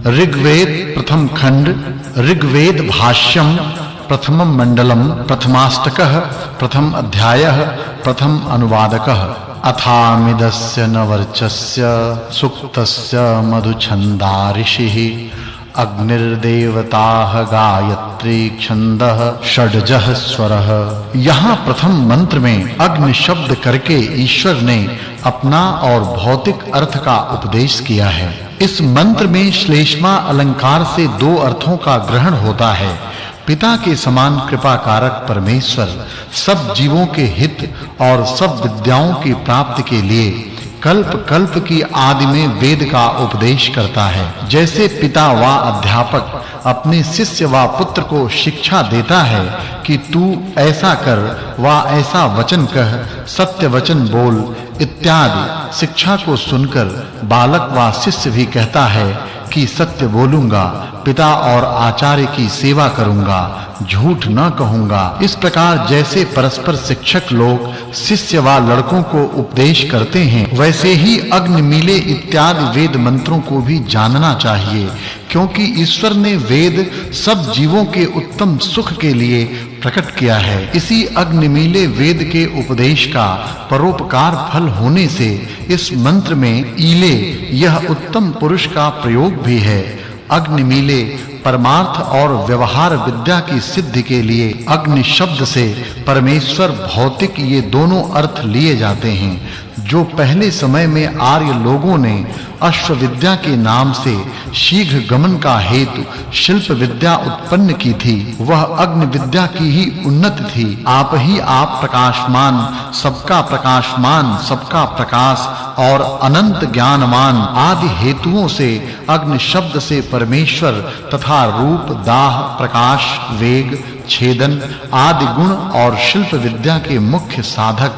ऋग्वेद प्रथम खंड ऋग्वेद भाष्यम प्रथमं मंडलम प्रथमाष्टकः प्रथम अध्यायः प्रथम अनुवादकः अथामिदस्य न वर्चस्य सुक्तस्य मधुछन्दा ऋषिः अग्निर्देवताः गायत्री छन्दः षड्जः स्वरः। यहाँ प्रथम मंत्र में अग्नि शब्द करके ईश्वर ने अपना और भौतिक अर्थ का उपदेश किया है। इस मंत्र में श्लेष्मा अलंकार से दो अर्थों का ग्रहण होता है। पिता के समान कृपा कारक परमेश्वर सब जीवों के हित और सब विद्याओं की प्राप्ति के लिए कल्प कल्प की आदि में वेद का उपदेश करता है। जैसे पिता व अध्यापक अपने शिष्य व पुत्र को शिक्षा देता है कि तू ऐसा कर व ऐसा वचन कह, सत्य वचन बोल इत्यादि शिक्षा को सुनकर बालक व शिष्य भी कहता है कि सत्य बोलूंगा, पिता और आचार्य की सेवा करूंगा, झूठ न कहूंगा। इस प्रकार जैसे परस्पर शिक्षक लोग शिष्य व लड़कों को उपदेश करते हैं, वैसे ही अग्निमीले इत्यादि वेद मंत्रों को भी जानना चाहिए, क्योंकि ईश्वर ने वेद सब जीवों के उत्तम सुख के लिए प्रकट किया है। इसी अग्निमीले वेद के उपदेश का परोपकार फल होने से इस मंत्र में ईले यह उत्तम पुरुष का प्रयोग भी है। अग्निमीले परमार्थ और व्यवहार विद्या की सिद्धि के लिए अग्नि शब्द से परमेश्वर भौतिक ये दोनों अर्थ लिए जाते हैं। जो पहले समय में आर्य लोगों ने अश्व विद्या के नाम से शीघ्र गमन का हेतु शिल्प विद्या उत्पन्न की थी, वह अग्नि विद्या की ही उन्नति थी। आप ही आप प्रकाशमान, सबका प्रकाश और अनंत ज्ञानमान आदि हेतुओं से अग्नि शब्द से परमेश्वर तथा रूप, दाह, प्रकाश, वेग, छेदन आदि गुण और शिल्प विद्या के मुख्य साधक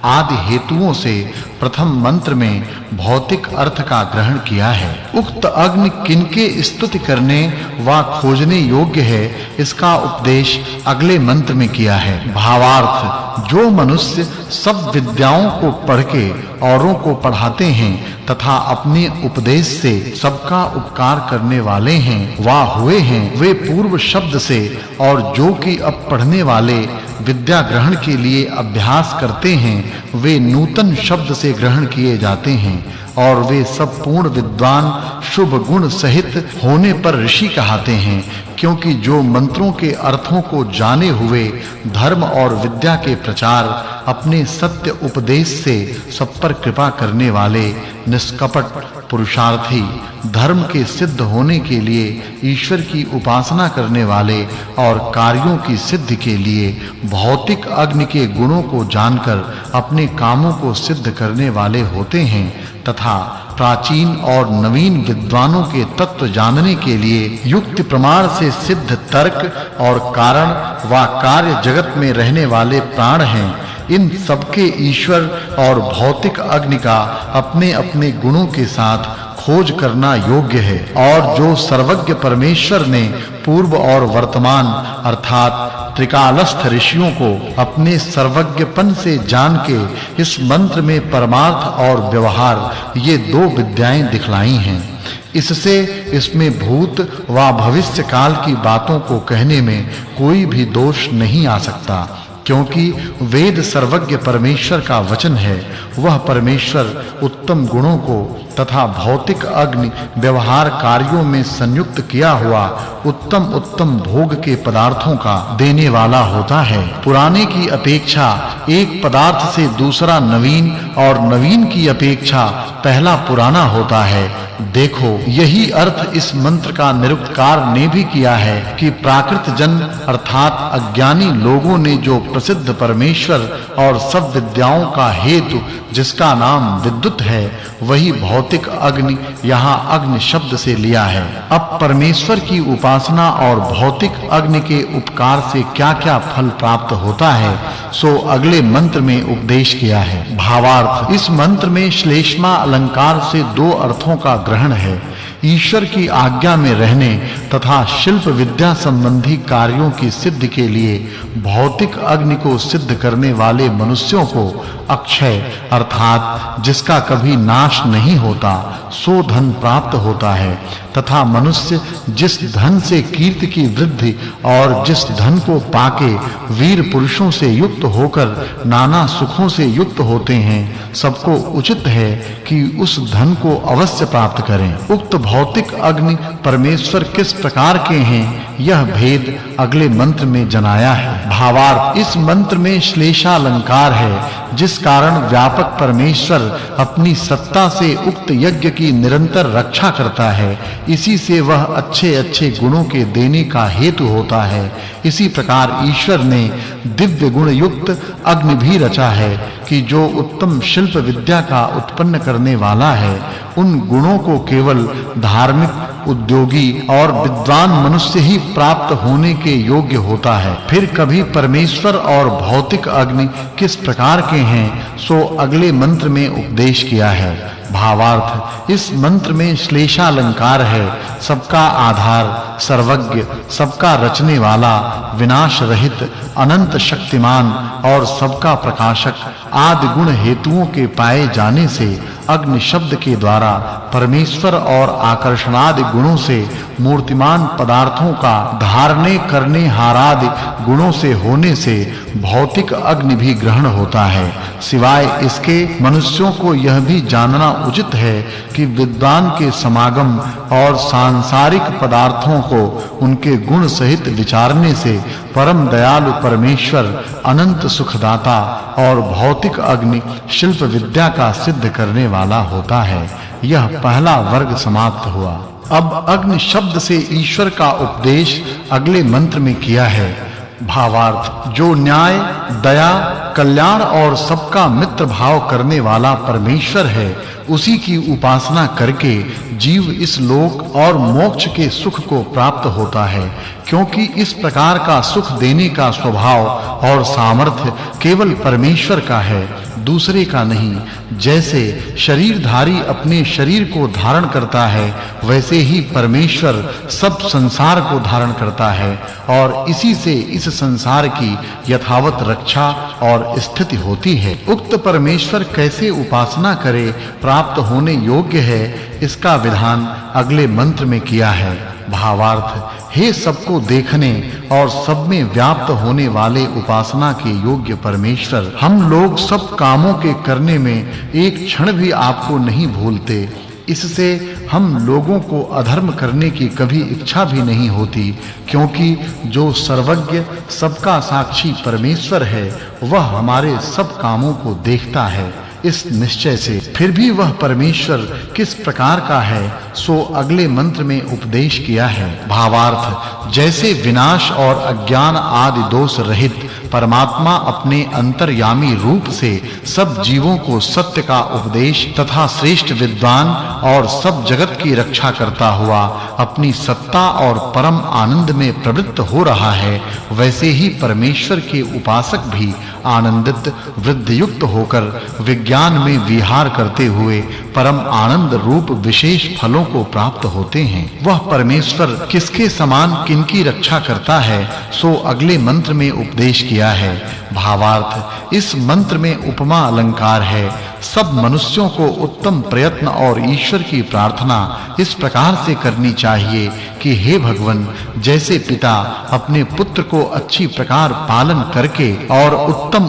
आदि हेतुओं से प्रथम मंत्र में भौतिक अर्थ का ग्रहण किया है। उक्त अग्नि किनके स्तुति करने व खोजने योग्य है, इसका उपदेश अगले मंत्र में किया है। भावार्थ, जो मनुष्य सब विद्याओं को पढ़ के औरों को पढ़ाते हैं तथा अपने उपदेश से सबका उपकार करने वाले हैं वा हुए हैं, वे पूर्व शब्द से और जो कि अब पढ़ने वाले विद्या ग्रहण के लिए अभ्यास करते हैं, वे नूतन शब्द से ग्रहण किए जाते हैं और वे सब पूर्ण विद्वान शुभ गुण सहित होने पर ऋषि कहते हैं, क्योंकि जो मंत्रों के अर्थों को जाने हुए धर्म और विद्या के प्रचार अपने सत्य उपदेश से सब पर कृपा करने वाले निष्कपट पुरुषार्थी धर्म के सिद्ध होने के लिए ईश्वर की उपासना करने वाले और कार्यों की सिद्धि के लिए भौतिक अग्नि के गुणों को जानकर अपने कामों को सिद्ध करने वाले होते हैं तथा प्राचीन और नवीन विद्वानों के तत्व जानने के लिए युक्ति प्रमाण से सिद्ध तर्क और कारण व कार्य जगत में रहने वाले प्राण हैं। इन सबके ईश्वर और भौतिक अग्नि का अपने-अपने गुणों के साथ खोज करना योग्य है। और जो सर्वज्ञ परमेश्वर ने पूर्व और वर्तमान अर्थात त्रिकालस्थ ऋषियों को अपने सर्वज्ञपन से जान के इस मंत्र में परमार्थ और व्यवहार ये दो विद्याएं दिखलाई हैं, इससे इसमें भूत व भविष्य काल की बातों को कहने में कोई भी दोष नहीं आ सकता, क्योंकि वेद सर्वज्ञ परमेश्वर का वचन है। वह परमेश्वर उत्तम गुणों को तथा भौतिक अग्नि व्यवहार कार्यों में संयुक्त किया हुआ उत्तम भोग के पदार्थों का देने वाला होता है। पुराने की अपेक्षा एक पदार्थ से दूसरा नवीन और नवीन की अपेक्षा पहला पुराना होता है। देखो, यही अर्थ इस मंत्र का निरुक्तकार ने भी किया है कि प्राकृत जन अर्थात अज्ञानी लोगों ने जो प्रसिद्ध परमेश्वर और सब विद्याओं का हेतु जिसका नाम विद्युत है, वही भौतिक अग्नि यहाँ अग्नि शब्द से लिया है। अब परमेश्वर की उपासना और भौतिक अग्नि के उपकार से क्या-क्या फल प्राप्त होता है, सो अगले मंत्र में उपदेश किया है। भावार्थ, भावार्थ इस मंत्र में श्लेष्मा अलंकार से दो अर्थों का ग्रहण है। ईश्वर की आज्ञा में रहने तथा शिल्प विद्या संबंधी कार्यों की सिद्धि के लिए भौतिक अग्नि को सिद्ध करने वाले मनुष्यों को अक्षय अर्थात जिसका कभी नाश नहीं होता सो धन प्राप्त होता है तथा मनुष्य जिस धन से कीर्ति की वृद्धि और जिस धन को पाके वीर पुरुषों से युक्त होकर नाना सुखों से युक्त होते हैं सबको उचित है कि उस धन को अवश्य प्राप्त करें। उक्त भौतिक अग्नि परमेश्वर किस प्रकार के हैं यह भेद अगले मंत्र में जनाया है। भावार्थ इस मंत्र में श्लेषालंकार है जिस कारण व्यापक परमेश्वर अपनी सत्ता से उक्त यज्ञ की निरंतर रक्षा करता है। इसी से वह अच्छे-अच्छे गुणों के देने का हेतु होता है। इसी प्रकार ईश्वर ने दिव्य गुण युक्त अग्नि भी रचा है कि जो उत्तम शिल्प विद्या का उत्पन्न करने वाला है। उन गुणों को केवल धार्मिक उद्योगी और विद्वान मनुष्य ही प्राप्त होने के योग्य होता है। फिर कभी परमेश्वर और भौतिक अग्नि किस प्रकार के हैं सो अगले मंत्र में उपदेश किया है। भावार्थ इस मंत्र में श्लेषालंकार है सबका आधार सर्वज्ञ सबका रचने वाला विनाश रहित अनंत शक्तिमान और सबका प्रकाशक आदि गुण हेतुओं के पाए जाने से अग्नि शब्द के द्वारा परमेश्वर और आकर्षणादि गुणों से मूर्तिमान पदार्थों का धारणे करने हारादि गुणों से होने से भौतिक अग्नि भी ग्रहण होता है। सिवाय इसके मनुष्यों को यह भी जानना उचित है कि विद्वान के समागम और सांसारिक पदार्थों को उनके गुण सहित विचारने से परम दयालु परमेश्वर अनंत सुखदाता और भौतिक अग्नि शिल्प विद्या का सिद्ध करने वाला होता है। यह पहला वर्ग समाप्त हुआ। अब अग्नि शब्द से ईश्वर का उपदेश अगले मंत्र में किया है। भावार्थ जो न्याय दया कल्याण और सबका मित्र भाव करने वाला परमेश्वर है उसी की उपासना करके जीव इस लोक और मोक्ष के सुख को प्राप्त होता है। क्योंकि इस प्रकार का सुख देने का स्वभाव और सामर्थ्य केवल परमेश्वर का है दूसरे का नहीं। जैसे शरीरधारी अपने शरीर को धारण करता है वैसे ही परमेश्वर सब संसार को धारण करता है और इसी से इस संसार की यथावत रक्षा और स्थिति होती है। उक्त परमेश्वर कैसे उपासना करे प्राप्त होने योग्य है इसका विधान अगले मंत्र में किया है। भावार्थ हे सबको देखने और सब में व्याप्त होने वाले उपासना के योग्य परमेश्वर हम लोग सब कामों के करने में एक क्षण भी आपको नहीं भूलते। इससे हम लोगों को अधर्म करने की कभी इच्छा भी नहीं होती क्योंकि जो सर्वज्ञ सबका साक्षी परमेश्वर है वह हमारे सब कामों को देखता है। इस निश्चय से फिर भी वह परमेश्वर किस प्रकार का है सो अगले मंत्र में उपदेश किया है। भावार्थ जैसे विनाश और अज्ञान आदि दोष रहित परमात्मा अपने अंतर्यामी रूप से सब जीवों को सत्य का उपदेश तथा श्रेष्ठ विद्वान और सब जगत की रक्षा करता हुआ अपनी सत्ता और परम आनंद में प्रवृत्त हो रहा है वैसे ही परमेश्वर के उपासक भी आनंदित वृद्धि युक्त होकर विज्ञान में विहार करते हुए परम आनंद रूप विशेष फलों को प्राप्त होते हैं। वह परमेश्वर किसके समान किनकी रक्षा करता है सो अगले मंत्र में उपदेश किया है। भावार्थ इस मंत्र में उपमा अलंकार है। सब मनुष्यों को उत्तम प्रयत्न और ईश्वर की प्रार्थना इस प्रकार से करनी चाहिए कि हे भगवन जैसे पिता अपने पुत्र को अच्छी प्रकार पालन करके और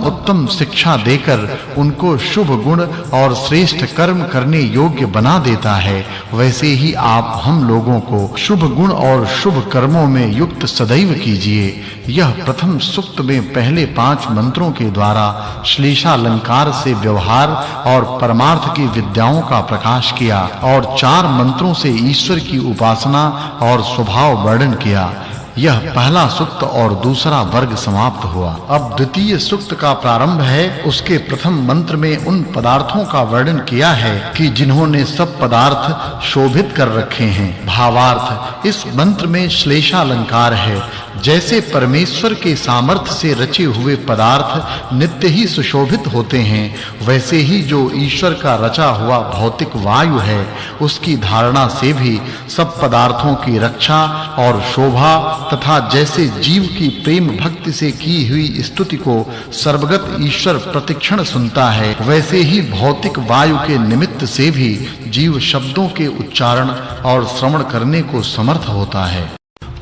उत्तम शिक्षा देकर उनको शुभ गुण और श्रेष्ठ कर्म करने योग्य बना देता है वैसे ही आप हम लोगों को शुभ गुण और शुभ कर्मों में युक्त सदैव कीजिए। यह प्रथम सूक्त में पहले 5 मंत्रों के द्वारा श्लेषालंकार से व्यवहार और परमार्थ की विद्याओं का प्रकाश किया और 4 मंत्रों से ईश्वर की उपासना और स्वभाव वर्णन किया। यह पहला सूक्त और दूसरा वर्ग समाप्त हुआ। अब द्वितीय सूक्त का प्रारंभ है। उसके प्रथम मंत्र में उन पदार्थों का वर्णन किया है कि जिन्होंने सब पदार्थ शोभित कर रखे हैं। भावार्थ, इस मंत्र में श्लेषालंकार है। जैसे परमेश्वर के सामर्थ्य से रचे हुए पदार्थ नित्य ही सुशोभित होते हैं, वैसे ही जो ईश्वर का रचा हुआ भौतिक वायु है, उसकी धारणा से भी सब पदार्थों की रक्षा और शोभा तथा जैसे जीव की प्रेम भक्ति से की हुई स्तुति को सर्वगत ईश्वर प्रतिक्षण सुनता है, वैसे ही भौतिक वायु के निमित्त से भी जीव शब्दों के उच्चारण और श्रवण करने को समर्थ होता है।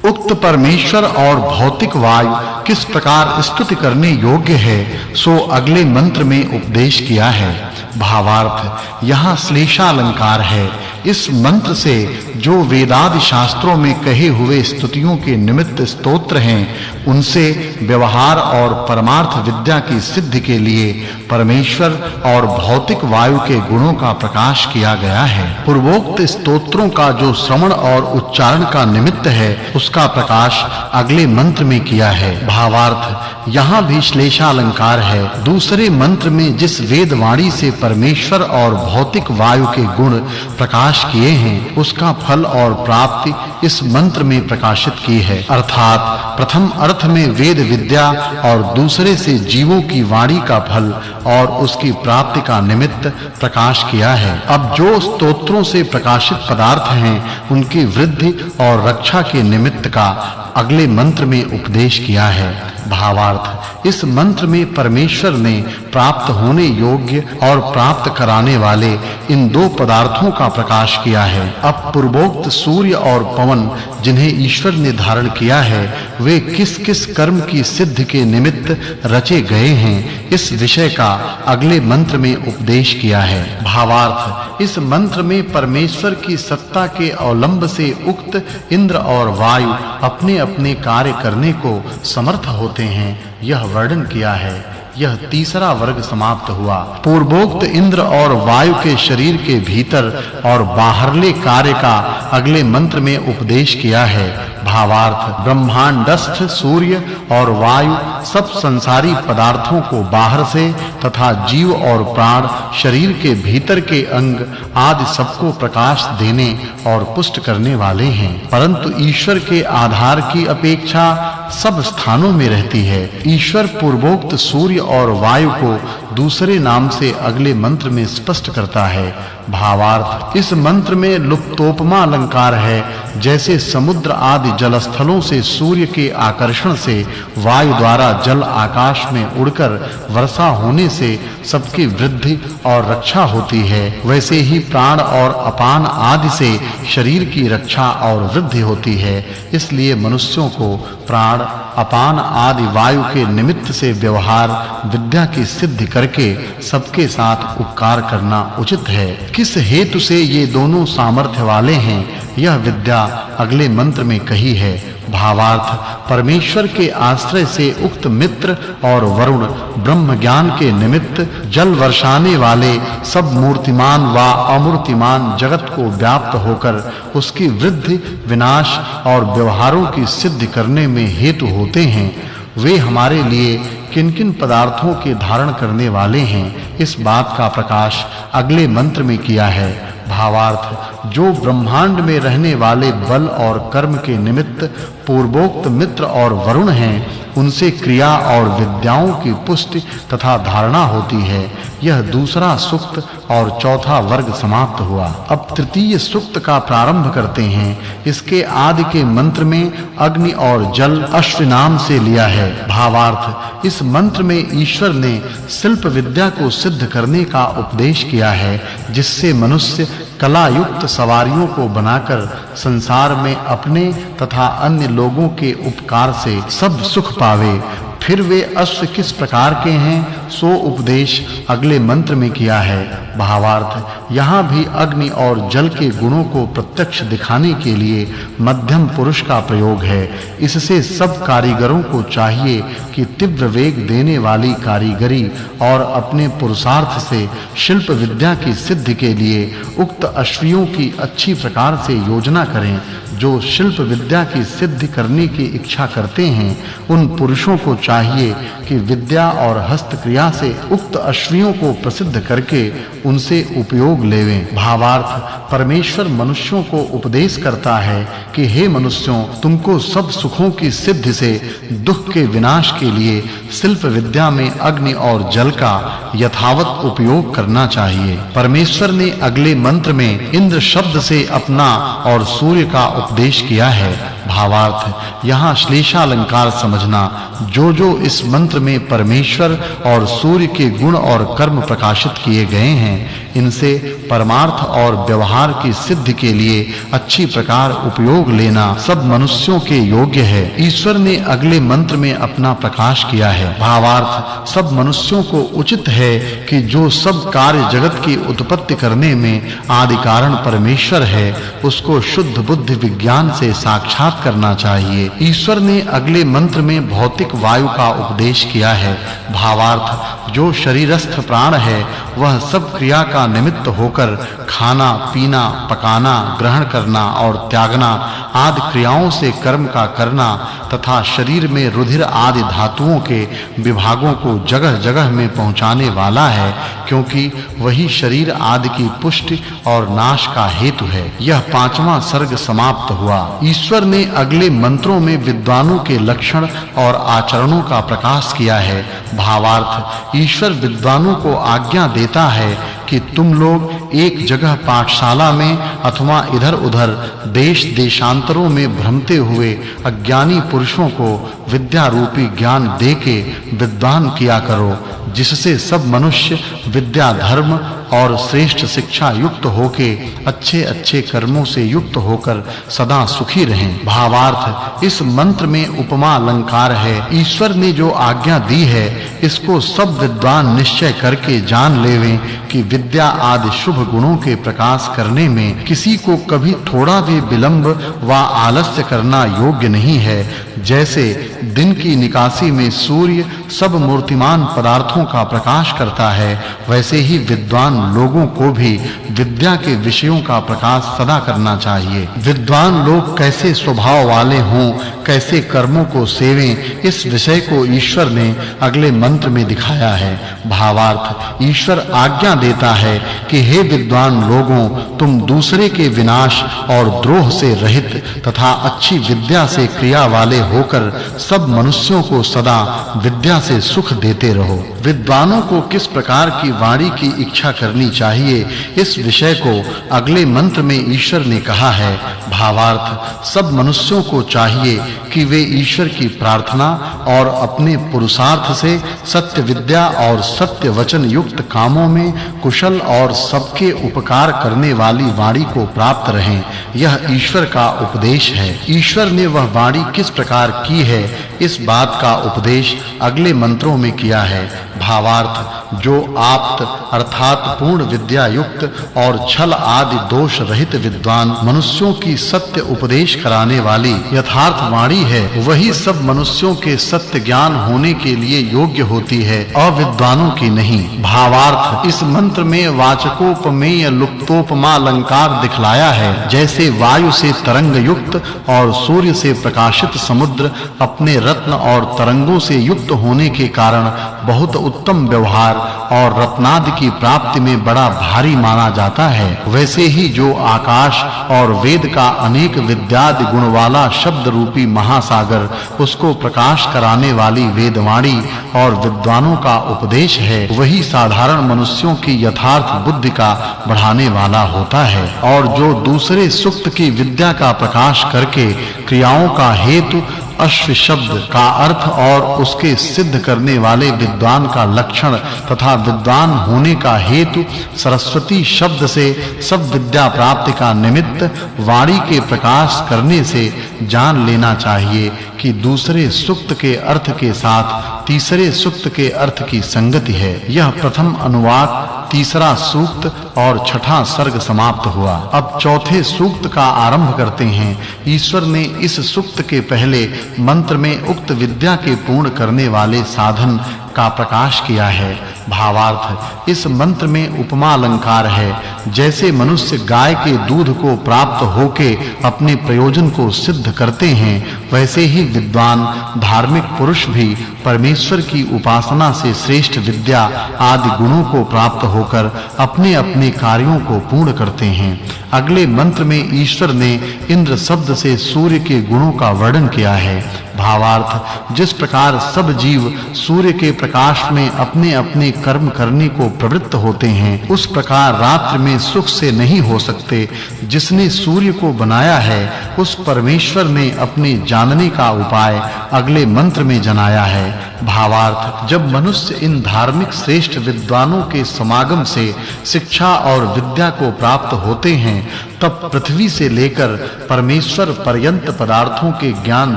उक्त परमेश्वर और भौतिक वायु किस प्रकार स्तुति करने योग्य है, सो अगले मंत्र में उपदेश किया है। भावार्थ, यहाँ श्लेषालंकार है। इस मंत्र से जो वेदादि शास्त्रों में कहे हुए स्तुतियों के निमित्त स्तोत्र हैं, उनसे व्यवहार और परमार्थ विद्या की सिद्धि के लिए परमेश्वर और भौतिक वायु के गुणों का प्रकाश किया गया है। पूर्वोक्त स्तोत्रों का जो श्रवण और उच्चारण का निमित्त है, उसका प्रकाश अगले मंत्र में किया है। भावार्थ, यहाँ भी श्लेषालंकार है। दूसरे मंत्र में जिस वेद वाणी से परमेश्वर और भौतिक वायु के गुण प्रकाश किए हैं, उसका फल और प्राप्ति इस मंत्र में प्रकाशित की है। अर्थात प्रथम अर्थ में वेद विद्या और दूसरे से जीवों की वाणी का फल और उसकी प्राप्ति का निमित्त प्रकाश किया है। अब जो स्तोत्रों से प्रकाशित पदार्थ हैं, उनकी वृद्धि और रक्षा के निमित्त का अगले मंत्र में उपदेश किया है। भावार्थ, इस मंत्र में परमेश्वर ने प्राप्त होने योग्य और प्राप्त कराने वाले इन दो पदार्थों का प्रकाश किया है। अब पूर्वोक्त सूर्य और पवन जिन्हें ईश्वर ने धारण किया है, वे किस-किस कर्म की सिद्धि के निमित्त रचे गए हैं, इस विषय का अगले मंत्र में उपदेश किया है। भावार्थ, इस मंत्र में परमेश्वर की सत्ता के अवलंब से उक्त इंद्र और वायु अपने-अपने कार्य करने को समर्थ होते हैं, यह वर्णन किया है। यह तीसरा वर्ग समाप्त हुआ। पूर्वोक्त इंद्र और वायु के शरीर के भीतर और बाहरले कार्य का अगले मंत्र में उपदेश किया है। भावार्थ, ब्रह्मांडस्थ सूर्य और वायु सब संसारी पदार्थों को बाहर से तथा जीव और प्राण शरीर के भीतर के अंग आदि सबको प्रकाश देने और पुष्ट करने वाले हैं, परंतु ईश्वर के आधार की अपेक्षा सब स्थानों में रहती है। ईश्वर पूर्वोक्त सूर्य और वायु को दूसरे नाम से अगले मंत्र में स्पष्ट करता है। भावार्थ, इस मंत्र में लुप्तोपमा अलंकार है। जैसे समुद्र आदि जलस्थलों से सूर्य के आकर्षण से वायु द्वारा जल आकाश में उड़कर वर्षा होने से सबकी वृद्धि और रक्षा होती है, वैसे ही प्राण और अपान आदि से शरीर की रक्षा और वृद्धि होती है। इसलिए मनुष्यों को प्राण, अपान आदि वायु के निमित्त से व्यवहार विद्या की सिद्धि करके सबके साथ उपकार करना उचित है। किस हेतु से ये दोनों सामर्थ्य वाले हैं, यह विद्या अगले मंत्र में कही है। भावार्थ, परमेश्वर के आश्रय से उक्त मित्र और वरुण ब्रह्म ज्ञान के निमित्त जल वर्षाने वाले सब मूर्तिमान व अमूर्तिमान जगत को व्याप्त होकर उसकी वृद्धि, विनाश और व्यवहारों की सिद्धि करने में हेतु होते हैं। वे हमारे लिए किन-किन पदार्थों के धारण करने वाले हैं, इस बात का प्रकाश अगले मंत्र में किया है। भावार्थ, जो ब्रह्मांड में रहने वाले बल और कर्म के निमित्त पूर्वोक्त मित्र और वरुण हैं, उनसे क्रिया और विद्याओं की पुष्टि तथा धारणा होती है। यह दूसरा सूक्त और चौथा वर्ग समाप्त हुआ। अब तृतीय सूक्त का प्रारंभ करते हैं। इसके आदि के मंत्र में अग्नि और जल अश्व नाम से लिया है। भावार्थ, इस मंत्र में ईश्वर ने शिल्प विद्या को सिद्ध करने का उपदेश किया है, जिससे मनुष्य कला युक्त सवारियों को बनाकर संसार में अपने तथा अन्य लोगों के उपकार से सब सुख पावे। फिर वे अश्व किस प्रकार के हैं, सो उपदेश अगले मंत्र में किया है। भावार्थ, यहाँ भी अग्नि और जल के गुणों को प्रत्यक्ष दिखाने के लिए मध्यम पुरुष का प्रयोग है। इससे सब कारीगरों को चाहिए कि तीव्र वेग देने वाली कारीगरी और अपने पुरुषार्थ से शिल्प विद्या की सिद्धि के लिए उक्त अश्वियों की अच्छी प्रकार से योजना करें, जो शिल्प विद्या की सिद्धि करने की इच्छा करते हैं उन पुरुषों को चाहिए कि विद्या और हस्त क्रिया से उक्त अश्वियों को प्रसिद्ध करके उनसे उपयोग लेवें। भावार्थ परमेश्वर मनुष्यों को उपदेश करता है कि हे मनुष्यों, तुमको सब सुखों की सिद्धि से दुख के विनाश के लिए शिल्प विद्या में अग्नि और जल का यथावत उपयोग करना चाहिए। परमेश्वर ने अगले मंत्र में इंद्र शब्द से अपना और सूर्य का उपदेश किया है। भावार्थ यहाँ श्लेषालंकार समझना। जो इस मंत्र में परमेश्वर और सूर्य के गुण और कर्म प्रकाशित किए गए हैं, इनसे परमार्थ और व्यवहार की सिद्धि के लिए अच्छी प्रकार उपयोग लेना सब मनुष्यों के योग्य है। ईश्वर ने अगले मंत्र में अपना प्रकाश किया है। भावार्थ सब मनुष्यों को उचित है कि जो सब कार्य जगत की उत्पत्ति करने में आदि कारण परमेश्वर है, उसको शुद्ध बुद्धि विज्ञान से साक्षात करना चाहिए। ईश्वर ने अगले मंत्र में भौतिक वायु का उपदेश किया है। भावार्थ जो शरीरस्थ प्राण है, वह सब क्रिया का निमित्त होकर खाना, पीना, पकाना, ग्रहण करना और त्यागना आदि क्रियाओं से कर्म का करना तथा शरीर में रुधिर आदि धातुओं के विभागों को जगह-जगह में पहुंचाने वाला है, क्योंकि वही शरीर आदि की पुष्टि और नाश का हेतु है। यह 5वां सर्ग समाप्त हुआ। ईश्वर ने अगले मंत्रों में विद्वानों के लक्षण और आचरणों का प्रकाश किया है। भावार्थ ईश्वर विद्वानों को आज्ञा देता है कि तुम लोग एक जगह पाठशाला में अथवा इधर-उधर देश-देशांतरों में भ्रमते हुए अज्ञानी पुरुषों को विद्या रूपी ज्ञान देके विद्वान किया करो, जिससे सब मनुष्य विद्या, धर्म और श्रेष्ठ शिक्षा युक्त होके अच्छे-अच्छे कर्मों से युक्त होकर सदा सुखी रहें। भावार्थ इस मंत्र में उपमा अलंकार है। ईश्वर ने जो आज्ञा दी है, इसको सब विद्वान निश्चय करके जान लेवें कि विद्या आदि शुभ गुणों के प्रकाश करने में किसी को कभी थोड़ा भी विलंब व आलस्य करना योग्य नहीं है। जैसे दिन की निकासी में सूर्य सब मूर्तिमान पदार्थों का प्रकाश करता है, वैसे ही विद्वान लोगों को भी विद्या के विषयों का प्रकाश सदा करना चाहिए। विद्वान लोग कैसे स्वभाव वाले हों, कैसे कर्मों को सेवें, इस विषय को ईश्वर ने अगले मंत्र में दिखाया है। भावार्थ ईश्वर आज्ञा देता है कि हे विद्वान लोगों, तुम दूसरे के विनाश और द्रोह से रहित तथा अच्छी विद्या से क्रिया वाले होकर सब मनुष्यों को सदा विद्या से सुख देते रहो। विद्वानों को किस प्रकार की वाणी की इच्छा करनी चाहिए, इस विषय को अगले मंत्र में ईश्वर ने कहा है। भावार्थ सब मनुष्यों को चाहिए कि वे ईश्वर की प्रार्थना और अपने पुरुषार्थ से सत्य विद्या और सत्य वचन युक्त कामों में कुशल और सबके उपकार करने वाली वाणी को प्राप्त रहें। यह ईश्वर का उपदेश है। ईश्वर ने वह वाणी किस प्रकार की है, इस बात का उपदेश अगले मंत्रों में किया है। भावार्थ जो आप्त अर्थात पूर्ण विद्या युक्त और छल आदि दोष रहित विद्वान मनुष्यों की सत्य उपदेश कराने वाली यथार्थ वाणी है, वही सब मनुष्यों के सत्य ज्ञान होने के लिए योग्य होती है, अविद्वानों की नहीं। भावार्थ इस मंत्र में वाचकोपमेय लुप्तोपमा अलंकार दिखलाया है। जैसे वायु से तरंग युक्त और सूर्य से प्रकाशित समुद्र अपने रत्न और तरंगों से युक्त होने के कारण बहुत उत्तम व्यवहार और रत्नादि की प्राप्ति में बड़ा भारी माना जाता है, वैसे ही जो आकाश और वेद का अनेक विद्यादि गुण वाला शब्द रूपी महासागर, उसको प्रकाश कराने वाली वेदवाणी और विद्वानों का उपदेश है, वही साधारण मनुष्यों की यथार्थ बुद्धि का बढ़ाने वाला होता है। और जो दूसरे सुक्त की विद्या का प्रकाश करके क्रियाओं का हेतु अश्व शब्द का अर्थ और उसके सिद्ध करने वाले विद्वान का लक्षण तथा विद्वान होने का हेतु सरस्वती शब्द से सब विद्या प्राप्ति का निमित्त वाणी के प्रकाश करने से जान लेना चाहिए कि दूसरे सूक्त के अर्थ के साथ तीसरे सूक्त के अर्थ की संगति है। यह प्रथम अनुवाद, तीसरा सूक्त और छठा सर्ग समाप्त हुआ। अब चौथे सूक्त का आरंभ करते हैं। ईश्वर ने इस सूक्त के पहले मंत्र में उक्त विद्या के पूर्ण करने वाले साधन का प्रकाश किया है। भावार्थ, इस मंत्र में उपमा अलंकार है। जैसे मनुष्य गाय के दूध को प्राप्त होके अपने प्रयोजन को सिद्ध करते हैं, वैसे ही विद्वान धार्मिक पुरुष भी परमेश्वर की उपासना से श्रेष्ठ विद्या आदि गुणों को प्राप्त होकर अपने-अपने कार्यों को पूर्ण करते हैं। अगले मंत्र में ईश्वर ने इंद्र शब्द से सूर्य के गुणों का वर्णन किया है। भावार्थ, जिस प्रकार सब जीव सूर्य के प्रकाश में अपने-अपने कर्म करने को प्रवृत्त होते हैं, उस प्रकार रात्रि में सुख से नहीं हो सकते। जिसने सूर्य को बनाया है, उस परमेश्वर ने अपने जानने का उपाय अगले मंत्र में जनाया है। भावार्थ, जब मनुष्य इन धार्मिक श्रेष्ठ विद्वानों के समागम से शिक्षा और विद्या को प्राप्त होते हैं, तब पृथ्वी से लेकर परमेश्वर पर्यंत पदार्थों के ज्ञान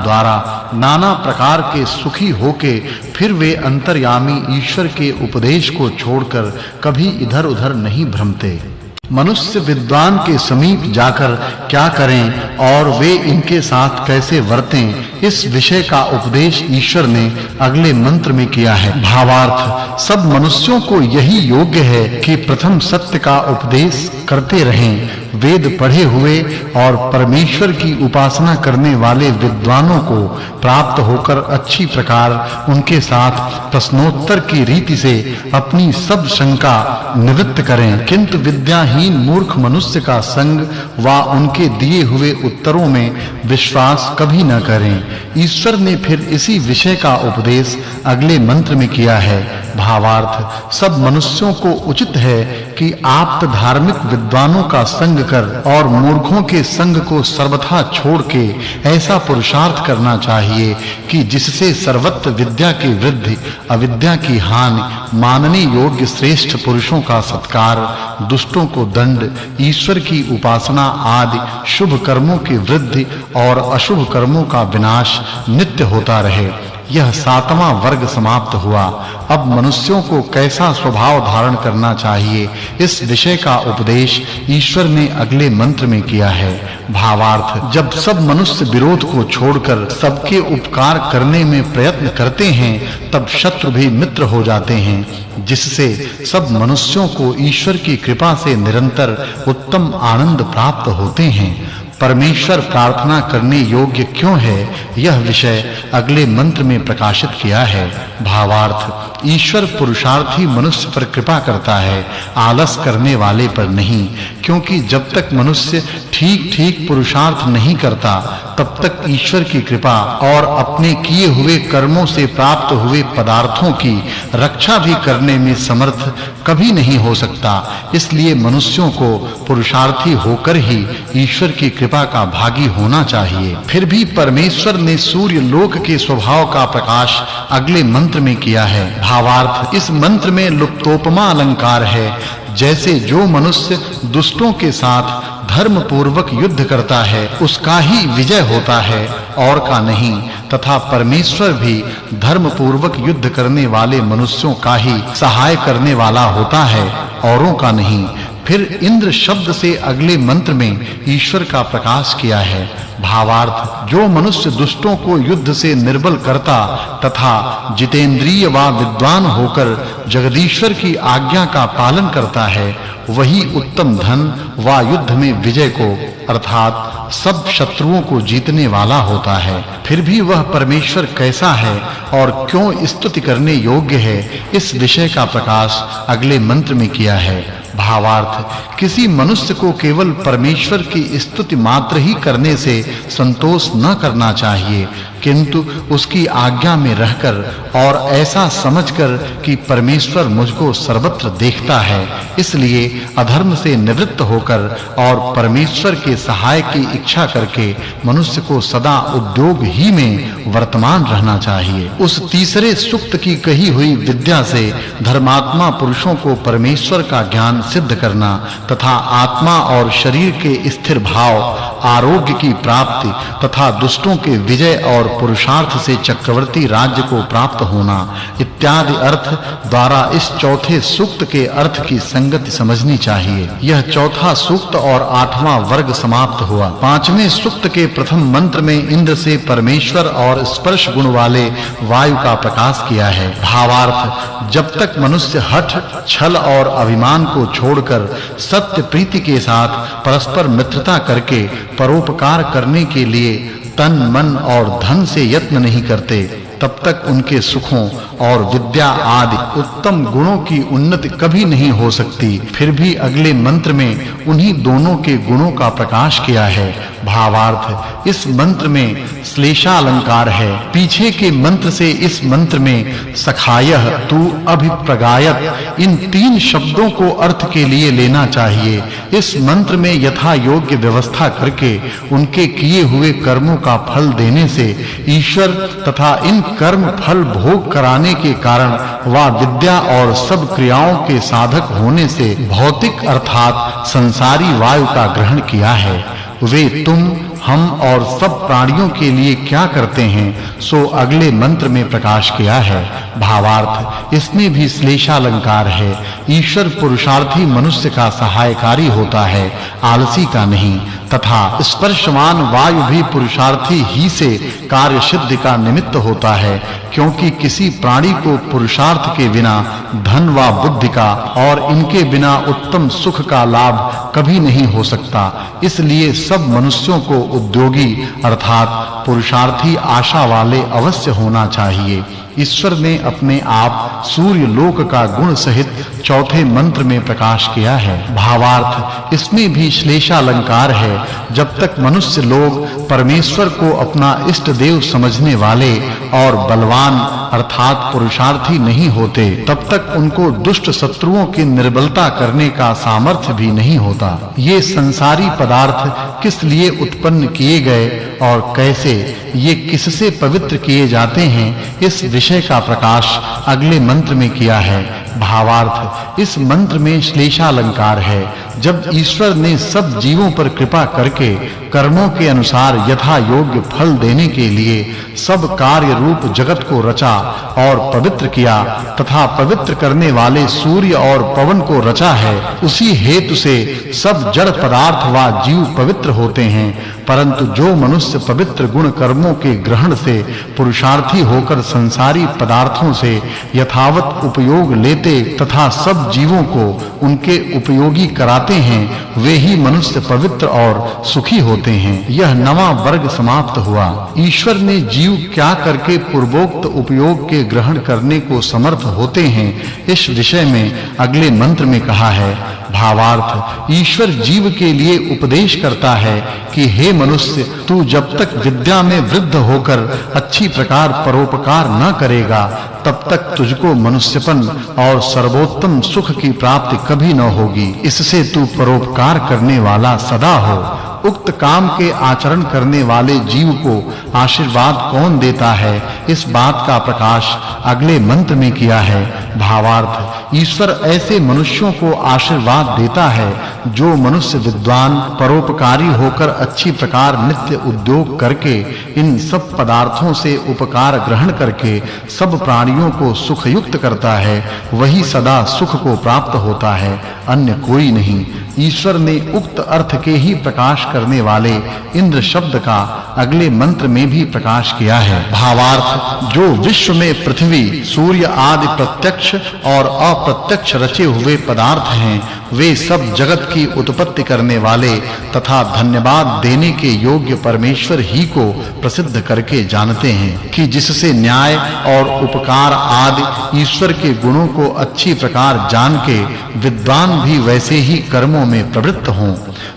द्वारा नाना प्रकार के सुखी होके फिर वे अंतर्यामी ईश्वर के उपदेश को छोड़कर कभी इधर-उधर नहीं भ्रमते। मनुष्य विद्वान के समीप जाकर क्या करें और वे इनके साथ कैसे वर्तें, इस विषय का उपदेश ईश्वर ने अगले मंत्र में किया है। भावार्थ, सब मनुष्यों को यही योग्य है कि प्रथम सत्य का उपदेश करते रहें। वेद पढ़े हुए और परमेश्वर की उपासना करने वाले विद्वानों को प्राप्त होकर अच्छी प्रकार उनके साथ प्रश्नोत्तर की रीति से अपनी सब शंका निवृत्त करें। किंतु विद्याहीन मूर्ख मनुष्य का संग व उनके दिए हुए उत्तरों में विश्वास कभी न करें। ईश्वर ने फिर इसी विषय का उपदेश अगले मंत्र में किया है। भावार्थ, सब मनुष्यों को उचित है कि आप धार्मिक विद्वानों का संग कर और मूर्खों के संग को सर्वथा छोड़ के ऐसा पुरुषार्थ करना चाहिए कि जिससे सर्वत्र विद्या की वृद्धि, अविद्या की हानि, मानने योग्य श्रेष्ठ पुरुषों का सत्कार, दुष्टों को दंड, ईश्वर की उपासना आदि शुभ कर्मों की वृद्धि और अशुभ कर्मों का विनाश नित्य होता रहे। यह सातवां वर्ग समाप्त हुआ। अब मनुष्यों को कैसा स्वभाव धारण करना चाहिए, इस विषय का उपदेश ईश्वर ने अगले मंत्र में किया है। भावार्थ, जब सब मनुष्य विरोध को छोड़कर सबके उपकार करने में प्रयत्न करते हैं, तब शत्रु भी मित्र हो जाते हैं, जिससे सब मनुष्यों को ईश्वर की कृपा से निरंतर उत्तम आनंद प्राप्त होते हैं। परमेश्वर प्रार्थना करने योग्य क्यों है, यह विषय अगले मंत्र में प्रकाशित किया है। भावार्थ, ईश्वर पुरुषार्थी मनुष्य पर कृपा करता है, आलस करने वाले पर नहीं, क्योंकि जब तक मनुष्य ठीक-ठीक पुरुषार्थ नहीं करता, तब तक ईश्वर की कृपा और अपने किए हुए कर्मों से प्राप्त हुए पदार्थों की रक्षा भी करने में समर्थ कभी नहीं हो सकता। इसलिए मनुष्यों को पुरुषार्थी होकर ही ईश्वर की कृपा का भागी होना चाहिए। फिर भी परमेश्वर ने सूर्य लोक के स्वभाव का प्रकाश अगले मंत्र में किया है। भावार्थ, इस मंत्र में लुप्तोपमा अलंकार है। जैसे जो मनुष्य दुष्टों के साथ धर्म पूर्वक युद्ध करता है, उसका ही विजय होता है और का नहीं, तथा परमेश्वर भी धर्म पूर्वक युद्ध करने वाले मनुष्यों का ही सहाय करने वाला होता है, औरों का नहीं। फिर इंद्र शब्द से अगले मंत्र में ईश्वर का प्रकाश किया है। भावार्थ, जो मनुष्य दुष्टों को युद्ध से निर्बल करता तथा जितेंद्रिय व विद्वान होकर जगदीश्वर की आज्ञा का पालन करता है, वही उत्तम धन व युद्ध में विजय को अर्थात सब शत्रुओं को जीतने वाला होता है। फिर भी वह परमेश्वर कैसा है और क्यों स्तुति करने योग्य है, इस विषय का प्रकाश अगले मंत्र में किया है। भावार्थ, किसी मनुष्य को केवल परमेश्वर की स्तुति मात्र ही करने से संतोष न करना चाहिए, किंतु उसकी आज्ञा में रहकर और ऐसा समझकर कि परमेश्वर मुझको सर्वत्र देखता है, इसलिए अधर्म से निवृत्त होकर और परमेश्वर के सहाय की इच्छा करके मनुष्य को सदा उद्योग ही में वर्तमान रहना चाहिए। उस तीसरे सूक्त की कही हुई विद्या से धर्मात्मा पुरुषों को परमेश्वर का ज्ञान सिद्ध करना तथा आत्मा और शरीर के स्थिर भाव, आरोग्य की प्राप्ति तथा दुष्टों के विजय और पुरुषार्थ से चक्रवर्ती राज्य को प्राप्त होना इत्यादि अर्थ द्वारा इस चौथे सूक्त के अर्थ की संगति समझनी चाहिए। यह चौथा सूक्त और 8वां वर्ग समाप्त हुआ। 5वें सूक्त के प्रथम मंत्र में इंद्र से परमेश्वर और स्पर्श गुण वाले वायु का प्रकाश किया है। भावार्थ, जब तक मनुष्य हठ, छल और अभिमान को छोड़कर सत्य प्रीति के साथ परस्पर मित्रता करके परोपकार करने के लिए तन, मन और धन से यत्न नहीं करते, तब तक उनके सुखों और विद्या आदि उत्तम गुणों की उन्नति कभी नहीं हो सकती। फिर भी अगले मंत्र में उन्हीं दोनों के गुणों का प्रकाश किया है। भावार्थ, इस मंत्र में श्लेषालंकार है। पीछे के मंत्र से इस मंत्र में सखायः, तू, अभिप्रगायत इन 3 शब्दों को अर्थ के लिए लेना चाहिए। इस मंत्र में यथा योग्य व्यवस्था करके उनके किए हुए कर्मों का फल देने से ईश्वर तथा इन कर्म फल भोग कराने के कारण वह विद्या और सब क्रियाओं के साधक होने से भौतिक अर्थात संसारी वायु का ग्रहण किया है। वे तुम, हम और सब प्राणियों के लिए क्या करते हैं सो अगले मंत्र में प्रकाश किया है। भावार्थ, इसमें भी श्लेषालंकार है। ईश्वर पुरुषार्थी मनुष्य का सहायकारी होता है, आलसी का नहीं, तथा स्पर्शवान वायु भी पुरुषार्थी ही से कार्य सिद्धि का निमित्त होता है, क्योंकि किसी प्राणी को पुरुषार्थ के बिना धन व बुद्धि का और इनके बिना उत्तम सुख का लाभ कभी नहीं हो सकता। इसलिए सब मनुष्यों को उद्योगी अर्थात पुरुषार्थी आशा वाले अवश्य होना चाहिए। ईश्वर ने अपने आप सूर्य लोक का गुण सहित चौथे मंत्र में प्रकाश किया है। भावार्थ, इसमें भी श्लेषालंकार है। जब तक मनुष्य लोग परमेश्वर को अपना इष्ट देव समझने वाले और बलवान अर्थात पुरुषार्थी नहीं होते, तब तक उनको दुष्ट शत्रुओं की निर्बलता करने का सामर्थ्य भी नहीं होता। ये संसारी पदार्थ किस लिए उत्पन्न किए गए और कैसे, ये किससे पवित्र किए जाते हैं, इस विषय का प्रकाश अगले मंत्र में किया है। भावार्थ, इस मंत्र में श्लेषालंकार है। जब ईश्वर ने सब जीवों पर कृपा करके कर्मों के अनुसार यथा योग्य फल देने के लिए सब कार्य रूप जगत को रचा और पवित्र किया तथा पवित्र करने वाले सूर्य और पवन को रचा है, उसी हेतु से सब जड़ पदार्थ व जीव पवित्र होते हैं। परंतु जो मनुष्य पवित्र गुण कर्मों के ग्रहण से पुरुषार्थी होकर संसारी पदार्थों से यथावत उपयोग लेते तथा सब जीवों को उनके उपयोगी कराते हैं, वे ही मनुष्य पवित्र और सुखी होते हैं। यह 9वां वर्ग समाप्त हुआ। ईश्वर ने जीव क्या करके पूर्वोक्त उपयोग के ग्रहण करने को समर्थ होते हैं, इस विषय में अगले मंत्र में कहा है। भावार्थ, ईश्वर जीव के लिए उपदेश करता है कि हे मनुष्य, तू जब तक विद्या में वृद्ध होकर अच्छी प्रकार परोपकार न करेगा, तब तक तुझको मनुष्यपन और सर्वोत्तम सुख की प्राप्ति कभी न होगी। इससे तू परोपकार करने वाला सदा हो। उक्त काम के आचरण करने वाले जीव को आशीर्वाद कौन देता है, इस बात का प्रकाश अगले मंत्र में किया है। भावार्थ, ईश्वर ऐसे मनुष्यों को आशीर्वाद देता है जो मनुष्य विद्वान परोपकारी होकर अच्छी प्रकार नित्य उद्योग करके इन सब पदार्थों से उपकार ग्रहण करके सब प्राणियों को सुखयुक्त करता है, वही सदा सुख को प्राप्त होता है, अन्य कोई नहीं। ईश्वर ने उक्त अर्थ के ही प्रकाश करने वाले इंद्र शब्द का अगले मंत्र में भी प्रकाश किया है। भावार्थ, जो विश्व में पृथ्वी, सूर्य आदि प्रत्यक्ष और अप्रत्यक्ष रचे हुए पदार्थ हैं, वे सब जगत की उत्पत्ति करने वाले तथा धन्यवाद देने के योग्य परमेश्वर ही को प्रसिद्ध करके जानते हैं कि जिससे न्याय और उपकार आदि ईश्वर के गुणों को अच्छी प्रकार जान के विद्वान भी वैसे ही कर्मों में प्रवृत्त हों।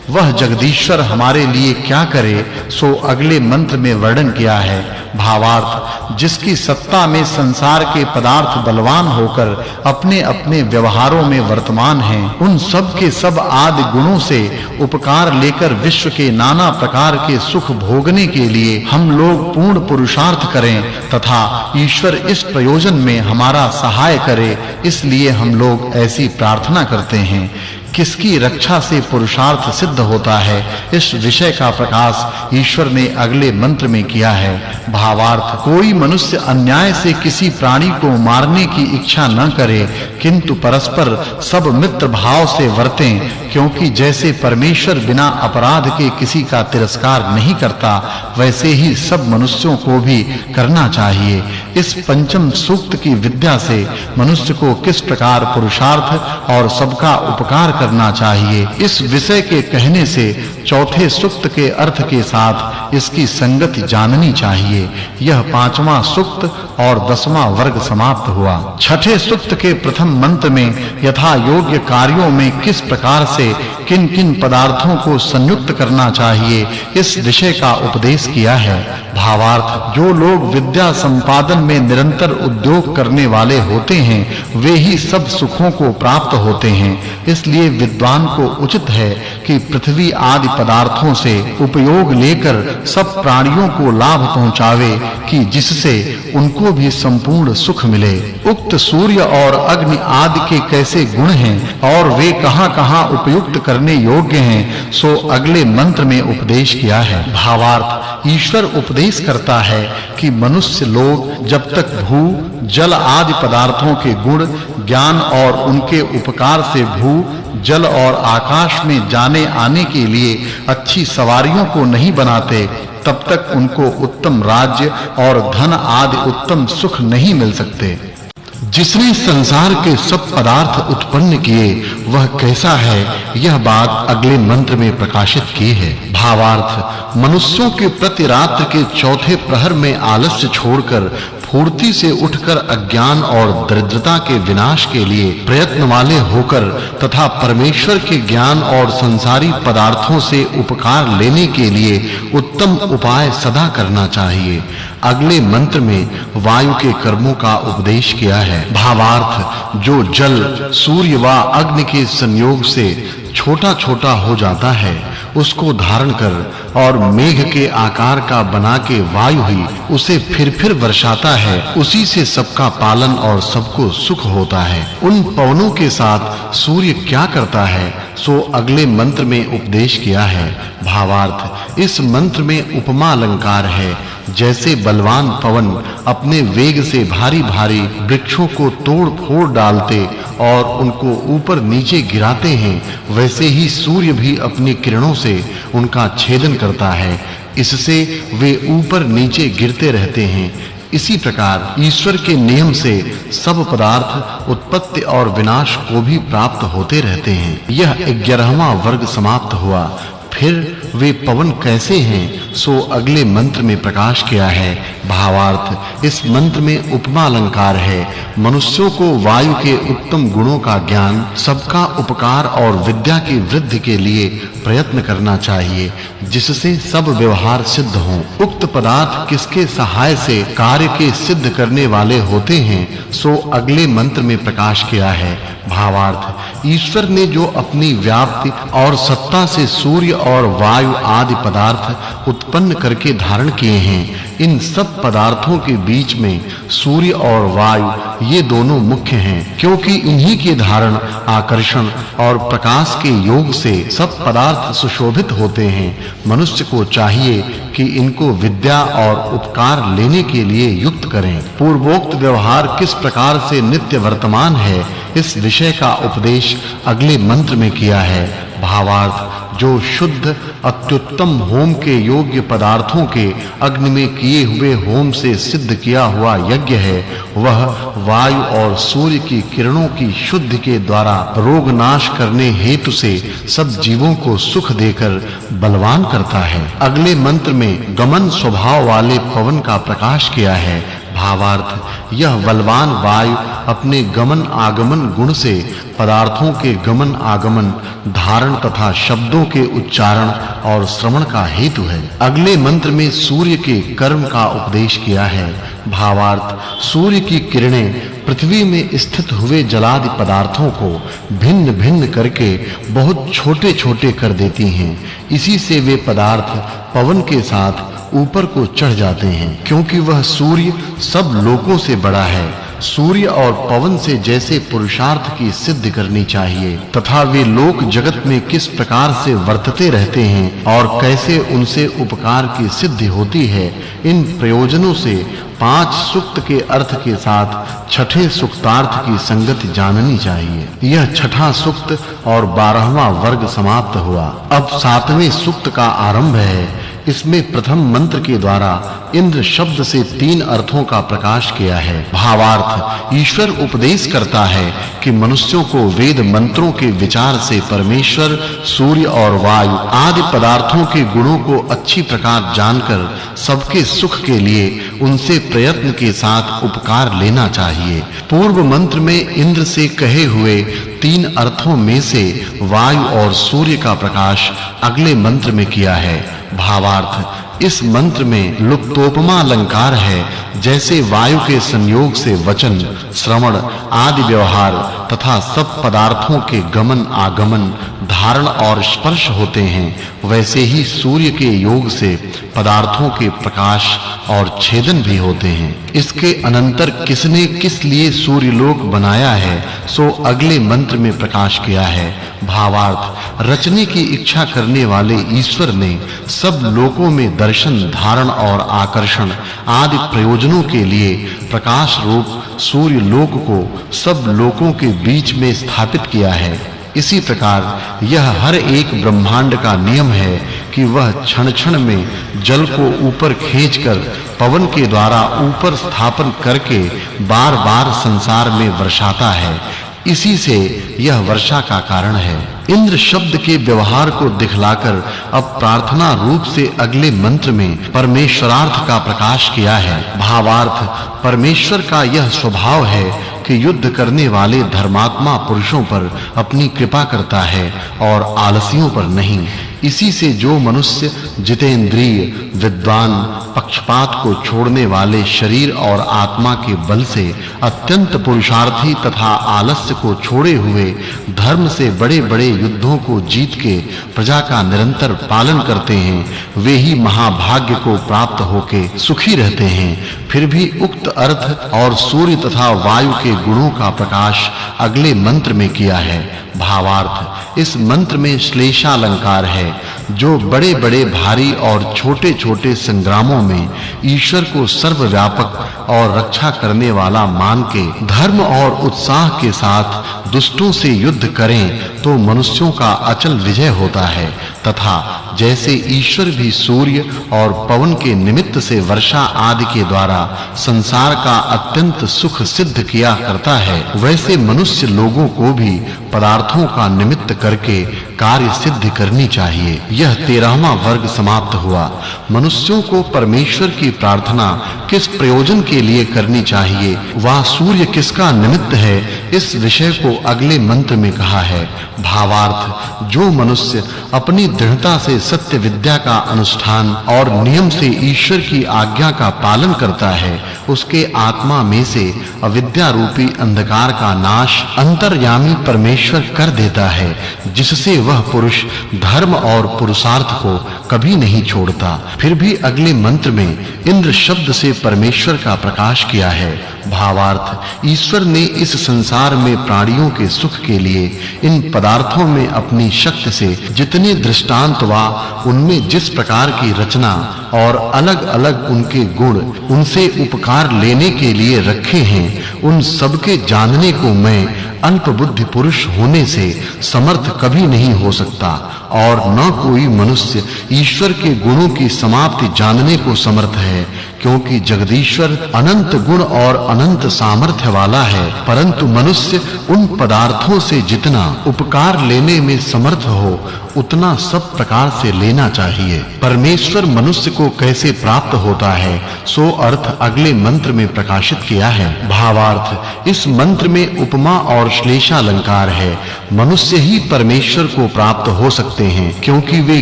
वह जगदीश्वर हमारे लिए क्या करे सो अगले मंत्र में वर्णन किया है। भावार्थ, जिसकी सत्ता में संसार के पदार्थ बलवान होकर अपने-अपने व्यवहारों में वर्तमान हैं, उन सब के सब आदि गुणों से उपकार लेकर विश्व के नाना प्रकार के सुख भोगने के लिए हम लोग पूर्ण पुरुषार्थ करें तथा ईश्वर इस प्रयोजन में हमारा सहाय करे, इसलिए हम लोग ऐसी प्रार्थना करते हैं। किसकी रक्षा से पुरुषार्थ सिद्ध होता है, इस विषय का प्रकाश ईश्वर ने अगले मंत्र में किया है। भावार्थ, कोई मनुष्य अन्याय से किसी प्राणी को मारने की इच्छा न करे, किंतु परस्पर सब मित्र भाव से वर्तें, क्योंकि जैसे परमेश्वर बिना अपराध के किसी का तिरस्कार नहीं करता, वैसे ही सब मनुष्यों को भी करना चाहिए। इस पंचम सूक्त की विद्या से मनुष्य को किस प्रकार पुरुषार्थ और सबका उपकार करना चाहिए, इस विषय के कहने से चौथे सूक्त के अर्थ के साथ इसकी संगति जाननी चाहिए। यह पांचवां सूक्त और 10वां वर्ग समाप्त हुआ। छठे सूक्त के प्रथम मंत्र में यथा योग्य कार्यों में किस प्रकार से किन-किन पदार्थों को संयुक्त करना चाहिए, इस विषय का उपदेश किया है। भावार्थ, जो लोग विद्या संपादन में निरंतर उद्योग करने वाले होते हैं, वे ही सब सुखों को प्राप्त होते हैं। इसलिए विद्वान को उचित है कि पृथ्वी आदि पदार्थों से उपयोग लेकर सब प्राणियों को लाभ पहुंचावे, कि जिससे उनको भी संपूर्ण सुख मिले। उक्त सूर्य और अग्नि आदि के कैसे गुण हैं और वे कहां-कहां उपयुक्त करने योग्य हैं, सो अगले मंत्र में उपदेश किया है। भावार्थ, ईश्वर उपदेश करता है कि मनुष्य लोग जब तक भू जल आदि पदार्थों के गुण ज्ञान और उनके उपकार से भू जल और आकाश में जाने आने के लिए अच्छी सवारियों को नहीं बनाते, तब तक उनको उत्तम राज्य और धन आदि उत्तम सुख नहीं मिल सकते। जिसने संसार के सब पदार्थ उत्पन्न किए, वह कैसा है, यह बात अगले मंत्र में प्रकाशित की है। भावार्थ, मनुष्यों के प्रति रात्रि के चौथे प्रहर में आलस्य छोड़कर फूर्ति से उठकर अज्ञान और दरिद्रता के विनाश के लिए प्रयत्न वाले होकर तथा परमेश्वर के ज्ञान और संसारी पदार्थों से उपकार लेने के लिए उत्तम उपाय सदा करना चाहिए। अगले मंत्र में वायु के कर्मों का उपदेश किया है। भावार्थ, जो जल सूर्य व अग्नि के संयोग से छोटा-छोटा हो जाता है, उसको धारण कर और मेघ के आकार का बना के वायु ही उसे फिर वर्षाता है, उसी से सबका पालन और सबको सुख होता है। उन पवनों के साथ सूर्य क्या करता है, सो अगले मंत्र में उपदेश किया है। भावार्थ, इस मंत्र में उपमा अलंकार है। जैसे बलवान पवन अपने वेग से भारी-भारी वृक्षों को तोड़-फोड़ डालते और उनको ऊपर नीचे गिराते हैं, वैसे ही सूर्य भी अपनी किरणों से उनका छेदन करता है। इससे वे ऊपर नीचे गिरते रहते हैं। इसी प्रकार ईश्वर के नियम से सब पदार्थ उत्पत्ति और विनाश को भी प्राप्त होते रहते हैं। यह 11वां वर्ग समाप्त हुआ। फिर वे पवन कैसे हैं, सो अगले मंत्र में प्रकाश किया है। भावार्थ, इस मंत्र में उपमा अलंकार है। मनुष्यों को वायु के उत्तम गुणों का ज्ञान, सबका उपकार और विद्या की वृद्धि के लिए प्रयत्न करना चाहिए, जिससे सब व्यवहार सिद्ध हों। उक्त पदार्थ किसके सहाय से कार्य के सिद्ध करने वाले होते हैं, सो अगले मंत्र में प्रकाश किया है। भावार्थ, ईश्वर ने जो अपनी व्याप्ति और सत्ता से सूर्य और वायु आदि पदार्थ उत्पन्न करके धारण किए हैं, इन सब पदार्थों के बीच में सूर्य और वायु ये दोनों मुख्य हैं, क्योंकि इन्हीं के धारण, आकर्षण और प्रकाश के योग से सब पदार्थ सुशोभित होते हैं। मनुष्य को चाहिए कि इनको विद्या और उपकार लेने के लिए युक्त करें। पूर्वोक्त व्यवहार किस प्रकार से नित्य वर्तमान है, इस विषय का उपदेश अगले मंत्र में किया है। भावार्थ, जो शुद्ध अत्युत्तम होम के योग्य पदार्थों के अग्नि में किए हुए होम से सिद्ध किया हुआ यज्ञ है, वह वायु और सूर्य की किरणों की शुद्धि के द्वारा रोग नाश करने हेतु से सब जीवों को सुख देकर बलवान करता है। अगले मंत्र में गमन स्वभाव वाले पवन का प्रकाश किया है। भावार्थ, यह बलवान वायु अपने गमन आगमन गुण से पदार्थों के गमन आगमन, धारण तथा शब्दों के उच्चारण और श्रवण का हेतु है। अगले मंत्र में सूर्य के कर्म का उपदेश किया है। भावार्थ, सूर्य की किरणें पृथ्वी में स्थित हुए जलादि पदार्थों को भिन्न-भिन्न करके बहुत छोटे-छोटे कर देती हैं। इसी से वे पदार्थ पवन के साथ ऊपर को चढ़ जाते हैं, क्योंकि वह सूर्य सब लोकों से बड़ा है। सूर्य और पवन से जैसे पुरुषार्थ की सिद्धि करनी चाहिए तथा वे लोक जगत में किस प्रकार से वर्तते रहते हैं और कैसे उनसे उपकार की सिद्धि होती है, इन प्रयोजनों से 5 सूक्त के अर्थ के साथ छठे सूक्तार्थ की संगति जाननी चाहिए। यह छठा सूक्त और 12वां वर्ग समाप्त हुआ। अब 7वें सूक्त का आरंभ है। इसमें प्रथम मंत्र के द्वारा इंद्र शब्द से 3 अर्थों का प्रकाश किया है। भावार्थ, ईश्वर उपदेश करता है कि मनुष्यों को वेद मंत्रों के विचार से परमेश्वर, सूर्य और वायु आदि पदार्थों के गुणों को अच्छी प्रकार जानकर सबके सुख के लिए उनसे प्रयत्न के साथ उपकार लेना चाहिए। पूर्व मंत्र में इंद्र से कहे हुए 3 अर्थों में से वायु और सूर्य का प्रकाश अगले मंत्र में किया है। भावार्थ, इस मंत्र में लुप्तोपमा अलंकार है। जैसे वायु के संयोग से वचन, श्रवण आदि व्यवहार तथा सब पदार्थों के गमन आगमन, धारण और स्पर्श होते हैं, वैसे ही सूर्य के योग से पदार्थों के प्रकाश और छेदन भी होते हैं। इसके अनंतर किसने किस लिए सूर्य लोक बनाया है सो अगले मंत्र में प्रकाश किया है। भावार्थ, रचने की इच्छा करने वाले ईश्वर ने सब लोकों में दर्शन, धारण और आकर्षण आदि प्रयोजनों के लिए प्रकाश रूप सूर्य लोक को सब लोकों के बीच में स्थापित किया है। इसी प्रकार यह हर एक ब्रह्मांड का नियम है कि वह क्षण-क्षण में जल को ऊपर खींचकर पवन के द्वारा ऊपर स्थापन करके बार-बार संसार में वर्षाता है। इसी से यह वर्षा का कारण है। इंद्र शब्द के व्यवहार को दिखलाकर अब प्रार्थना रूप से अगले मंत्र में परमेश्वरार्थ का प्रकाश किया है। भावार्थ, परमेश्वर का यह स्वभाव है कि युद्ध करने वाले धर्मात्मा पुरुषों पर अपनी कृपा करता है और आलसियों पर नहीं। इसी से जो मनुष्य जितेंद्रिय, विद्वान, पक्षपात को छोड़ने वाले शरीर और आत्मा के बल से अत्यंत पुरुषार्थी तथा आलस्य को छोड़े हुए धर्म से बड़े-बड़े युद्धों को जीत के प्रजा का निरंतर पालन करते हैं, वे ही महाभाग्य को प्राप्त होके सुखी रहते हैं। फिर भी उक्त अर्थ और सूर्य तथा वायु के गुणों का प्रकाश अगले मंत्र में किया है। भावार्थ, इस मंत्र में श्लेषालंकार है, जो बड़े-बड़े भारी और छोटे-छोटे संग्रामों में ईश्वर को सर्वव्यापक और रक्षा करने वाला मान के धर्म और उत्साह के साथ दुष्टों से युद्ध करें तो मनुष्यों का अचल विजय होता है। तथा जैसे ईश्वर भी सूर्य और पवन के निमित्त से वर्षा आदि के द्वारा संसार का अत्यंत सुख सिद्ध किया करता है, वैसे मनुष्य लोगों को भी पदार्थों का निमित्त करके कार्य सिद्ध करनी चाहिए। यह 13वां वर्ग समाप्त हुआ। मनुष्यों को परमेश्वर की प्रार्थना किस प्रयोजन के लिए करनी चाहिए, वह सूर्य किसका निमित्त है, इस विषय को अगले मंत्र में कहा है। भावार्थ, जो मनुष्य अपनी दृढ़ता से सत्य विद्या का अनुष्ठान और नियम से ईश्वर की आज्ञा का पालन करता है, उसके आत्मा में से अविद्या रूपी अंधकार का नाश अंतर्यामी परमेश्वर कर देता है, जिससे वह पुरुष धर्म और पुरुषार्थ को कभी नहीं छोड़ता। फिर भी अगले मंत्र में इंद्र शब्द से परमेश्वर का प्रकाश किया है। भावार्थ, ईश्वर ने इस संसार में प्राणियों के सुख के लिए इन पदार्थों में अपनी शक्ति से जितने दृष्टांत वा उनमें जिस प्रकार की रचना और अलग-अलग उनके गुण उनसे उपकार लेने के लिए रखे हैं, उन सब के जानने को मैं अल्प बुद्धि पुरुष होने से समर्थ कभी नहीं हो सकता और न कोई मनुष्य ईश्वर के गुणों की समाप्ति जानने को समर्थ है, क्योंकि जगदीश्वर अनंत गुण और अनंत सामर्थ्य वाला है। परंतु मनुष्य उन पदार्थों से जितना उपकार लेने में समर्थ हो, उतना सब प्रकार से लेना चाहिए। परमेश्वर मनुष्य को कैसे प्राप्त होता है, सो अर्थ अगले मंत्र में प्रकाशित किया है। भावार्थ, इस मंत्र में उपमा और श्लेषालंकार है। मनुष्य ही परमेश्वर को प्राप्त हो सकते हैं, क्योंकि वे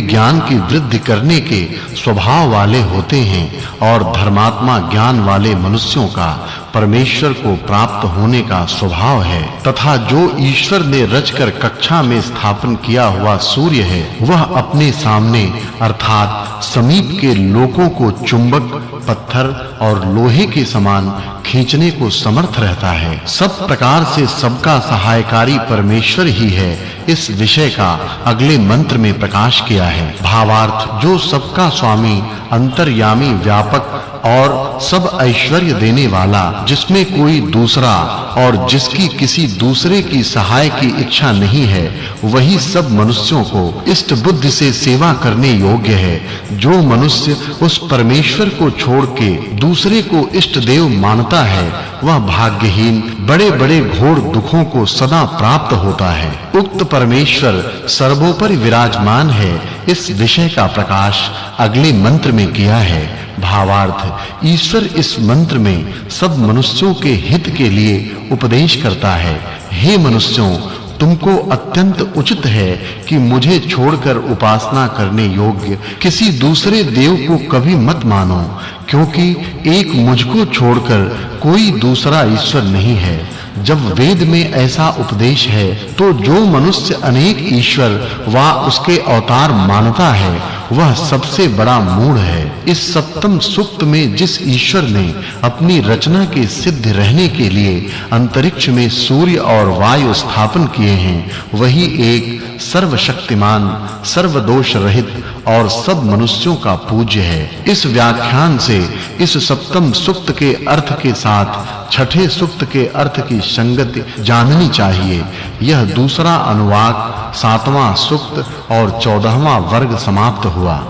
ज्ञान की वृद्धि करने के स्वभाव वाले होते हैं और धर्मात्मा ज्ञान वाले मनुष्यों का परमेश्वर को प्राप्त होने का स्वभाव है तथा जो ईश्वर ने रचकर कक्षा में स्थापन किया हुआ सूर्य है वह अपने सामने अर्थात समीप के लोकों को चुंबक पत्थर और लोहे के समान खींचने को समर्थ रहता है। सब प्रकार से सबका सहायकारी परमेश्वर ही है। इस विषय का अगले मंत्र में प्रकाश किया है। भावार्थ जो सबका स्वामी अंतर्यामी व्यापक और सब ऐश्वर्य देने वाला जिसमें कोई दूसरा और जिसकी किसी दूसरे की सहाय की इच्छा नहीं है वही सब मनुष्यों को इष्ट बुद्धि से सेवा करने योग्य है। जो मनुष्य उस परमेश्वर को छोड़ के दूसरे को इष्ट देव मानता है वह भाग्यहीन बड़े-बड़े घोर दुखों को सदा प्राप्त होता है। उक्त परमेश्वर सर्वोपरि विराजमान है। इस विषय का प्रकाश अगले मंत्र में किया है। भावार्थ ईश्वर इस मंत्र में सब मनुष्यों के हित के लिए उपदेश करता है। हे मनुष्यों, तुमको अत्यंत उचित है कि मुझे छोड़कर उपासना करने योग्य किसी दूसरे देव को कभी मत मानो, क्योंकि एक मुझको छोड़कर कोई दूसरा ईश्वर नहीं है। जब वेद में ऐसा उपदेश है तो जो मनुष्य अनेक ईश्वर वा उसके अवतार मानता है वह सबसे बड़ा मूढ़ है। इस सप्तम सूक्त में जिस ईश्वर ने अपनी रचना के सिद्ध रहने के लिए अंतरिक्ष में सूर्य और वायु स्थापन किए हैं वही एक सर्वशक्तिमान सर्वदोष रहित और सब मनुष्यों का पूज्य है। इस व्याख्यान से इस सप्तम सूक्त के अर्थ के साथ छठे सूक्त के अर्थ की संगति जाननी चाहिए। यह दूसरा अनुवाक 7वां सूक्त और 14वां वर्ग समाप्त हुआ।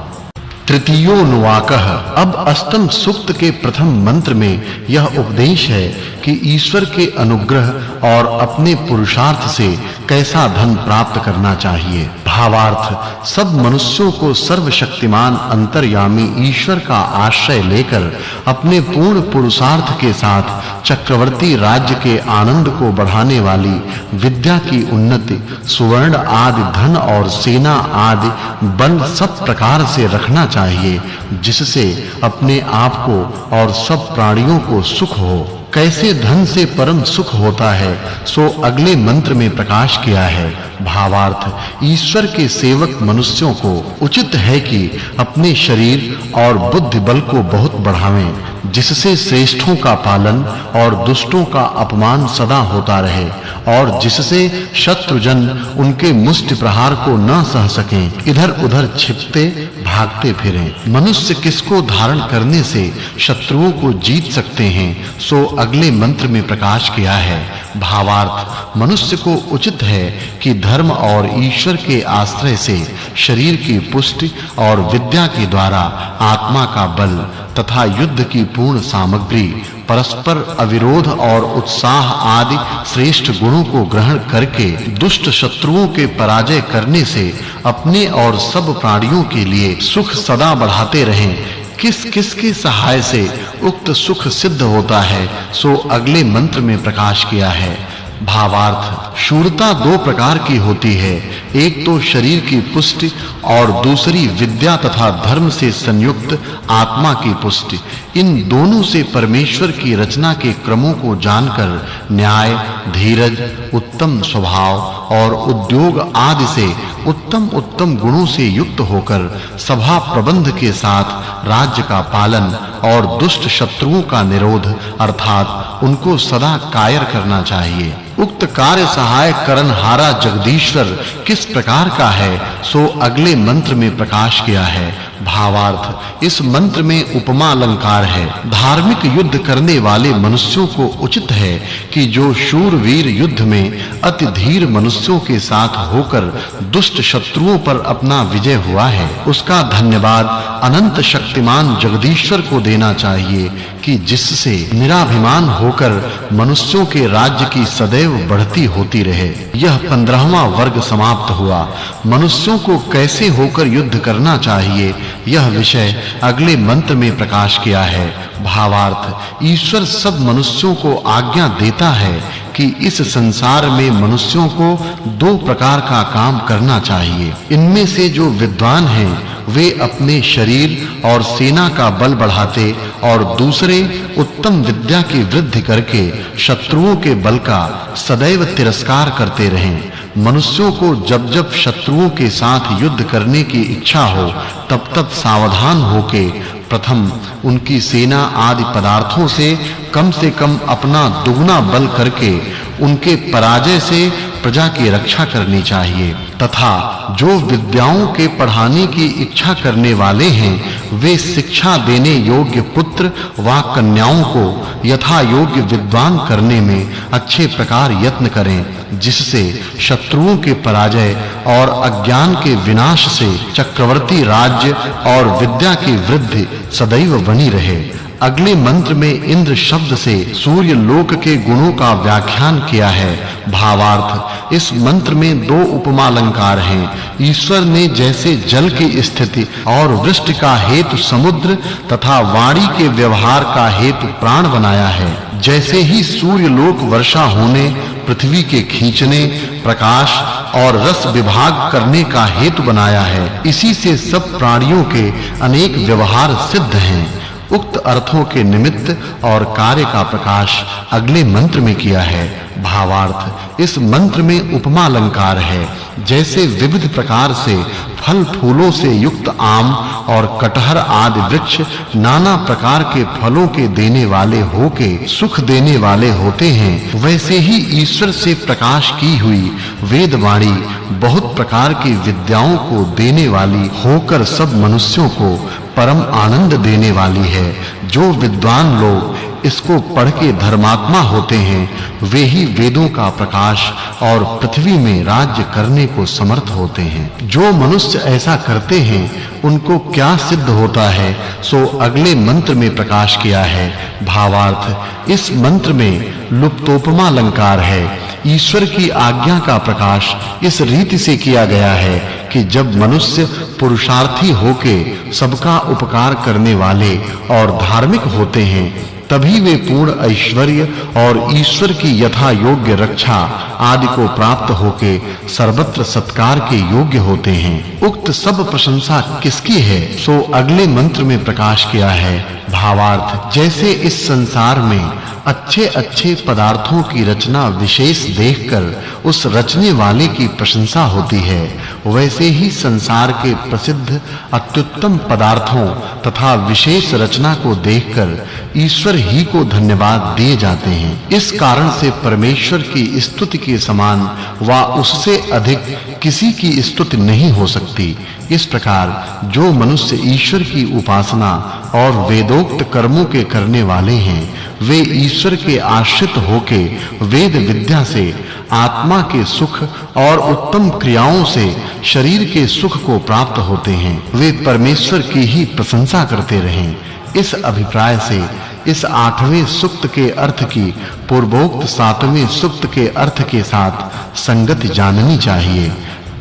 तृतीयोनुवाकः अब अष्टम सूक्त के प्रथम मंत्र में यह उपदेश है कि ईश्वर के अनुग्रह और अपने पुरुषार्थ से कैसा धन प्राप्त करना चाहिए। भावार्थ सब मनुष्यों को सर्वशक्तिमान अंतर्यामी ईश्वर का आश्रय लेकर अपने पूर्ण पुरुषार्थ के साथ चक्रवर्ती राज्य के आनंद को बढ़ाने वाली विद्या की उन्नति, सुवर्ण आदि धन और सेना आदि बल सब प्रकार से रखना चाहिए, जिससे अपने आप को और सब प्राणियों को सुख हो। कैसे धन से परम सुख होता है सो अगले मंत्र में प्रकाश किया है। भावार्थ ईश्वर के सेवक मनुष्यों को उचित है कि अपने शरीर और बुद्धि बल को बहुत बढ़ावें, जिससे श्रेष्ठों का पालन और दुष्टों का अपमान सदा होता रहे और जिससे शत्रुजन उनके मुष्टि प्रहार को न सह सकें, इधर-उधर छिपते भागते फिरें। मनुष्य किसको धारण करने से शत्रुओं को जीत सकते हैं सो अगले मंत्र में प्रकाश किया है। भावार्थ मनुष्य को उचित है कि धर्म और ईश्वर के आश्रय से शरीर की पुष्टि और विद्या के द्वारा आत्मा का बल तथा युद्ध की पूर्ण सामग्री, परस्पर अविरोध और उत्साह आदि श्रेष्ठ गुणों को ग्रहण करके दुष्ट शत्रुओं के पराजय करने से अपने और सब प्राणियों के लिए सुख सदा बढ़ाते रहें। किस के सहाय से उक्त सुख सिद्ध होता है सो अगले मंत्र में प्रकाश किया है। भावार्थ शूरता दो प्रकार की होती है, एक तो शरीर की पुष्टि और दूसरी विद्या तथा धर्म से संयुक्त आत्मा की पुष्टि। इन दोनों से परमेश्वर की रचना के क्रमों को जानकर न्याय, धीरज, उत्तम स्वभाव और उद्योग आदि से उत्तम गुणों से युक्त होकर सभा प्रबंध के साथ राज्य का पालन और दुष्ट शत्रुओं का निरोध अर्थात उनको सदा कायर करना चाहिए। उक्त कार्य सहाय करनहारा जगदीश्वर किस प्रकार का है सो अगले मंत्र में प्रकाश किया है। भावार्थ इस मंत्र में उपमा अलंकार है। धार्मिक युद्ध करने वाले मनुष्यों को उचित है कि जो शूरवीर युद्ध में अति धीर मनुष्यों के साथ होकर दुष्ट शत्रुओं पर अपना विजय हुआ है उसका धन्यवाद अनंत शक्तिमान जगदीश्वर को देना चाहिए कि जिससे निराभिमान होकर मनुष्यों के राज्य की सदैव बढ़ती होती रहे। यह 15वां वर्ग समाप्त हुआ। मनुष्यों को कैसे होकर युद्ध करना चाहिए यह विषय अगले मंत्र में प्रकाश किया है। भावार्थ ईश्वर सब मनुष्यों को आज्ञा देता है कि इस संसार में मनुष्यों को दो प्रकार का काम करना चाहिए। इनमें से जो विद्वान हैं वे अपने शरीर और सेना का बल बढ़ाते और दूसरे उत्तम विद्या की वृद्धि करके शत्रुओं के बल का सदैव तिरस्कार करते रहें। मनुष्यों को जब-जब शत्रुओं के साथ युद्ध करने की इच्छा हो तब-तब सावधान होके प्रथम उनकी सेना आदि पदार्थों से कम अपना दुगना बल करके उनके पराजय से प्रजा की रक्षा करनी चाहिए तथा जो विद्याओं के पढ़ाने की इच्छा करने वाले हैं वे शिक्षा देने योग्य पुत्र व कन्याओं को यथा योग्य विद्वान करने में अच्छे प्रकार यत्न करें जिससे शत्रुओं के पराजय और अज्ञान के विनाश से चक्रवर्ती राज्य और विद्या की वृद्धि सदैव बनी रहे। अगले मंत्र में इंद्र शब्द से सूर्य लोक के गुणों का व्याख्यान किया है। भावार्थ इस मंत्र में दो उपमा अलंकार हैं। ईश्वर ने जैसे जल की स्थिति और वृष्टि का हेतु समुद्र तथा वाणी के व्यवहार का हेतु प्राण बनाया है, जैसे ही सूर्य लोक वर्षा होने, पृथ्वी के खींचने, प्रकाश और रस विभाग करने का हेतु बनाया है, इसी से सब प्राणियों के अनेक व्यवहार सिद्ध हैं। उक्त अर्थों के निमित्त और कार्य का प्रकाश अगले मंत्र में किया है। भावार्थ इस मंत्र में उपमा अलंकार है। जैसे विविध प्रकार से फल फूलों से युक्त आम और कटहर आदि वृक्ष नाना प्रकार के फलों के देने वाले होके सुख देने वाले होते हैं, वैसे ही ईश्वर से प्रकाश की हुई वेदवाणी बहुत प्रकार की विद्याओं को देने वाली होकर सब मनुष्यों को परम आनंद देने वाली है। जो विद्वान लोग इसको पढ़ के धर्मात्मा होते हैं वे ही वेदों का प्रकाश और पृथ्वी में राज्य करने को समर्थ होते हैं। जो मनुष्य ऐसा करते हैं उनको क्या सिद्ध होता है सो अगले मंत्र में प्रकाश किया है। भावार्थ इस मंत्र में लुप्तोपमा अलंकार है। ईश्वर की आज्ञा का प्रकाश इस रीति से किया गया है कि जब मनुष्य पुरुषार्थी होके सबका उपकार करने वाले और धार्मिक होते हैं तभी वे पूर्ण ऐश्वर्य और ईश्वर की यथा योग्य रक्षा आदि को प्राप्त होके सर्वत्र सत्कार के योग्य होते हैं। उक्त सब प्रशंसा किसकी है सो अगले मंत्र में प्रकाश किया है। भावार्थ जैसे इस संसार में अच्छे पदार्थों की रचना विशेष देखकर उस रचने वाले की प्रशंसा होती है, वैसे ही संसार के प्रसिद्ध अत्युत्तम पदार्थों तथा विशेष रचना को देखकर ईश्वर ही को धन्यवाद दिए जाते हैं। इस कारण से परमेश्वर की स्तुति के समान व उससे अधिक किसी की स्तुति नहीं हो सकती। इस प्रकार जो मनुष्य ईश्वर की उपासना और वेदोक्त कर्मों के करने वाले हैं वे ईश्वर के आश्रित होके वेद विद्या से आत्मा के सुख और उत्तम क्रियाओं से शरीर के सुख को प्राप्त होते हैं। वे परमेश्वर की ही प्रशंसा करते रहें। इस अभिप्राय से इस 8वें सूक्त के अर्थ की पूर्वोक्त 7वें सूक्त के अर्थ के साथ संगति जाननी चाहिए।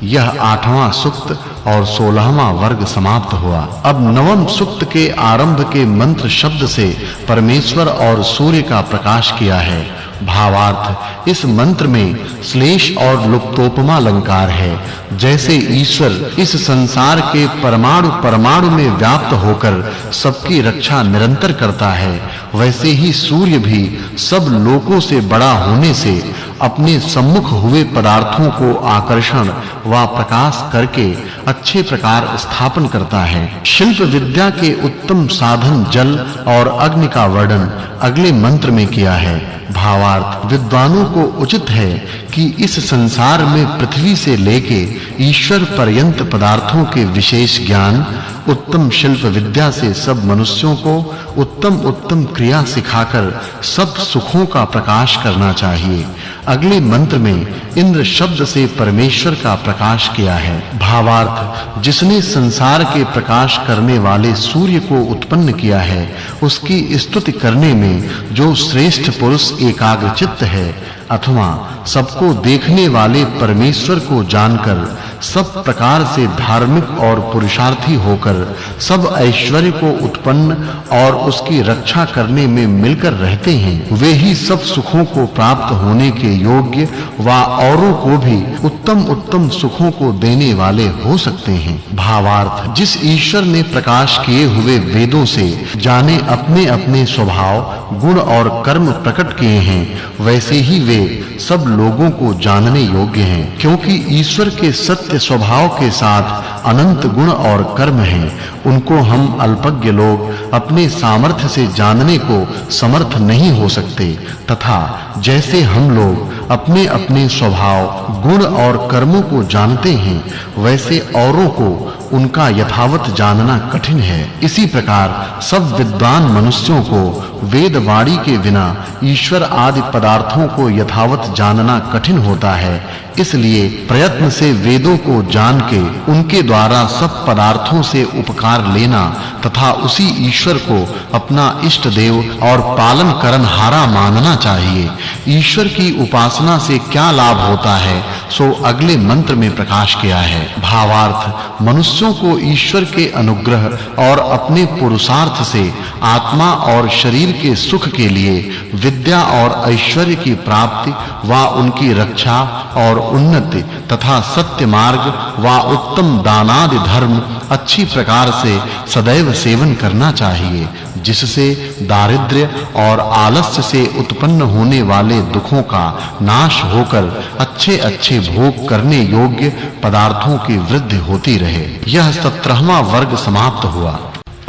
यह 8वां सूक्त और 16वां वर्ग समाप्त हुआ। अब 9वें सूक्त के आरंभ के मंत्र शब्द से परमेश्वर और सूर्य का प्रकाश किया है। भावार्थ इस मंत्र में श्लेष और लुप्तोपमा अलंकार है। जैसे ईश्वर इस संसार के परमाणु में व्याप्त होकर सबकी रक्षा निरंतर करता है, वैसे ही सूर्य भी सब लोकों से बड़ा होने से अपने सम्मुख हुए पदार्थों को आकर्षण व प्रकाश करके अच्छे प्रकार स्थापन करता है। शिल्प विद्या के उत्तम साधन जल और अग्नि का वर्णन अगले मंत्र में किया है। भावार्थ विद्वानों को उचित है कि इस संसार में पृथ्वी से लेके ईश्वर पर्यंत पदार्थों के विशेष ज्ञान उत्तम शिल्प विद्या से सब मनुष्यों को उत्तम क्रिया सिखाकर सब सुखों का प्रकाश करना चाहिए। अगले मंत्र में इंद्र शब्द से परमेश्वर का प्रकाश किया है। भावार्थ जिसने संसार के प्रकाश करने वाले सूर्य को उत्पन्न किया है उसकी स्तुति करने में जो श्रेष्ठ पुरुष एकाग्रचित्त है अथवा सबको देखने वाले परमेश्वर को जानकर सब प्रकार से धार्मिक और पुरुषार्थी होकर सब ऐश्वर्य को उत्पन्न और उसकी रक्षा करने में मिलकर रहते हैं, वे ही सब सुखों को प्राप्त होने के योग्य व औरों को भी उत्तम सुखों को देने वाले हो सकते हैं। भावार्थ, जिस ईश्वर ने प्रकाश किए हुए वेदों से जाने अपने स्वभाव, गुण और कर्म प्रकट किए हैं, वैसे ही वे सब लोगों को जानने योग्य हैं, क्योंकि ईश्वर के सत्य स्वभाव के साथ अनंत गुण और कर्म हैं। उनको हम अल्पज्ञ लोग अपने सामर्थ्य से जानने को समर्थ नहीं हो सकते, तथा जैसे हम लोग अपने स्वभाव, गुण और कर्मों को जानते हैं, वैसे औरों को उनका यथावत जानना कठिन है। इसी प्रकार सब विद्वान मनुष्यों को वेद वाणी के बिना ईश्वर आदि पदार्थों को यथावत जानना कठिन होता है। इसलिए प्रयत्न से वेदों को जान के उनके द्वारा सब पदार्थों से उपकार लेना तथा उसी ईश्वर को अपना इष्ट देव और पालन करनहारा मानना चाहिए। ईश्वर की उपासना से क्या लाभ होता है, सो अगले मंत्र में प्रकाश किया है। भावार्थ, मनुष्यों को ईश्वर के अनुग्रह और अपने पुरुषार्थ से आत्मा और शरीर के सुख के लिए विद्या और ऐश्वर्य की प्राप्ति व उनकी रक्षा और उन्नति तथा सत्य मार्ग व उत्तम दानादि धर्म अच्छी प्रकार से सदैव सेवन करना चाहिए, जिससे दारिद्र्य और आलस्य से उत्पन्न होने वाले दुखों का नाश होकर अच्छे भोग करने योग्य पदार्थों की वृद्धि होती रहे। यह 17वां वर्ग समाप्त हुआ।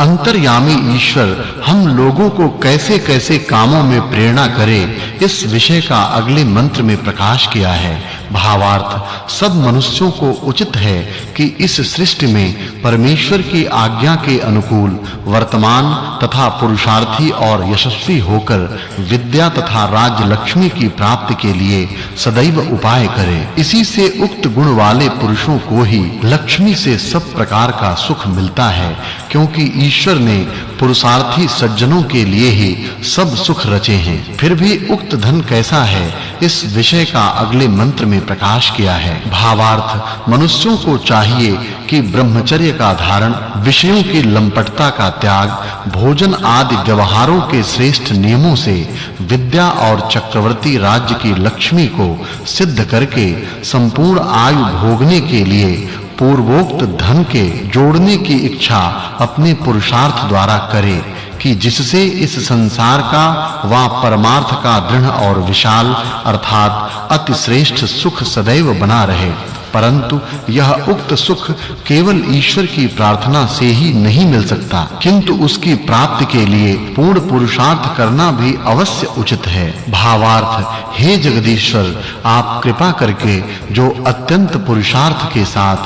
अंतर्यामी ईश्वर हम लोगों को कैसे-कैसे कामों में प्रेरणा करे, इस विषय का अगले मंत्र में प्रकाश किया है। भावार्थ, सब मनुष्यों को उचित है कि इस सृष्टि में परमेश्वर की आज्ञा के अनुकूल वर्तमान तथा पुरुषार्थी और यशस्वी होकर विद्या तथा राज्य लक्ष्मी की प्राप्ति के लिए सदैव उपाय करे। इसी से उक्त गुण वाले पुरुषों को ही लक्ष्मी से सब प्रकार का सुख मिलता है, क्योंकि ईश्वर ने पुरुषार्थी सज्जनों के लिए ही सब सुख रचे हैं। फिर भी उक्त धन कैसा है, इस विषय का अगले मंत्र में प्रकाश किया है। भावार्थ, मनुष्यों को चाहिए कि ब्रह्मचर्य का धारण, विषयों की लंपटता का त्याग, भोजन आदि व्यवहारों के श्रेष्ठ नियमों से विद्या और चक्रवर्ती राज्य की लक्ष्मी को सिद्ध करके संपूर्ण आयु भोगने के लिए पूर्वोक्त धन के जोड़ने की इच्छा अपने पुरुषार्थ द्वारा करे, कि जिससे इस संसार का व परमार्थ का दृढ़ और विशाल अर्थात अति श्रेष्ठ सुख सदैव बना रहे। परंतु यह उक्त सुख केवल ईश्वर की प्रार्थना से ही नहीं मिल सकता, किंतु उसकी प्राप्ति के लिए पूर्ण पुरुषार्थ करना भी अवश्य उचित है। भावार्थ, हे जगदीश्वर, आप कृपा करके जो अत्यंत पुरुषार्थ के साथ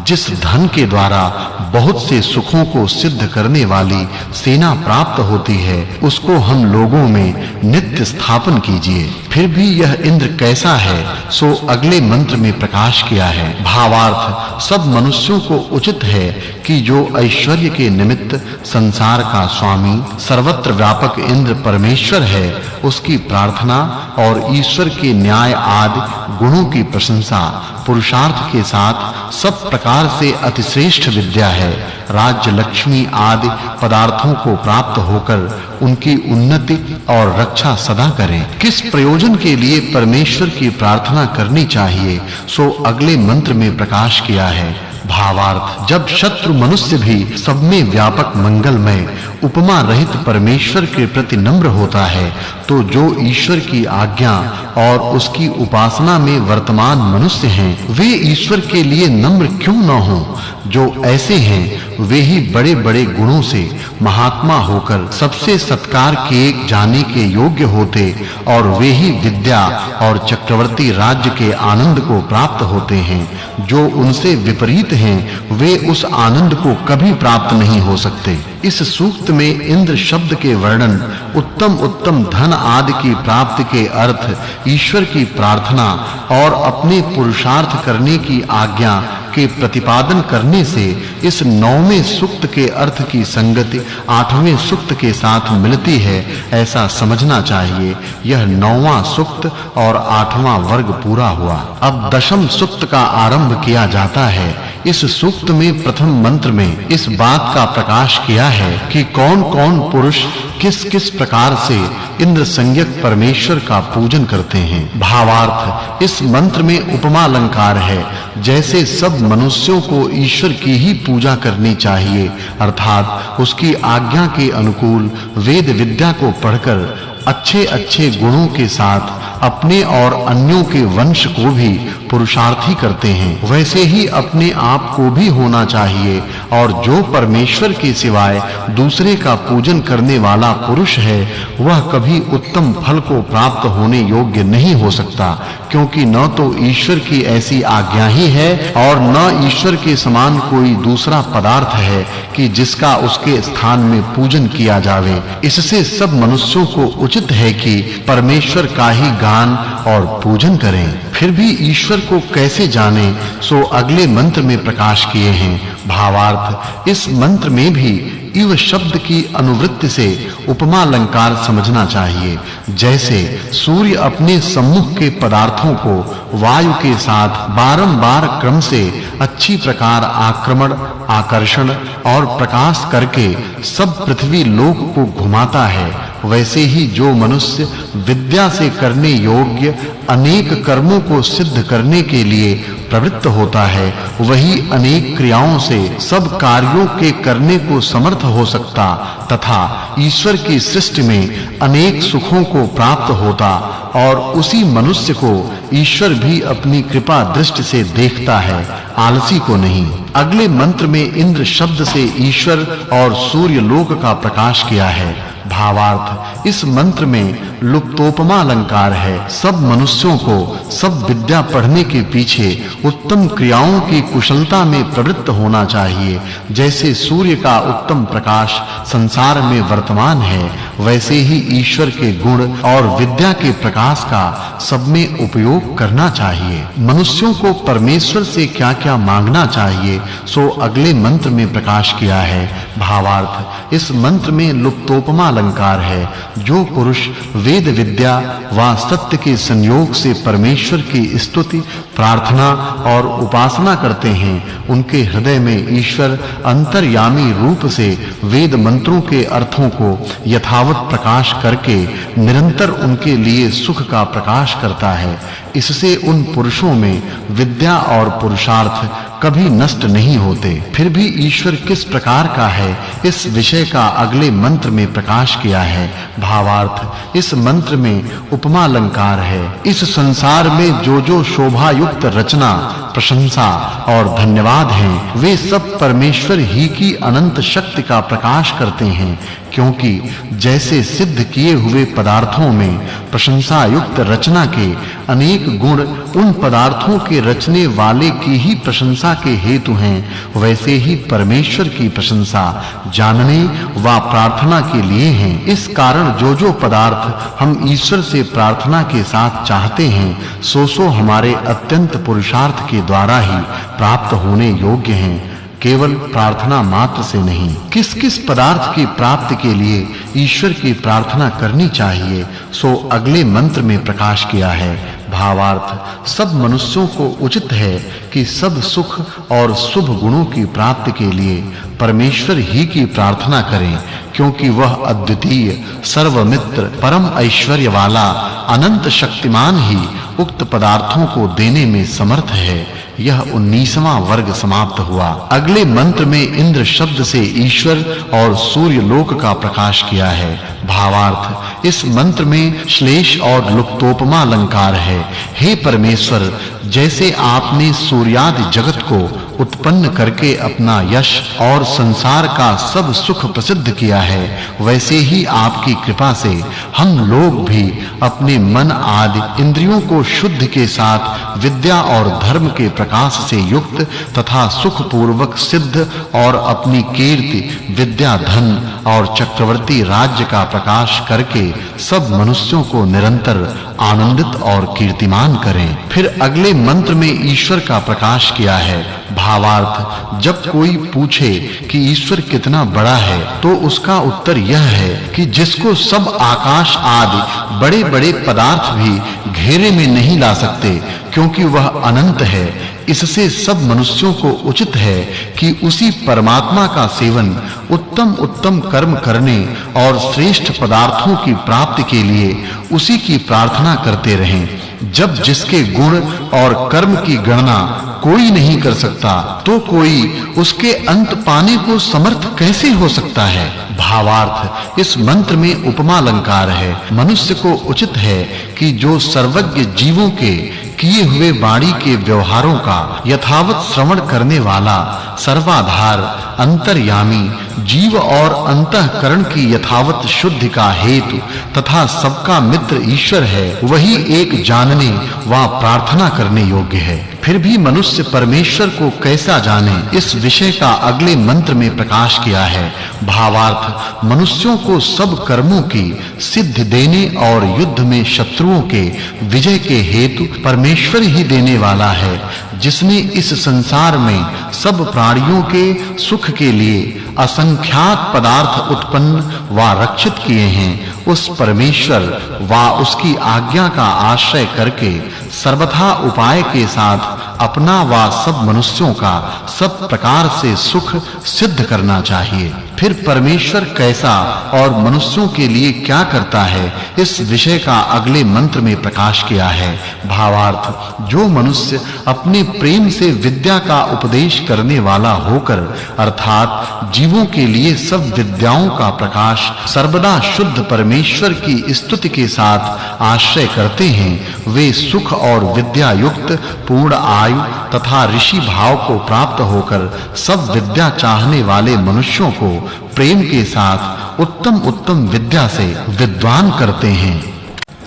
जिस धन के द्वारा बहुत से सुखों को सिद्ध करने वाली सेना प्राप्त होती है, उसको हम लोगों में नित्य स्थापन कीजिए। फिर भी यह इंद्र कैसा है, सो अगले मंत्र में प्रकाश किया है। भावार्थ, सब मनुष्यों को उचित है कि जो ऐश्वर्य के निमित्त संसार का स्वामी सर्वत्र व्यापक इंद्र परमेश्वर है, उसकी प्रार्थना और ईश्वर के न्याय आदि गुणों की प्रशंसा पुरुषार्थ के साथ सब प्रकार से अतिश्रेष्ठ विद्या है, राज्य लक्ष्मी आदि पदार्थों को प्राप्त होकर उनकी उन्नति और रक्षा सदा करें। किस प्रयोजन के लिए परमेश्वर की प्रार्थना करनी चाहिए, सो अगले मंत्र में प्रकाश किया है। भावार्थ, जब शत्रु मनुष्य भी सब में व्यापक मंगलमय उपमा रहित परमेश्वर के प्रति नम्र होता है, तो जो ईश्वर की आज्ञा और उसकी उपासना में वर्तमान मनुष्य हैं, वे ईश्वर के लिए नम्र क्यों न हों? जो ऐसे हैं, वे ही बड़े-बड़े गुणों से महात्मा होकर सबसे सत्कार किए जाने के योग्य होते और वे ही विद्या और चक्रवर्ती राज्य के आनंद को प्राप्त होते हैं। जो उनसे विपरीत हैं, वे उस आनंद को कभी प्राप्त नहीं हो सकते। इस सूक्त में इंद्र शब्द के वर्णन, उत्तम धन आदि की प्राप्ति के अर्थ, ईश्वर की प्रार्थना और अपने पुरुषार्थ करने की आज्ञा के प्रतिपादन करने से इस 9वें सूक्त के अर्थ की संगति 8वें सूक्त के साथ मिलती है ऐसा समझना चाहिए। यह 9वां सूक्त और 8वां वर्ग पूरा हुआ। अब 10वें सूक्त का आरंभ किया जाता है। इस सूक्त में प्रथम मंत्र में इस बात का प्रकाश किया है कि कौन-कौन पुरुष किस-किस प्रकार से इंद्र संज्ञक परमेश्वर का पूजन करते हैं। भावार्थ, इस मंत्र में उपमा अलंकार है। जैसे सब मनुष्यों को ईश्वर की ही पूजा करनी चाहिए, अर्थात उसकी आज्ञा के अनुकूल वेद विद्या को पढ़कर अच्छे-अच्छे गुणों के साथ अपने और अन्यों के वंश को भी पुरुषार्थी करते हैं, वैसे ही अपने आप को भी होना चाहिए। और जो परमेश्वर के सिवाय दूसरे का पूजन करने वाला पुरुष है, वह कभी उत्तम फल को प्राप्त होने योग्य नहीं हो सकता, क्योंकि न तो ईश्वर की ऐसी आज्ञा ही है और न ईश्वर के समान कोई दूसरा पदार्थ है कि जिसका उसके स्थान में पूजन किया जावे। इससे सब मनुष्यों को उचित है कि परमेश्वर का ही गान और पूजन करें। फिर भी ईश्वर को कैसे जाने, सो अगले मंत्र में प्रकाश किए हैं। भावार्थ, इस मंत्र में भी इव शब्द की अनुवृत्ति से उपमा अलंकार समझना चाहिए। जैसे सूर्य अपने सम्मुख के पदार्थों को वायु के साथ बारंबार क्रम से अच्छी प्रकार आक्रमण, आकर्षण और प्रकाश करके सब पृथ्वी लोक को घुमाता है, वैसे ही जो मनुष्य विद्या से करने योग्य अनेक कर्मों को सिद्ध करने के लिए प्रवृत्त होता है, वही अनेक क्रियाओं से सब कार्यों के करने को समर्थ हो सकता तथा ईश्वर की सृष्टि में अनेक सुखों को प्राप्त होता, और उसी मनुष्य को ईश्वर भी अपनी कृपा दृष्टि से देखता है, आलसी को नहीं। अगले मंत्र में इंद्र शब्द से ईश्वर और सूर्य लोक का प्रकाश किया है। भावार्थ, इस मंत्र में लुप्तोपमा अलंकार है। सब मनुष्यों को सब विद्या पढ़ने के पीछे उत्तम क्रियाओं की कुशलता में प्रवृत्त होना चाहिए। जैसे सूर्य का उत्तम प्रकाश संसार में वर्तमान है, वैसे ही ईश्वर के गुण और विद्या के प्रकाश का सब में उपयोग करना चाहिए। मनुष्यों को परमेश्वर से क्या-क्या मांगना चाहिए, सो अगले मंत्र में प्रकाश किया है। भावार्थ, इस मंत्र में लुप्तोपमा अलंकार है। जो पुरुष वेद विद्या व सत्य के संयोग से परमेश्वर की स्तुति, प्रार्थना और उपासना करते हैं, उनके हृदय में ईश्वर अंतर्यामी रूप से वेद मंत्रों के अर्थों को यथावत प्रकाश करके निरंतर उनके लिए सुख का प्रकाश करता है। इससे उन पुरुषों में विद्या और पुरुषार्थ कभी नष्ट नहीं होते। फिर भी ईश्वर किस प्रकार का है, इस विषय का अगले मंत्र में प्रकाश किया है। भावार्थ, इस मंत्र में उपमा अलंकार है। इस संसार में जो शोभा युक्त रचना, प्रशंसा और धन्यवाद हैं, वे सब परमेश्वर ही की अनंत शक्ति का प्रकाश करते हैं, क्योंकि जैसे सिद्ध किए हुए पदार्थों में प्रशंसा युक्त रचना के अनेक गुण उन पदार्थों के रचने वाले की ही प्रशंसा के हेतु हैं, वैसे ही परमेश्वर की प्रशंसा जानने व प्रार्थना के लिए हैं। इस कारण जो पदार्थ हम ईश्वर से प्रार्थना के साथ चाहते हैं, सो हमारे अत्यंत पुरुषार्थ के द्वारा ही प्राप्त होने योग्य हैं, केवल प्रार्थना मात्र से नहीं। किस-किस पदार्थ की प्राप्ति के लिए ईश्वर की प्रार्थना करनी चाहिए, सो अगले मंत्र में प्रकाश किया है। भावार्थ, सब मनुष्यों को उचित है कि सब सुख और शुभ गुणों की प्राप्ति के लिए परमेश्वर ही की प्रार्थना करें, क्योंकि वह अद्वितीय, सर्वमित्र, परम ऐश्वर्य वाला, अनंत शक्तिमान ही उक्त पदार्थों को देने में समर्थ है। यह 19वां वर्ग समाप्त हुआ। अगले मंत्र में इंद्र शब्द से ईश्वर और सूर्य लोक का प्रकाश किया है। भावार्थ, इस मंत्र में श्लेष और लुप्तोपमा अलंकार है। हे परमेश्वर, जैसे आपने सूर्यादि जगत को उत्पन्न करके अपना यश और संसार का सब सुख प्रसिद्ध किया है, वैसे ही आपकी कृपा से हम लोग भी अपने मन आदि इंद्रियों को शुद्ध के साथ विद्या और धर्म के प्रकाश से युक्त तथा सुख पूर्वक सिद्ध और अपनी कीर्ति, विद्या, धन और चक्रवर्ती राज्य का प्रकाश करके सब मनुष्यों को निरंतर आनंदित और कीर्तिमान करें। फिर अगले मंत्र में ईश्वर का प्रकाश किया है। भावार्थ, जब कोई पूछे कि ईश्वर कितना बड़ा है तो उसका उत्तर यह है कि जिसको सब आकाश आदि बड़े-बड़े पदार्थ भी घेरे में नहीं ला सकते, क्योंकि वह अनंत है। इससे सब मनुष्यों को उचित है कि उसी परमात्मा का सेवन उत्तम कर्म करने और श्रेष्ठ पदार्थों की प्राप्ति के लिए उसी की प्रार्थना करते रहें। जब जिसके गुण और कर्म की गणना कोई नहीं कर सकता, तो कोई उसके अंत पाने को समर्थ कैसे हो सकता है? भावार्थ, इस मंत्र में उपमा अलंकार है। मनुष्य को उचित है कि जो सर्वज्ञ जीवों के किए हुए वाणी के व्यवहारों का यथावत श्रवण करने वाला, सर्वाधार, अंतर्यामी, जीव और अंतःकरण की यथावत शुद्धि का हेतु तथा सबका मित्र ईश्वर है, वही एक जानने व प्रार्थना करने योग्य है। फिर भी मनुष्य परमेश्वर को कैसा जाने, इस विषय का अगले मंत्र में प्रकाश किया है। भावार्थ, मनुष्यों को सब कर्मों की सिद्धि देने और युद्ध में शत्रुओं के विजय के हेतु परमेश्वर ही देने वाला है, जिसने इस संसार में सब प्राणियों के सुख के लिए असंख्यात पदार्थ उत्पन्न व रक्षित किए हैं। उस परमेश्वर व उसकी आज्ञा का आश्रय करके सर्वथा उपाय के साथ अपना व सब मनुष्यों का सब प्रकार से सुख सिद्ध करना चाहिए। फिर परमेश्वर कैसा और मनुष्यों के लिए क्या करता है, इस विषय का अगले मंत्र में प्रकाश किया है। भावार्थ, जो मनुष्य अपने प्रेम से विद्या का उपदेश करने वाला होकर, अर्थात जीवों के लिए सब विद्याओं का प्रकाश सर्वदा शुद्ध परमेश्वर की स्तुति के साथ आश्रय करते हैं, वे सुख और विद्या युक्त पूर्ण आयु तथा ऋषि भाव को प्राप्त होकर सब विद्या चाहने वाले मनुष्यों को प्रेम के साथ उत्तम विद्या से विद्वान करते हैं।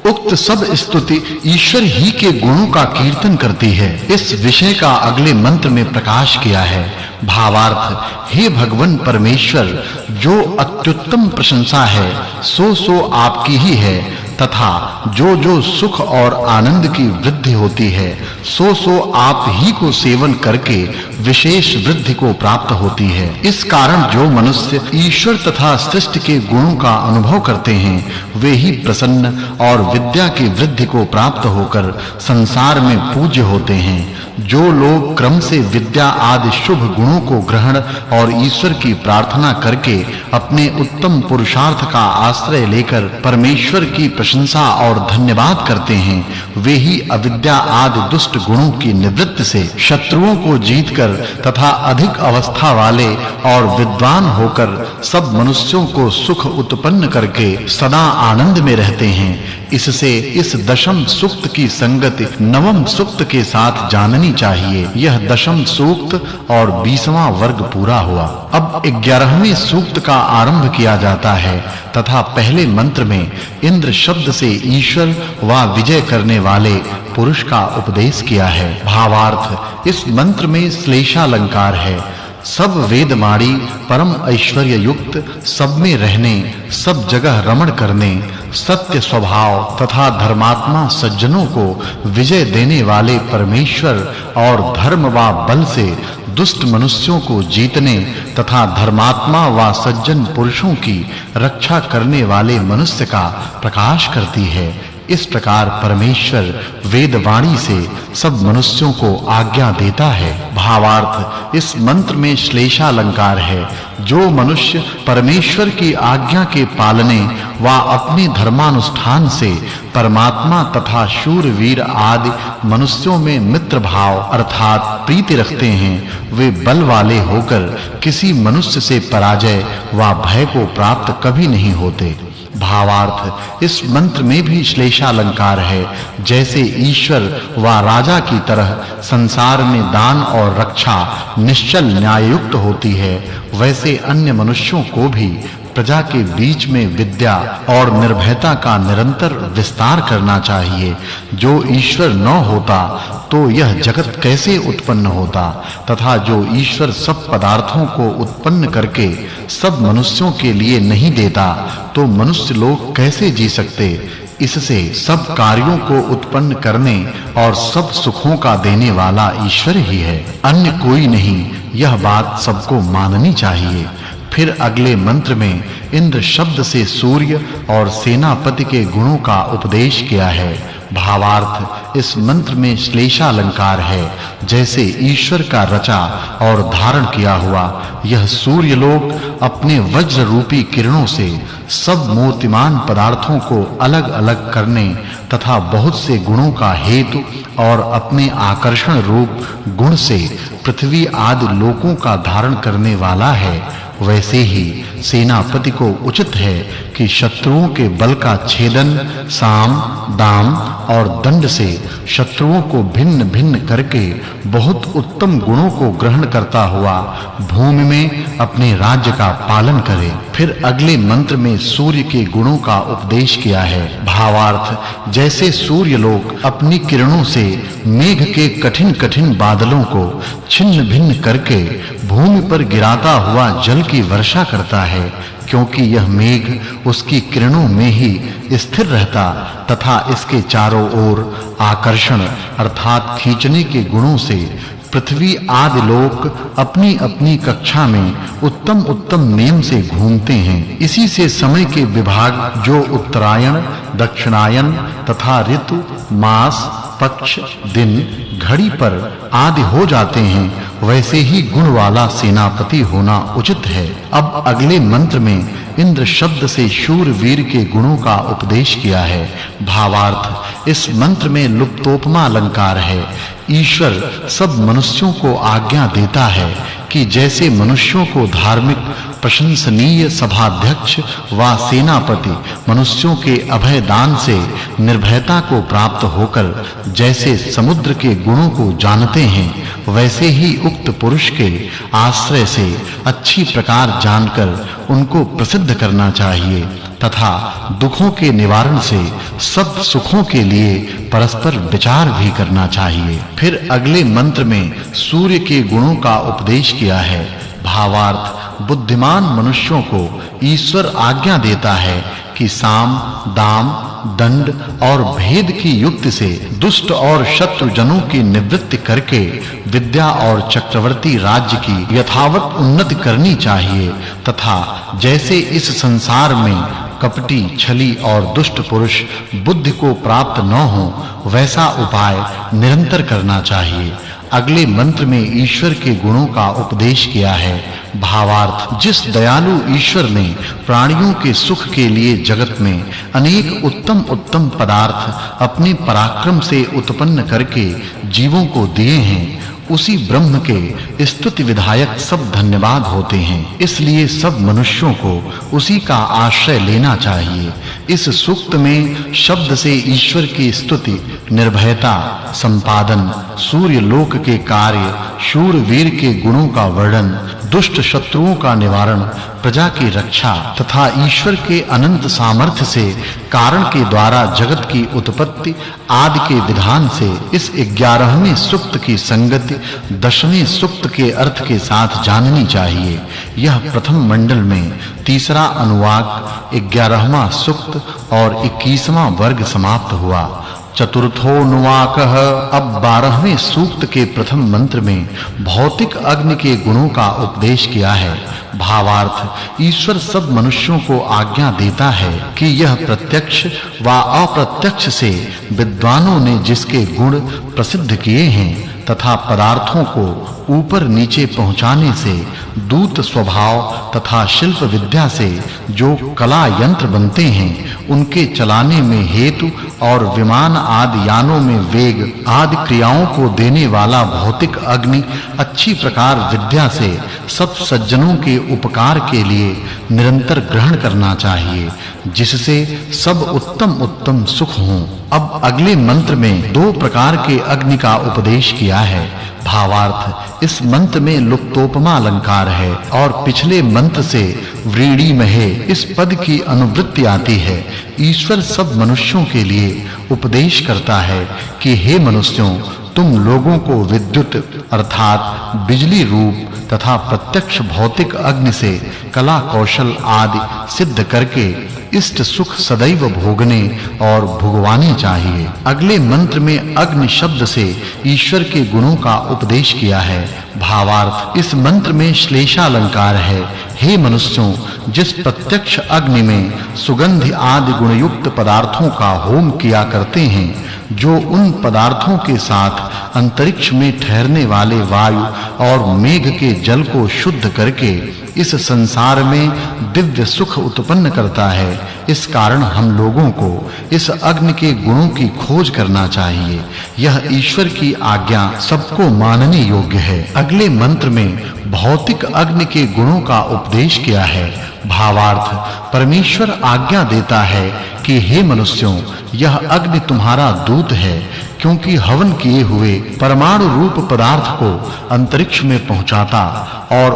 उक्त सब स्तुति ईश्वर ही के गुणों का कीर्तन करती है। इस विषय का अगले मंत्र में प्रकाश किया है। भावार्थ, हे भगवान परमेश्वर, जो अत्युत्तम प्रशंसा है सो आपकी ही है, तथा जो सुख और आनंद की वृद्धि होती है सो आप ही को सेवन करके विशेष वृद्धि को प्राप्त होती है। इस कारण जो मनुष्य ईश्वर तथा सृष्टि के गुणों का अनुभव करते हैं, वे ही प्रसन्न और विद्या की वृद्धि को प्राप्त होकर संसार में पूज्य होते हैं। जो लोग क्रम से विद्या आदि शुभ गुणों को ग्रहण और ईश्वर की प्रार्थना करके अपने उत्तम पुरुषार्थ का आश्रय लेकर परमेश्वर की प्रशंसा और धन्यवाद करते हैं, वे ही अविद्या आदि दुष्ट गुणों की निवृत्ति से शत्रुओं को जीतकर तथा अधिक अवस्था वाले और विद्वान होकर सब मनुष्यों को सुख उत्पन्न करके सदा आनंद में रहते हैं। इससे इस दशम सूक्त की संगति नवम सूक्त के साथ जाननी चाहिए। यह दशम सूक्त और 20वां वर्ग पूरा हुआ। अब 11वें सूक्त का आरंभ किया जाता है तथा पहले मंत्र में इंद्र शब्द से ईश्वर व विजय करने वाले पुरुष का उपदेश किया है। भावार्थ, इस मंत्र में श्लेषालंकार है। सब वेदवाणी परम ऐश्वर्य युक्त, सब में रहने, सब जगह रमण करने, सत्य स्वभाव तथा धर्मात्मा सज्जनों को विजय देने वाले परमेश्वर और धर्म व बल से दुष्ट मनुष्यों को जीतने तथा धर्मात्मा व सज्जन पुरुषों की रक्षा करने वाले मनुष्य का प्रकाश करती है। इस प्रकार परमेश्वर वेदवाणी से सब मनुष्यों को आज्ञा देता है। भावार्थ, इस मंत्र में श्लेषालंकार है। जो मनुष्य परमेश्वर की आज्ञा के पालने व अपने धर्मानुष्ठान से परमात्मा तथा शूरवीर आदि मनुष्यों में मित्र भाव अर्थात प्रीति रखते हैं, वे बल वाले होकर किसी मनुष्य से पराजय व भय को प्राप्त कभी नहीं होते। भावार्थ, इस मंत्र में भी श्लेषालंकार है। जैसे ईश्वर व राजा की तरह संसार में दान और रक्षा निश्चल न्याययुक्त होती है, वैसे अन्य मनुष्यों को भी प्रजा के बीच में विद्या और निर्भयता का निरंतर विस्तार करना चाहिए। जो ईश्वर न होता तो यह जगत कैसे उत्पन्न होता, तथा जो ईश्वर सब पदार्थों को उत्पन्न करके सब मनुष्यों के लिए नहीं देता, तो मनुष्य लोग कैसे जी सकते। इससे सब कार्यों को उत्पन्न करने और सब सुखों का देने वाला ईश्वर ही है, अन्य कोई नहीं। यह बात सबको माननी चाहिए। फिर अगले मंत्र में इंद्र शब्द से सूर्य और सेनापति के गुणों का उपदेश किया है। भावार्थ, इस मंत्र में श्लेषालंकार है। जैसे ईश्वर का रचा और धारण किया हुआ यह सूर्य लोक अपने वज्र रूपी किरणों से सब मूर्तिमान पदार्थों को अलग-अलग करने तथा बहुत से गुणों का हेतु और अपने आकर्षण रूप गुण से पृथ्वी आदि लोकों का धारण करने वाला है, वैसे ही सेनापति को उचित है कि शत्रुओं के बल का छेदन, साम, दाम और दंड से शत्रुओं को भिन्न-भिन्न करके बहुत उत्तम गुणों को ग्रहण करता हुआ भूमि में अपने राज्य का पालन करे। फिर अगले मंत्र में सूर्य के गुणों का उपदेश किया है। भावार्थ, जैसे सूर्य लोक अपनी किरणों से मेघ के कठिन-कठिन बादलों को छिन्न-भिन्न करके भूमि पर गिराता हुआ जल की वर्षा करता है, क्योंकि यह मेघ उसकी किरणों में ही स्थिर रहता तथा इसके चारों ओर आकर्षण अर्थात खींचने के गुणों से पृथ्वी आदि लोक अपनी-अपनी कक्षा में उत्तम नियम से घूमते हैं। इसी से समय के विभाग जो उत्तरायण, दक्षिणायन तथा ऋतु, मास, पक्ष, दिन, घड़ी पर आदि हो जाते हैं, वैसे ही गुण वाला सेनापति होना उचित है। अब अगले मंत्र में इंद्र शब्द से शूरवीर के गुणों का उपदेश किया है। भावार्थ, इस मंत्र में लुप्तोपमा अलंकार है। ईश्वर सब मनुष्यों को आज्ञा देता है कि जैसे मनुष्यों को धार्मिक, प्रशंसनीय सभाध्यक्ष व सेनापति मनुष्यों के अभय दान से निर्भयता को प्राप्त होकर जैसे समुद्र के गुणों को जानते हैं, वैसे ही उक्त पुरुष के आश्रय से अच्छी प्रकार जानकर उनको प्रसिद्ध करना चाहिए तथा दुखों के निवारण से सब सुखों के लिए परस्पर विचार भी करना चाहिए। फिर अगले मंत्र में सूर्य के गुणों का उपदेश किया है। भावार्थ, बुद्धिमान मनुष्यों को ईश्वर आज्ञा देता है कि साम, दाम, दंड और भेद की युक्ति से दुष्ट और शत्रु जनों की निवृत्ति करके विद्या और चक्रवर्ती राज्य की यथावत उन्नति करनी चाहिए तथा जैसे इस संसार में कपटी, छली और दुष्ट पुरुष बुद्धि को प्राप्त न हो, वैसा उपाय निरंतर करना चाहिए। अगले मंत्र में ईश्वर के गुणों का उपदेश किया है। भावार्थ, जिस दयालु ईश्वर ने प्राणियों के सुख के लिए जगत में अनेक उत्तम पदार्थ अपने पराक्रम से उत्पन्न करके जीवों को दिए हैं, उसी ब्रह्म के स्तुति विधायक सब धन्यवाद होते हैं। इसलिए सब मनुष्यों को उसी का आश्रय लेना चाहिए। इस सूक्त में शब्द से ईश्वर की स्तुति, निर्भयता, संपादन, सूर्य लोक के कार्य, शूरवीर के गुणों का वर्णन, दुष्ट शत्रुओं का निवारण, प्रजा की रक्षा तथा ईश्वर के अनंत सामर्थ्य से कारण के द्वारा जगत की उत्पत्ति आदि के विधान से इस 11वें सूक्त की संगति 10वें सूक्त के अर्थ के साथ जाननी चाहिए। यह प्रथम मंडल में तीसरा अनुवाक 11वां सूक्त और 21वां वर्ग समाप्त हुआ। चतुर्थोनुवाकः, अब 12वें सूक्त के प्रथम मंत्र में भौतिक अग्नि के गुणों का उपदेश किया है। भावार्थ, ईश्वर सब मनुष्यों को आज्ञा देता है कि यह प्रत्यक्ष व अप्रत्यक्ष से विद्वानों ने जिसके गुण प्रसिद्ध किए हैं तथा पदार्थों को ऊपर नीचे पहुंचाने से दूत स्वभाव तथा शिल्प विद्या से जो कला यंत्र बनते हैं, उनके चलाने में हेतु और विमान आदि यानों में वेग आदि क्रियाओं को देने वाला भौतिक अग्नि अच्छी प्रकार विद्या से सब सज्जनों के उपकार के लिए निरंतर ग्रहण करना चाहिए, जिससे सब उत्तम सुख हों। अब अगले मंत्र में 2 प्रकार के अग्नि का उपदेश किया है। भावार्थ, इस मंत्र में लुप्तोपमा अलंकार है और पिछले मंत्र से व्रीड़ी महे इस पद की अनुवृत्ति आती है। ईश्वर सब मनुष्यों के लिए उपदेश करता है कि हे मनुष्यों, तुम लोगों को विद्युत अर्थात बिजली रूप तथा प्रत्यक्ष भौतिक अग्नि से कला कौशल आदि सिद्ध करके इष्ट सुख सदैव भोगने और भुगवाने चाहिए। अगले मंत्र में अग्नि शब्द से ईश्वर के गुणों का उपदेश किया है। भावार्थ, इस मंत्र में श्लेषालंकार है। हे मनुष्यों, जिस प्रत्यक्ष अग्नि में सुगंध आदि गुणयुक्त पदार्थों का होम किया करते हैं, जो उन पदार्थों के साथ अंतरिक्ष में ठहरने वाले वायु और मेघ के जल को शुद्ध करके इस संसार में दिव्य सुख उत्पन्न करता है, इस कारण हम लोगों को इस अग्नि के गुणों की खोज करना चाहिए। यह ईश्वर की आज्ञा सबको मानने योग्य है। अगले मंत्र में भौतिक अग्नि के गुणों का उपदेश किया है। भावार्थ, परमेश्वर आज्ञा देता है कि हे मनुष्यों, यह अग्नि तुम्हारा दूत है, क्योंकि हवन किए हुए परमाणु रूप पदार्थ को अंतरिक्ष में पहुंचाता और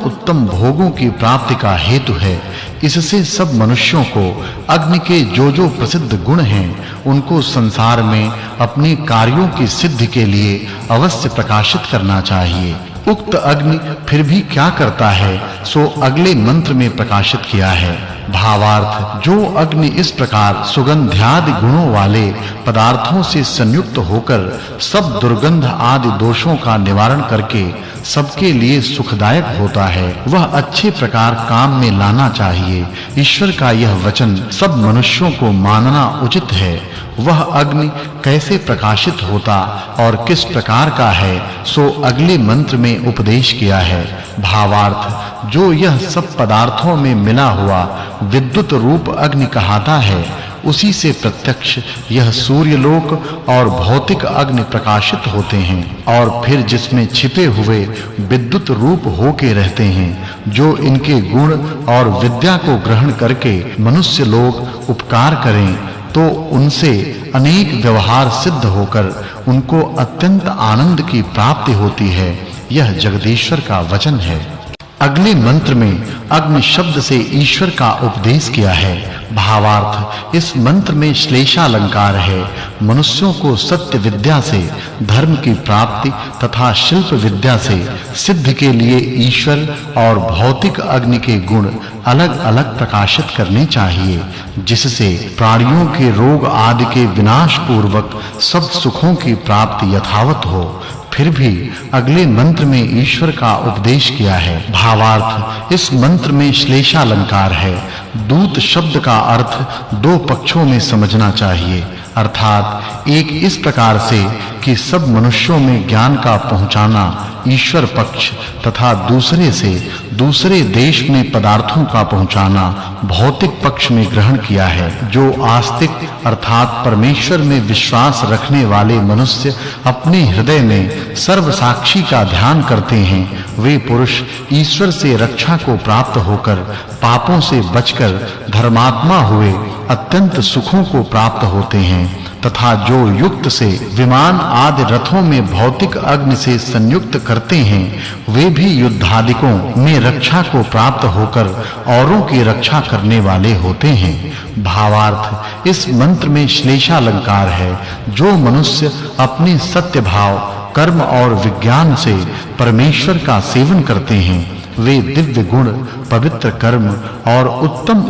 उत्तम भोगों की प्राप्ति का हेतु है। इससे सब मनुष्यों को अग्नि के जो प्रसिद्ध गुण हैं, उनको संसार में अपने कार्यों की सिद्धि के लिए अवश्य प्रकाशित करना चाहिए। उक्त अग्नि फिर भी क्या करता है, सो अगले मंत्र में प्रकाशित किया है। भावार्थ, जो अग्नि इस प्रकार सुगंध्यादि गुणों वाले पदार्थों से संयुक्त होकर सब दुर्गंध आदि दोषों का निवारण करके सबके लिए सुखदायक होता है, वह अच्छे प्रकार काम में लाना चाहिए। ईश्वर का यह वचन सब मनुष्यों को मानना उचित है। वह अग्नि कैसे प्रकाशित होता और किस प्रकार का है, सो अगले मंत्र में उपदेश किया है। भावार्थ, जो यह सब पदार्थों में मिला हुआ विद्युत रूप अग्नि कहाता है, उसी से प्रत्यक्ष यह सूर्यलोक और भौतिक अग्नि प्रकाशित होते हैं, और फिर जिसमें छिपे हुए विद्युत रूप होके रहते हैं, जो इनके गुण और विद्या को ग्रहण करके मनुष्य लोग उपकार करें, तो उनसे अनेक व्यवहार सिद्ध होकर उनको अत्यंत आनंद की प्राप्ति होती है। यह जगदीश्वर का वचन है। अगले मंत्र में अग्नि शब्द से ईश्वर का उपदेश किया है। भावार्थ, इस मंत्र में श्लेषालंकार है। मनुष्यों को सत्य विद्या से धर्म की प्राप्ति तथा शिल्प विद्या से सिद्ध के लिए ईश्वर और भौतिक अग्नि के गुण अलग-अलग प्रकाशित करने चाहिए, जिससे प्राणियों के रोग आदि के विनाश पूर्वक सब सुखों की प्राप्ति यथावत हो। फिर भी अगले मंत्र में ईश्वर का उपदेश किया है। भावार्थ, इस मंत्र में श्लेषालंकार है। दूत शब्द का अर्थ दो पक्षों में समझना चाहिए, अर्थात एक इस प्रकार से कि सब मनुष्यों में ज्ञान का पहुंचाना ईश्वर पक्ष, तथा दूसरे से दूसरे देश में पदार्थों का पहुंचाना भौतिक पक्ष में ग्रहण किया है। जो आस्तिक अर्थात परमेश्वर में विश्वास रखने वाले मनुष्य अपने हृदय में सर्व साक्षी का ध्यान करते हैं, वे पुरुष ईश्वर से रक्षा को प्राप्त होकर पापों से बचकर धर्मात्मा हुए अत्यंत सुखों को प्राप्त होते हैं, तथा जो युक्त से विमान आदि रथों में भौतिक अग्नि से संयुक्त करते हैं, वे भी युद्धादिकों में रक्षा को प्राप्त होकर औरों की रक्षा करने वाले होते हैं। भावार्थ, इस मंत्र में श्लेषालंकार है। जो मनुष्य अपने सत्य भाव, कर्म और विज्ञान से परमेश्वर का सेवन करते हैं, वे दिव्य गुण, पवित्र कर्म और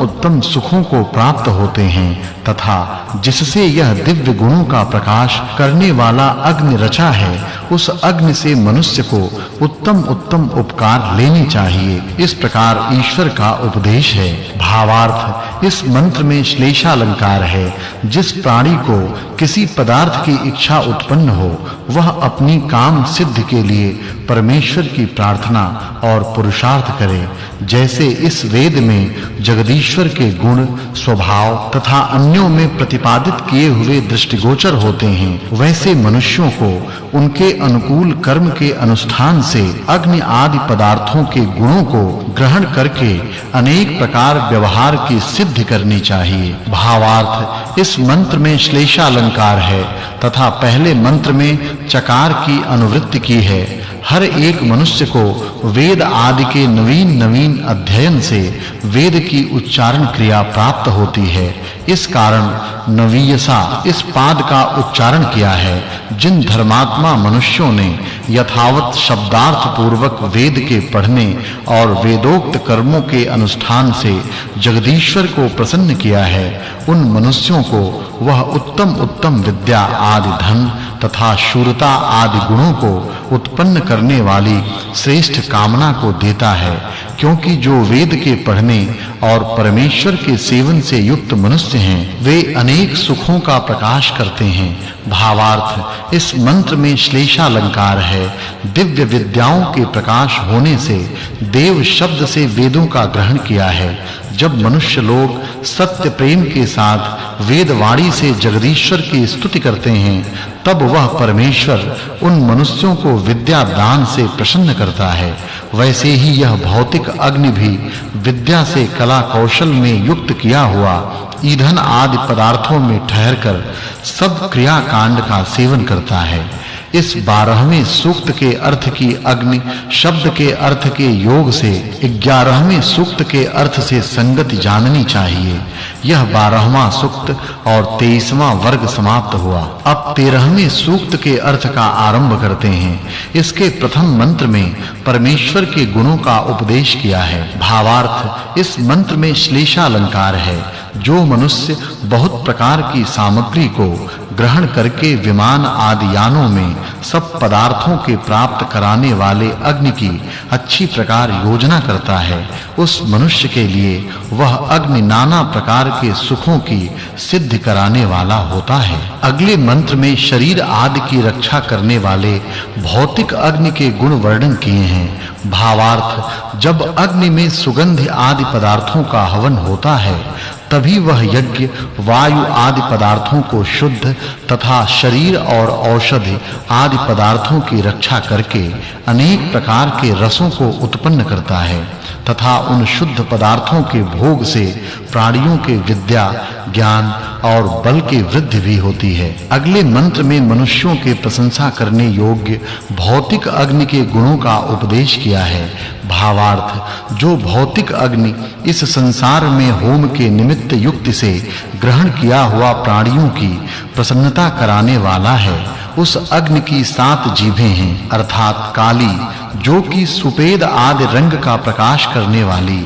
उत्तम सुखों को प्राप्त होते हैं, तथा जिससे यह दिव्य गुणों का प्रकाश करने वाला अग्नि रचा है, उस अग्नि से मनुष्य को उत्तम उपकार लेने चाहिए। इस प्रकार ईश्वर का उपदेश है। भावार्थ, इस मंत्र में श्लेषालंकार है। जिस प्राणी को किसी पदार्थ की इच्छा उत्पन्न हो, वह अपनी काम सिद्ध के लिए परमेश्वर की प्रार्थना और पुरुषार्थ करे। जैसे इस वेद में जगदीश्वर के गुण, स्वभाव तथा अन्यों में प्रतिपादित किए हुए दृष्टिगोचर होते हैं, वैसे मनुष्यों को उनके अनुकूल कर्म के अनुष्ठान से अग्नि आदि पदार्थों के गुणों को ग्रहण करके अनेक प्रकार व्यवहार की सिद्धि करनी चाहिए। भावार्थ, इस मंत्र में श्लेषालंकार है तथा पहले मंत्र में चकार की अनुवृत्ति की है। हर एक मनुष्य को वेद आदि के नवीन अध्ययन से वेद की उच्चारण क्रिया प्राप्त होती है। इस कारण नवीयसा इस पाद का उच्चारण किया है। जिन धर्मात्मा मनुष्यों ने यथावत शब्दार्थ पूर्वक वेद के पढ़ने और वेदोक्त कर्मों के अनुष्ठान से जगदीश्वर को प्रसन्न किया है, उन मनुष्यों को वह उत्तम विद्या आदि धन तथा शूरता आदि गुणों को उत्पन्न करने वाली श्रेष्ठ कामना को देता है। क्योंकि जो वेद के पढ़ने और परमेश्वर के सेवन से युक्त मनुष्य हैं, वे अनेक सुखों का प्रकाश करते हैं। भावार्थ, इस मंत्र में श्लेषालंकार है। दिव्य विद्याओं के प्रकाश होने से देव शब्द से वेदों का ग्रहण किया है। जब मनुष्य लोग सत्य प्रेम के साथ वेदवाणी से जगदीश्वर की स्तुति करते हैं, तब वह परमेश्वर उन मनुष्यों को विद्या दान से प्रसन्न करता है। वैसे ही यह भौतिक अग्नि भी विद्या से कला कौशल में युक्त किया हुआ ईंधन आदि पदार्थों में ठहरकर सब क्रिया कांड का सेवन करता है। इस 12वें सूक्त के अर्थ की अग्नि शब्द के अर्थ के योग से 11वें सूक्त के अर्थ से संगति जाननी चाहिए। यह 12वां सूक्त और 23वां वर्ग समाप्त हुआ। अब 13वें सूक्त के अर्थ का आरंभ करते हैं। इसके प्रथम मंत्र में परमेश्वर के गुणों का उपदेश किया है। भावार्थ, इस मंत्र में श्लेषालंकार है। जो मनुष्य बहुत प्रकार की सामग्री को ग्रहण करके विमान आदि यानों में सब पदार्थों के प्राप्त कराने वाले अग्नि की अच्छी प्रकार योजना करता है, उस मनुष्य के लिए वह अग्नि नाना प्रकार के सुखों की सिद्धि कराने वाला होता है। अगले मंत्र में शरीर आदि की रक्षा करने वाले भौतिक अग्नि के गुण वर्णन किए हैं। भावार्थ, जब अग्नि में सुगंध आदि पदार्थों का हवन होता है, तभी वह यज्ञ वायु आदि पदार्थों को शुद्ध तथा शरीर और औषधि आदि पदार्थों की रक्षा करके अनेक प्रकार के रसों को उत्पन्न करता है तथा उन शुद्ध पदार्थों के भोग से प्राणियों के विद्या ज्ञान और बल की वृद्धि भी होती है। अगले मंत्र में मनुष्यों के प्रशंसा करने योग्य भौतिक अग्नि के गुणों का उपदेश किया है। भावार्थ, जो भौतिक अग्नि इस संसार में होम के निमित्त युक्ति से ग्रहण किया हुआ प्राणियों की प्रसन्नता कराने वाला है, उस अग्नि की 7 जीभें हैं, अर्थात काली, जो कि सुपेद आदि रंग का प्रकाश करने वाली,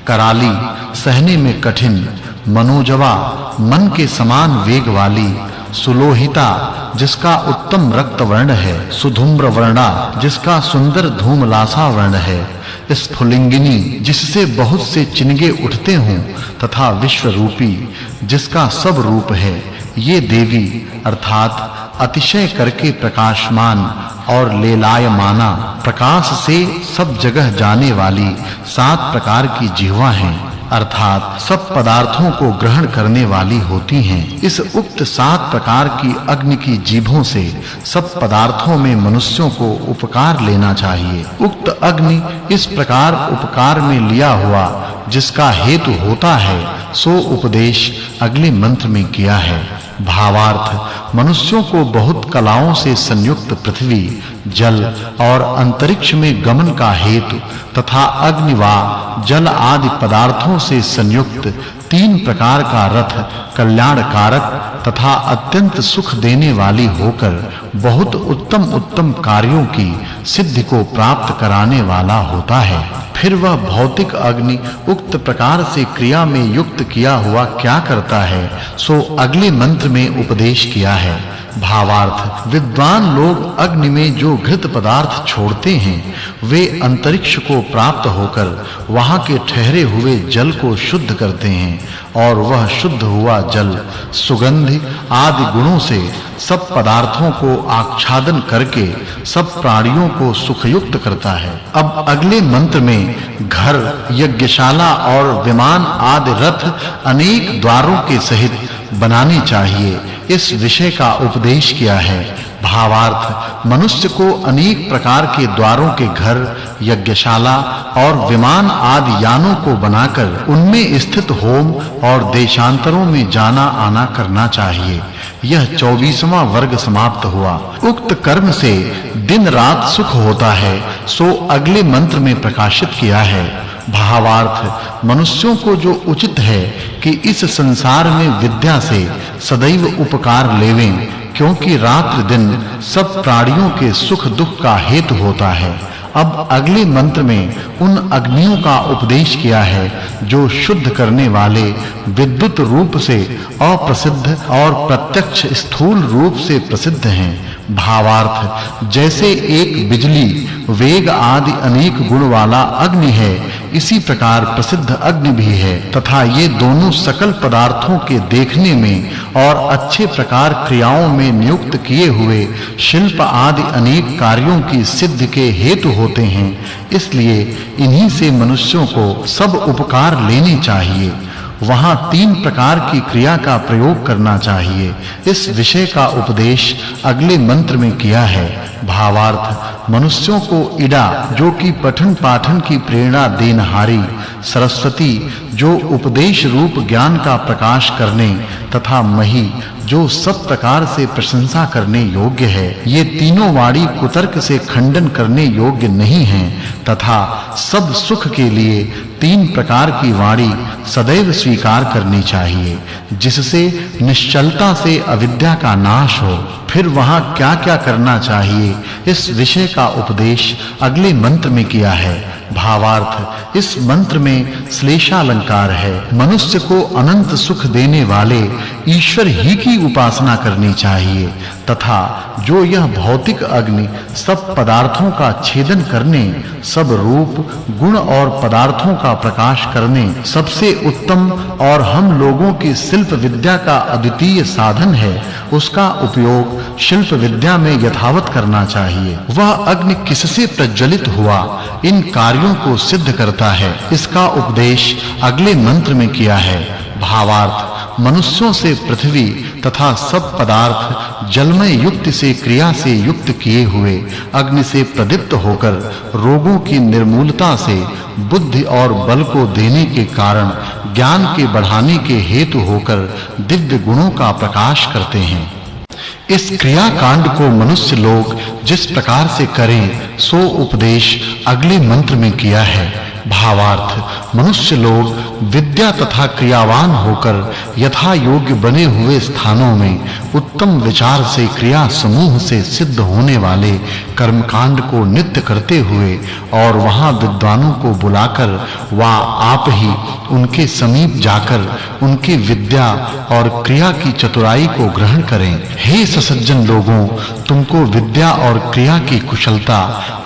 कराली, सहने में कठिन, मनोजवा, मन के समान वेग वाली, सुलोहिता, जिसका उत्तम रक्त वर्ण है, सुधूम्र वर्णा, जिसका सुंदर धूमलासा वर्ण है, स्फुलिंगिनी, जिससे बहुत से चिन्हगे उठते हों, तथा विश्वरूपी, जिसका सब रूप है। ये देवी अर्थात अतिशय करके प्रकाशमान और लेलायमाना, प्रकाश से सब जगह जाने वाली 7 प्रकार की जिह्वा हैं, अर्थात सब पदार्थों को ग्रहण करने वाली होती हैं। इस उक्त 7 प्रकार की अग्नि की जीभों से सब पदार्थों में मनुष्यों को उपकार लेना चाहिए। उक्त अग्नि इस प्रकार उपकार में लिया हुआ जिसका हेतु होता है, सो उपदेश अगले मंत्र में किया है। भावार्थ, मनुष्यों को बहुत कलाओं से संयुक्त पृथ्वी, जल और अंतरिक्ष में गमन का हेतु तथा अग्नि व जल आदि पदार्थों से संयुक्त 3 प्रकार का रथ कल्याणकारक तथा अत्यंत सुख देने वाली होकर बहुत उत्तम कार्यों की सिद्धि को प्राप्त कराने वाला होता है। फिर वह भौतिक अग्नि उक्त प्रकार से क्रिया में युक्त किया हुआ क्या करता है, सो अगले मंत्र में उपदेश किया है। भावार्थ, विद्वान लोग अग्नि में जो घृत पदार्थ छोड़ते हैं, वे अंतरिक्ष को प्राप्त होकर वहां के ठहरे हुए जल को शुद्ध करते हैं और वह शुद्ध हुआ जल सुगंधि आदि गुणों से सब पदार्थों को आच्छादन करके सब प्राणियों को सुखयुक्त करता है। अब अगले मंत्र में घर, यज्ञशाला और विमान आदि रथ अनेक द्वारों के सहित बनाने चाहिए, इस विषय का उपदेश किया है। भावार्थ, मनुष्य को अनेक प्रकार के द्वारों के घर, यज्ञशाला और विमान आदि यानों को बनाकर उनमें स्थित होम और देशांतरों में जाना आना करना चाहिए, यह 24वां वर्ग समाप्त हुआ। उक्त कर्म से दिन रात सुख होता है, सो अगले मंत्र में प्रकाशित किया है। भावार्थ, मनुष्यों को जो उचित है कि इस संसार में विद्या से सदैव उपकार लेवें, क्योंकि रात्रि दिन सब प्राणियों के सुख दुख का हेतु होता है। अब अगले मंत्र में उन अग्नियों का उपदेश किया है जो शुद्ध करने वाले विद्युत रूप से अप्रसिद्ध और प्रत्यक्ष स्थूल रूप से प्रसिद्ध हैं। भावार्थ, जैसे एक बिजली, वेग आदि अनेक गुण वाला अग्नि है, इसी प्रकार प्रसिद्ध अग्नि भी है तथा ये दोनों सकल पदार्थों के देखने में और अच्छे प्रकार क्रियाओं में नियुक्त किए हुए शिल्प आदि अनेक कार्यों की सिद्धि के हेतु होते हैं। इसलिए इन्हीं से मनुष्यों को सब उपकार लेने चाहिए। वहां 3 प्रकार की क्रिया का प्रयोग करना चाहिए। इस विषय का उपदेश अगले मंत्र में किया है। भावार्थ, मनुष्यों को इडा, जो कि पठन पाठन की प्रेरणा देनहारी, सरस्वती, जो उपदेश रूप ज्ञान का प्रकाश करने, तथा मही, जो सब प्रकार से प्रशंसा करने योग्य है, ये तीनों वाणी कुतर्क से खंडन करने योग्य नहीं हैं तथा सब सुख के लिए 3 प्रकार की वाणी सदैव स्वीकार करनी चाहिए, जिससे निश्चलता से अविद्या का नाश हो। फिर वहां क्या-क्या करना चाहिए, इस विषय का उपदेश अगले मंत्र में किया है। भावार्थ, इस मंत्र में श्लेषालंकार है। मनुष्य को अनंत सुख देने वाले ईश्वर ही की उपासना करनी चाहिए तथा जो यह भौतिक अग्नि सब पदार्थों का छेदन करने, सब रूप, गुण और पदार्थों का प्रकाश करने, सबसे उत्तम और हम लोगों की शिल्प विद्या का अद्वितीय साधन है, उसका उपयोग शिल्प विद्या में यथावत करना चाहिए। वह अग्नि किससे प्रज्वलित हुआ, इन कार्यों को सिद्ध करता है, इसका उपदेश अगले मंत्र में किया है। भावार्थ, मनुष्यों से पृथ्वी तथा सब पदार्थ जलमय युक्त से क्रिया से युक्त किए हुए अग्नि से प्रदीप्त होकर रोगों की निर्मूलता से बुद्धि और बल को देने के कारण ज्ञान के बढ़ाने के हेतु होकर दिव्य गुणों का प्रकाश करते हैं। इस क्रिया कांड को मनुष्य लोग जिस प्रकार से करें, सो उपदेश अगले मंत्र में किया है। भावार्थ, मनुष्य लोग विद्या तथा क्रियावान होकर यथा योग्य बने हुए स्थानों में उत्तम विचार से क्रिया समूह से सिद्ध होने वाले कर्मकांड को नित्य करते हुए और वहां विद्वानों को बुलाकर वा आप ही उनके समीप जाकर उनकी विद्या और क्रिया की चतुराई को ग्रहण करें। हे ससज्जन लोगों, तुमको विद्या और क्रिया की कुशलता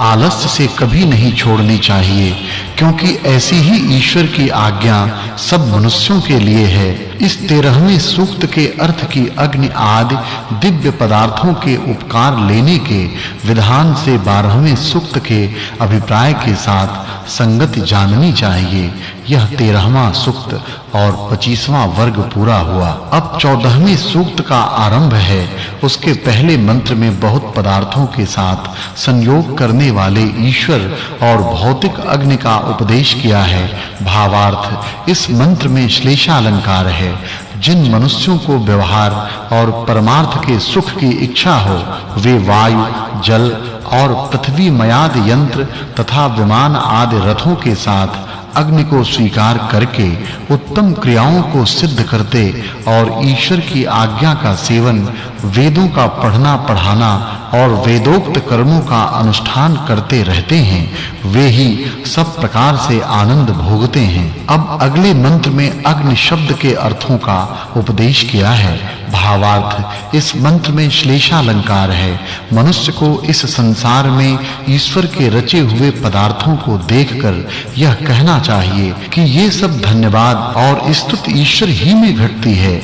आलस्य से कभी नहीं छोड़नी चाहिए, क्योंकि ऐसी ही ईश्वर की आज्ञा सब मनुष्यों के लिए है। इस 13वें सूक्त के अर्थ की अग्नि आदि दिव्य पदार्थों के उपकार लेने के विधान से 12वें सूक्त के अभिप्राय के साथ संगति जाननी चाहिए। यह 13वां सूक्त और 25वां वर्ग पूरा हुआ। अब 14वें सूक्त का आरंभ है। उसके पहले मंत्र में बहुत पदार्थों के साथ संयोग करने वाले ईश्वर और भौतिक अग्नि का उपदेश किया है। भावार्थ, इस मंत्र में श्लेषालंकार है। जिन मनुष्यों को व्यवहार और परमार्थ के सुख की इच्छा हो, वे वायु, जल और पृथ्वी मयाद यंत्र तथा विमान आदि रथों के साथ अग्नि को स्वीकार करके उत्तम क्रियाओं को सिद्ध करते और ईश्वर की आज्ञा का सेवन, वेदों का पढ़ना पढ़ाना और वेदोक्त कर्मों का अनुष्ठान करते रहते हैं, वे ही सब प्रकार से आनंद भोगते हैं। अब अगले मंत्र में अग्नि शब्द के अर्थों का उपदेश किया है। भावार्थ, इस मंत्र में श्लेषालंकार है। मनुष्य को इस संसार में ईश्वर के रचे हुए पदार्थों को देखकर यह कहना चाहिए कि ये सब धन्यवाद और स्तुति ईश्वर ही में घटती है।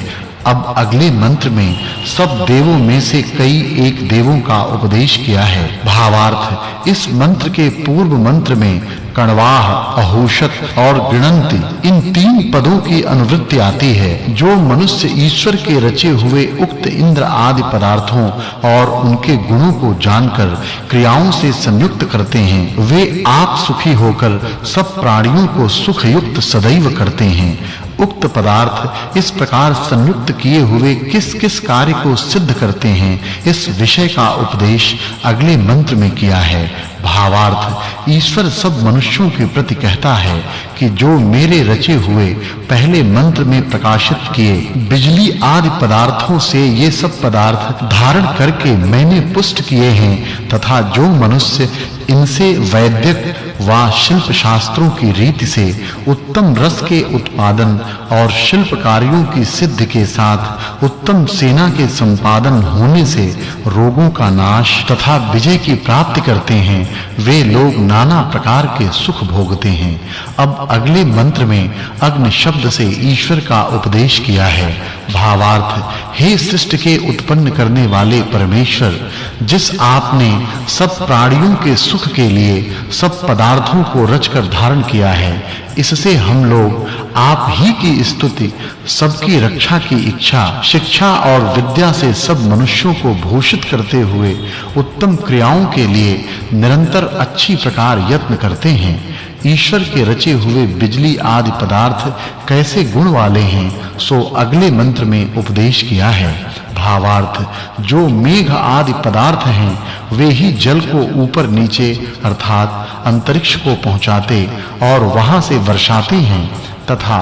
अब अगले मंत्र में सब देवों में से कई एक देवों का उपदेश किया है। भावार्थ, इस मंत्र के पूर्व मंत्र में कण्वाह, अहोषत और गृणन्ति इन 3 पदों की अनुवृत्ति आती है, जो मनुष्य ईश्वर के रचे हुए उक्त इंद्र आदि पदार्थों और उनके गुणों को जानकर क्रियाओं से संयुक्त करते हैं। वे आप सुखी होकर सब प्राणियों को सुख युक्त सदैव करते हैं। उक्त पदार्थ इस प्रकार संयुक्त किए हुए किस-किस कार्य को सिद्ध करते हैं, इस विषय का उपदेश अगले मंत्र में किया है। भावार्थ, ईश्वर सब मनुष्यों के प्रति कहता है कि जो मेरे रचे हुए पहले मंत्र में प्रकाशित किए बिजली आदि पदार्थों से ये सब पदार्थ धारण करके मैंने पुष्ट किए हैं, तथा जो मनुष्य इनसे वैदिक व शिल्प शास्त्रों की रीति से उत्तम रस के उत्पादन और शिल्प कार्यों की सिद्धि के साथ उत्तम सेना के संपादन होने से रोगों का नाश तथा विजय की प्राप्ति करते हैं, वे लोग नाना प्रकार के सुख भोगते हैं। अब अगले मंत्र में अग्नि शब्द से ईश्वर का उपदेश किया है। भावार्थ, हे सृष्टि के उत्पन्न करने वाले परमेश्वर, जिस आपने सब प्राणियों के सुख के लिए सब पदार्थों को रचकर धारण किया है, इससे हम लोग आप ही की स्तुति, सबकी रक्षा की इच्छा, शिक्षा और विद्या से सब मनुष्यों को भूषित करते हुए उत्तम क्रियाओं के लिए निरंतर अच्छी प्रकार यत्न करते हैं। ईश्वर के रचे हुए बिजली आदि पदार्थ कैसे गुण वाले हैं, सो अगले मंत्र में उपदेश किया है। भावार्थ, जो मेघ आदि पदार्थ हैं, वे ही जल को ऊपर नीचे अर्थात अंतरिक्ष को पहुंचाते और वहां से वर्षाते हैं, तथा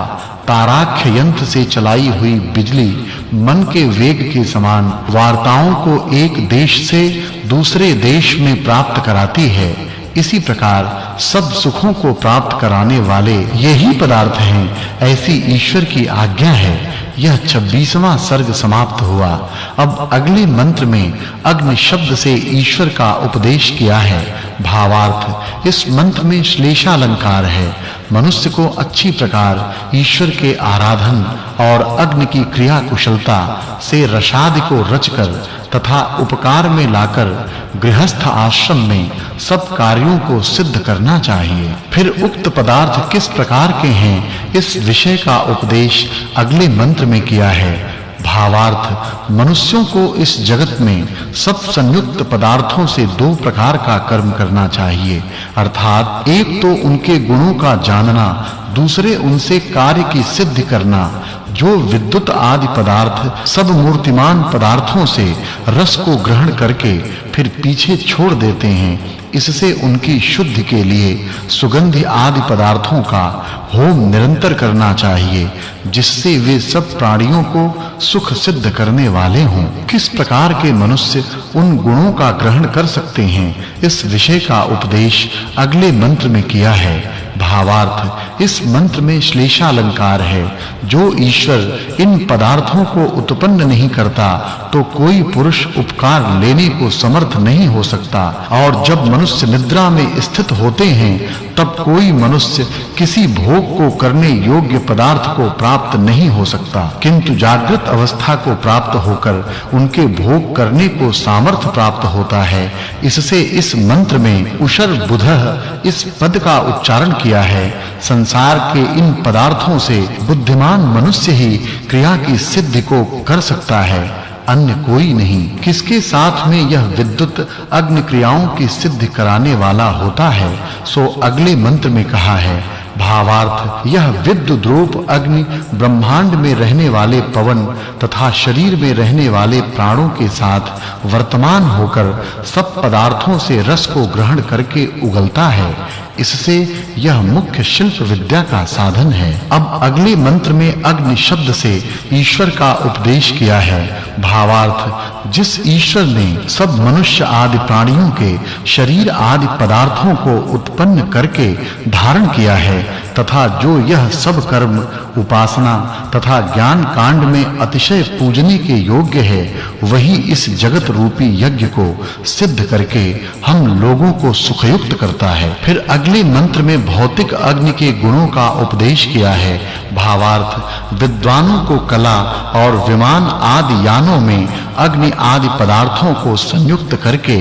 ताराख्य यंत्र से चलाई हुई बिजली मन के वेग के समान वार्ताओं को एक देश से दूसरे देश में प्राप्त कराती है। इसी प्रकार सब सुखों को प्राप्त कराने वाले यही पदार्थ हैं, ऐसी ईश्वर की आज्ञा है। यह 26वां सर्ग समाप्त हुआ। अब अगले मंत्र में अग्नि शब्द से ईश्वर का उपदेश किया है। भावार्थ, इस मंत्र में श्लेषालंकार है। मनुष्य को अच्छी प्रकार ईश्वर के आराधन और अग्नि की क्रिया कुशलता से रसादि को रचकर तथा उपकार में लाकर गृहस्थ आश्रम में सब कार्यों को सिद्ध करना चाहिए। फिर उक्त पदार्थ किस प्रकार के हैं, इस विषय का उपदेश अगले मंत्र में किया है। भावार्थ, मनुष्यों को इस जगत में सब संयुक्त पदार्थों से दो प्रकार का कर्म करना चाहिए, अर्थात एक तो उनके गुणों का जानना, दूसरे उनसे कार्य की सिद्धि करना। जो विद्युत आदि पदार्थ सब मूर्तिमान पदार्थों से रस को ग्रहण करके फिर पीछे छोड़ देते हैं, इससे उनकी शुद्धि के लिए सुगंधि आदि पदार्थों का होम निरंतर करना चाहिए, जिससे वे सब प्राणियों को सुख सिद्ध करने वाले हों। किस प्रकार के मनुष्य उन गुणों का ग्रहण कर सकते हैं, इस विषय का उपदेश अगले मंत्र में किया है। भावार्थ, इस मंत्र में श्लेषालंकार है। जो ईश्वर इन पदार्थों को उत्पन्न नहीं करता, तो कोई पुरुष उपकार लेने को समर्थ नहीं हो सकता, और जब मनुष्य निद्रा में स्थित होते हैं, तब कोई मनुष्य किसी भोग को करने योग्य पदार्थ को प्राप्त नहीं हो सकता, किंतु जागृत अवस्था को प्राप्त होकर उनके भोग करने को सामर्थ्य प्राप्त होता है। इससे इस मंत्र में उषर बुधः इस पद का उच्चारण किया है। संसार के इन पदार्थों से बुद्धिमान मनुष्य ही क्रिया की सिद्धि को कर सकता है, अन्य कोई नहीं। किसके साथ में यह विद्युत अग्नि क्रियाओं की सिद्धि कराने वाला होता है, सो अगले मंत्र में कहा है। भावार्थ, यह विद्युत रूप अग्नि ब्रह्मांड में रहने वाले पवन तथा शरीर में रहने वाले प्राणों के साथ वर्तमान होकर सब पदार्थों से रस को ग्रहण करके उगलता है। इससे यह मुख्य शिल्प विद्या का साधन है। अब अगले मंत्र में अग्नि शब्द से ईश्वर का उपदेश किया है। भावार्थ, जिस ईश्वर ने सब मनुष्य आदि प्राणियों के शरीर आदि पदार्थों को उत्पन्न करके धारण किया है, तथा जो यह सब कर्म उपासना तथा ज्ञान कांड में अतिशय पूजने के योग्य है, वही इस जगत रूपी यज्ञ को सिद्ध करके हम लोगों को सुखयुक्त करता है। फिर अगले मंत्र में भौतिक अग्नि के गुणों का उपदेश किया है। भावार्थ, विद्वानों को कला और विमान आदि यानों में अग्नि आदि पदार्थों को संयुक्त करके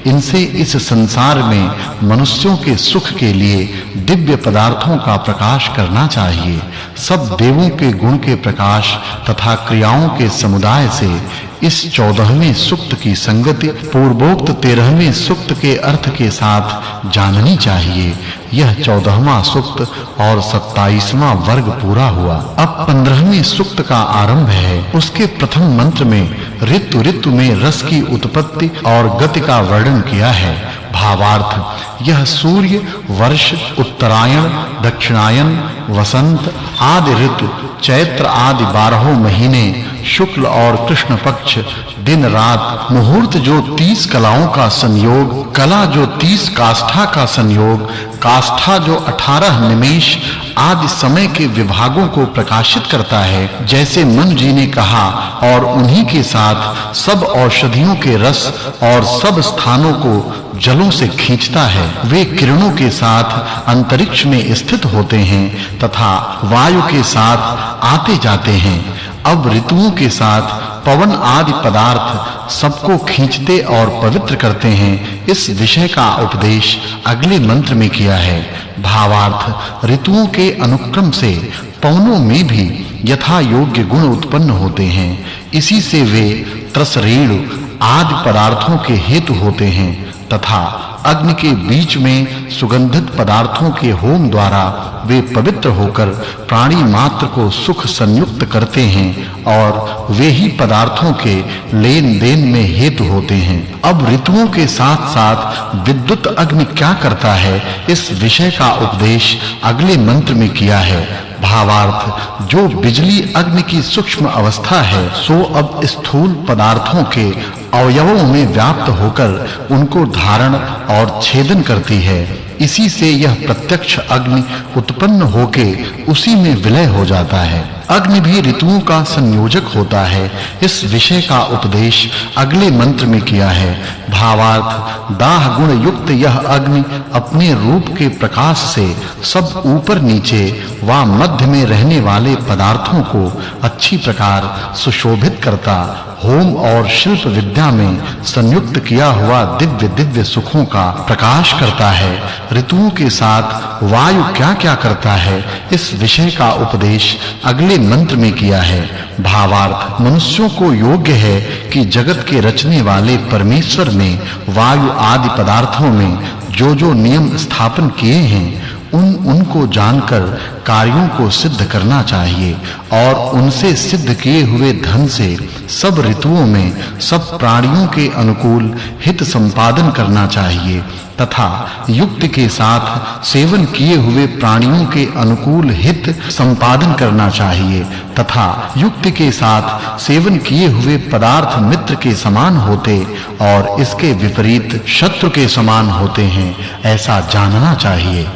इनसे इस संसार में मनुष्यों के सुख के लिए दिव्य पदार्थों का प्रकाश करना चाहिए। सब देवों के गुण के प्रकाश तथा क्रियाओं के समुदाय से इस 14वें सूक्त की संगति पूर्वोक्त 13वें सूक्त के अर्थ के साथ जाननी चाहिए। यह 14वां सूक्त और 27वां वर्ग पूरा हुआ। अब 15वें सूक्त का आरंभ है। उसके प्रथम मंत्र में ऋतु में रस की उत्पत्ति और गति का वर्णन किया है। भावार्थ यह सूर्य, वर्ष, उत्तरायण, दक्षिणायन, वसंत आदि ऋतु, चैत्र आदि 12 महीने, शुक्ल और कृष्ण पक्ष, दिन रात, मुहूर्त जो 30 कलाओं का संयोग, कला जो 30 काष्ठा का संयोग, काष्ठा जो 18 निमेष आदि समय के विभागों को प्रकाशित करता है, जैसे मनु जी ने कहा, और उन्हीं के साथ सब औषधियों के रस और सब स्थानों को जलों से खींचता है। वे किरणों के साथ अंतरिक्ष में स्थित होते हैं तथा वायु के साथ आते जाते हैं। अब ऋतुओं के साथ पवन आदि पदार्थ सबको खींचते और पवित्र करते हैं। इस विषय का उपदेश अगले मंत्र में किया है। भावार्थ ऋतुओं के अनुक्रम से पवनों में भी यथा योग्य गुण उत्पन्न होते हैं। इसी से वे त्रसरेणु आदि पदार्थों के हेतु होते हैं तथा अग्नि के बीच में सुगंधित पदार्थों के होम द्वारा वे पवित्र होकर प्राणी मात्र को सुख संयुक्त करते हैं और वे ही पदार्थों के लेन-देन में हेतु होते हैं। अब ऋतुओं के साथ-साथ विद्युत अग्नि क्या करता है, इस विषय का उपदेश अगले मंत्र में किया है। भावार्थ जो बिजली अग्नि की सूक्ष्म अवस्था है, सो अब स्थूल पदार्थों के अवयवों में व्याप्त होकर उनको धारण और छेदन करती है। इसी से यह प्रत्यक्ष अग्नि उत्पन्न होके उसी में विलय हो जाता है। अग्नि भी ऋतुओं का संयोजक होता है। इस विषय का उपदेश अगले मंत्र में किया है। भावार्थ दाह गुण युक्त यह अग्नि अपने रूप के प्रकाश से सब ऊपर नीचे व मध्य में रहने वाले पदार्थों को अच्छी प्रकार सुशोभित करता, होम और शिल्प विद्या में संयुक्त किया हुआ दिव्य सुखों का प्रकाश करता है। ऋतुओं के साथ वायु क्या-क्या करता है, इस विषय का उपदेश अगले मंत्र में किया है। भावार्थ मनुष्यों को योग्य है कि जगत के रचने वाले परमेश्वर ने वायु आदि पदार्थों में जो नियम स्थापन किए हैं, उनको जानकर कार्यों को सिद्ध करना चाहिए और उनसे सिद्ध किए हुए धन से सब ऋतुओं में सब प्राणियों के अनुकूल हित संपादन करना चाहिए तथा युक्ति के साथ सेवन किए हुए प्राणियों के अनुकूल हित संपादन करना चाहिए तथा युक्ति के साथ सेवन किए हुए पदार्थ मित्र के समान होते और इसके विपरीत शत्रु के समान होते हैं, ऐसा जानना चाहिए।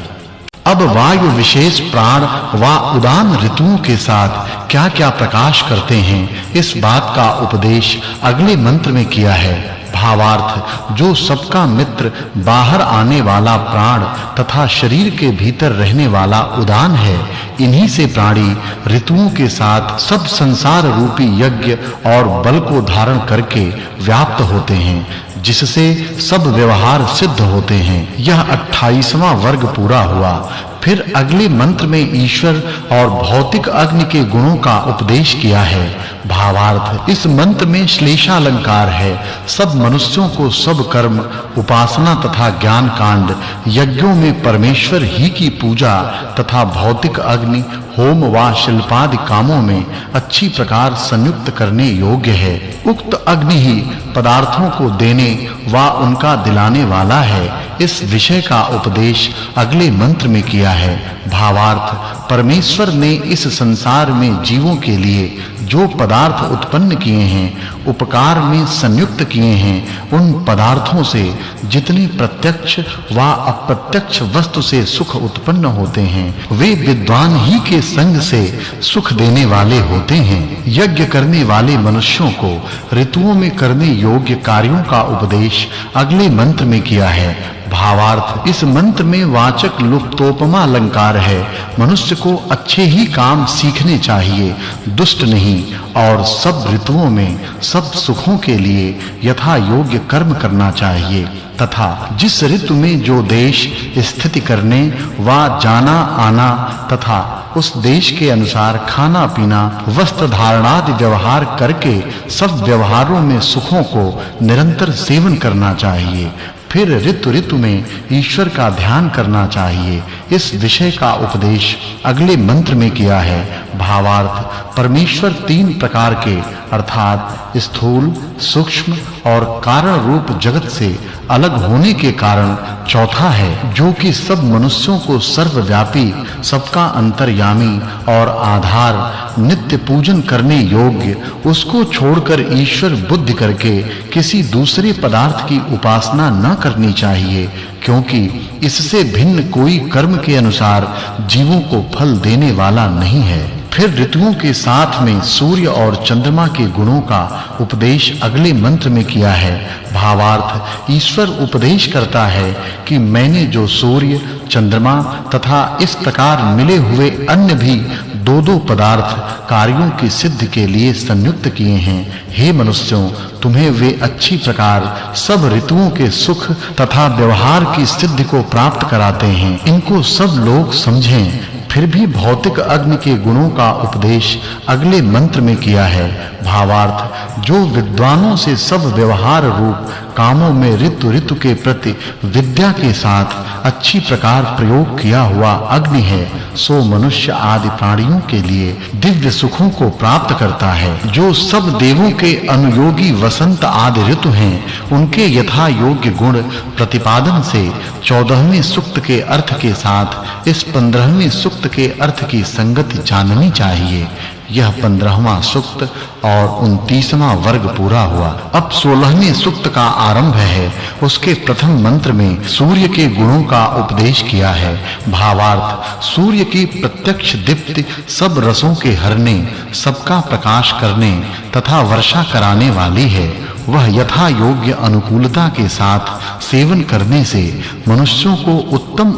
अब वायु विशेष प्राण व उदान ऋतुओं के साथ क्या-क्या प्रकाश करते हैं, इस बात का उपदेश अगले मंत्र में किया है। भावार्थ जो सबका मित्र बाहर आने वाला प्राण तथा शरीर के भीतर रहने वाला उदान है, इन्हीं से प्राणी ऋतुओं के साथ सब संसार रूपी यज्ञ और बल को धारण करके व्याप्त होते हैं, जिससे सब व्यवहार सिद्ध होते हैं। यह 28वां वर्ग पूरा हुआ। फिर अगले मंत्र में ईश्वर और भौतिक अग्नि के गुणों का उपदेश किया है। भावार्थ इस मंत्र में श्लेषालंकार है। सब मनुष्यों को सब कर्म, उपासना तथा ज्ञान कांड, यज्ञों में परमेश्वर ही की पूजा तथा भौतिक अग्नि, होम व शिल्पादि कामों में अच्छी प्रकार संयुक्त करने योग्य है। उक्त अग्नि ही पदार्थों को देने व उनका दिलाने वाला है। इस विषय का उपदेश अगले मंत्र में किया है। भावार्थ परमेश्वर ने इस संसार में जीवों के लिए जो पदार्थ उत्पन्न किए हैं, उपकार में संयुक्त किए हैं, उन पदार्थों से जितने प्रत्यक्ष व अप्रत्यक्ष वस्तु से सुख उत्पन्न होते हैं, वे विद्वान ही के संग से सुख देने वाले होते हैं। यज्ञ करने वाले मनुष्यों को ऋतुओं में करने योग्य कार्यों का उपदेश अगले मंत्र में किया है। भावार्थ इस मंत्र में वाचक् लुप्तोपमा अलंकार है। मनुष्य को अच्छे ही काम सीखने चाहिए, दुष्ट नहीं, और सब ऋतुओं में सब सुखों के लिए यथा योग्य कर्म करना चाहिए तथा जिस ऋतु में जो देश स्थिति करने वा जाना आना तथा उस देश के अनुसार खाना पीना वस्त्र धारणादि व्यवहार करके सब व्यवहारों में सुखों को निरंतर सेवन करना चाहिए। फिर ऋतु में ईश्वर का ध्यान करना चाहिए। इस विषय का उपदेश अगले मंत्र में किया है। भावार्थ परमेश्वर तीन प्रकार के अर्थात स्थूल, सूक्ष्म और कारण रूप जगत से अलग होने के कारण चौथा है, जो कि सब मनुष्यों को सर्वव्यापी, सबका अंतर्यामी और आधार, नित्य पूजन करने योग्य, उसको छोड़कर ईश्वर बुद्धि करके किसी दूसरे पदार्थ की उपासना न करनी चाहिए, क्योंकि इससे भिन्न कोई कर्म के अनुसार जीवों को फल देने वाला नहीं है। फिर ऋतुओं के साथ में सूर्य और चंद्रमा के गुणों का उपदेश अगले मंत्र में किया है। भावार्थ ईश्वर उपदेश करता है कि मैंने जो सूर्य, चंद्रमा तथा इस प्रकार मिले हुए अन्य भी दो पदार्थ कार्यों की सिद्धि के लिए संयुक्त किए हैं, हे मनुष्यों, तुम्हें वे अच्छी प्रकार सब ऋतुओं के सुख तथा व्यवहार की सिद्धि को प्राप्त कराते हैं। इनको सब लोग समझें। फिर भी भौतिक अग्नि के गुणों का उपदेश अगले मंत्र में किया है। भावार्थ जो विद्वानों से सब व्यवहार रूप कामों में ऋतु के प्रति विद्या के साथ अच्छी प्रकार प्रयोग किया हुआ अग्नि है, सो मनुष्य आदि प्राणियों के लिए दिव्य सुखों को प्राप्त करता है। जो सब देवों के अनुयोगी वसंत आदि ऋतु हैं, उनके यथा योग्य गुण प्रतिपादन से 14वें सूक्त के अर्थ के साथ इस 15वें सूक्त के अर्थ की संगति जाननी चाहिए। यह 15वां सूक्त और 29वां वर्ग पूरा हुआ। अब 16वें सूक्त का आरंभ है। उसके प्रथम मंत्र में सूर्य के गुणों का उपदेश किया है। भावार्थ सूर्य की प्रत्यक्ष दीप्ति सब रसों के हरने, सबका प्रकाश करने तथा वर्षा कराने वाली है। वह यथा योग्य अनुकूलता के साथ सेवन करने से मनुष्यों को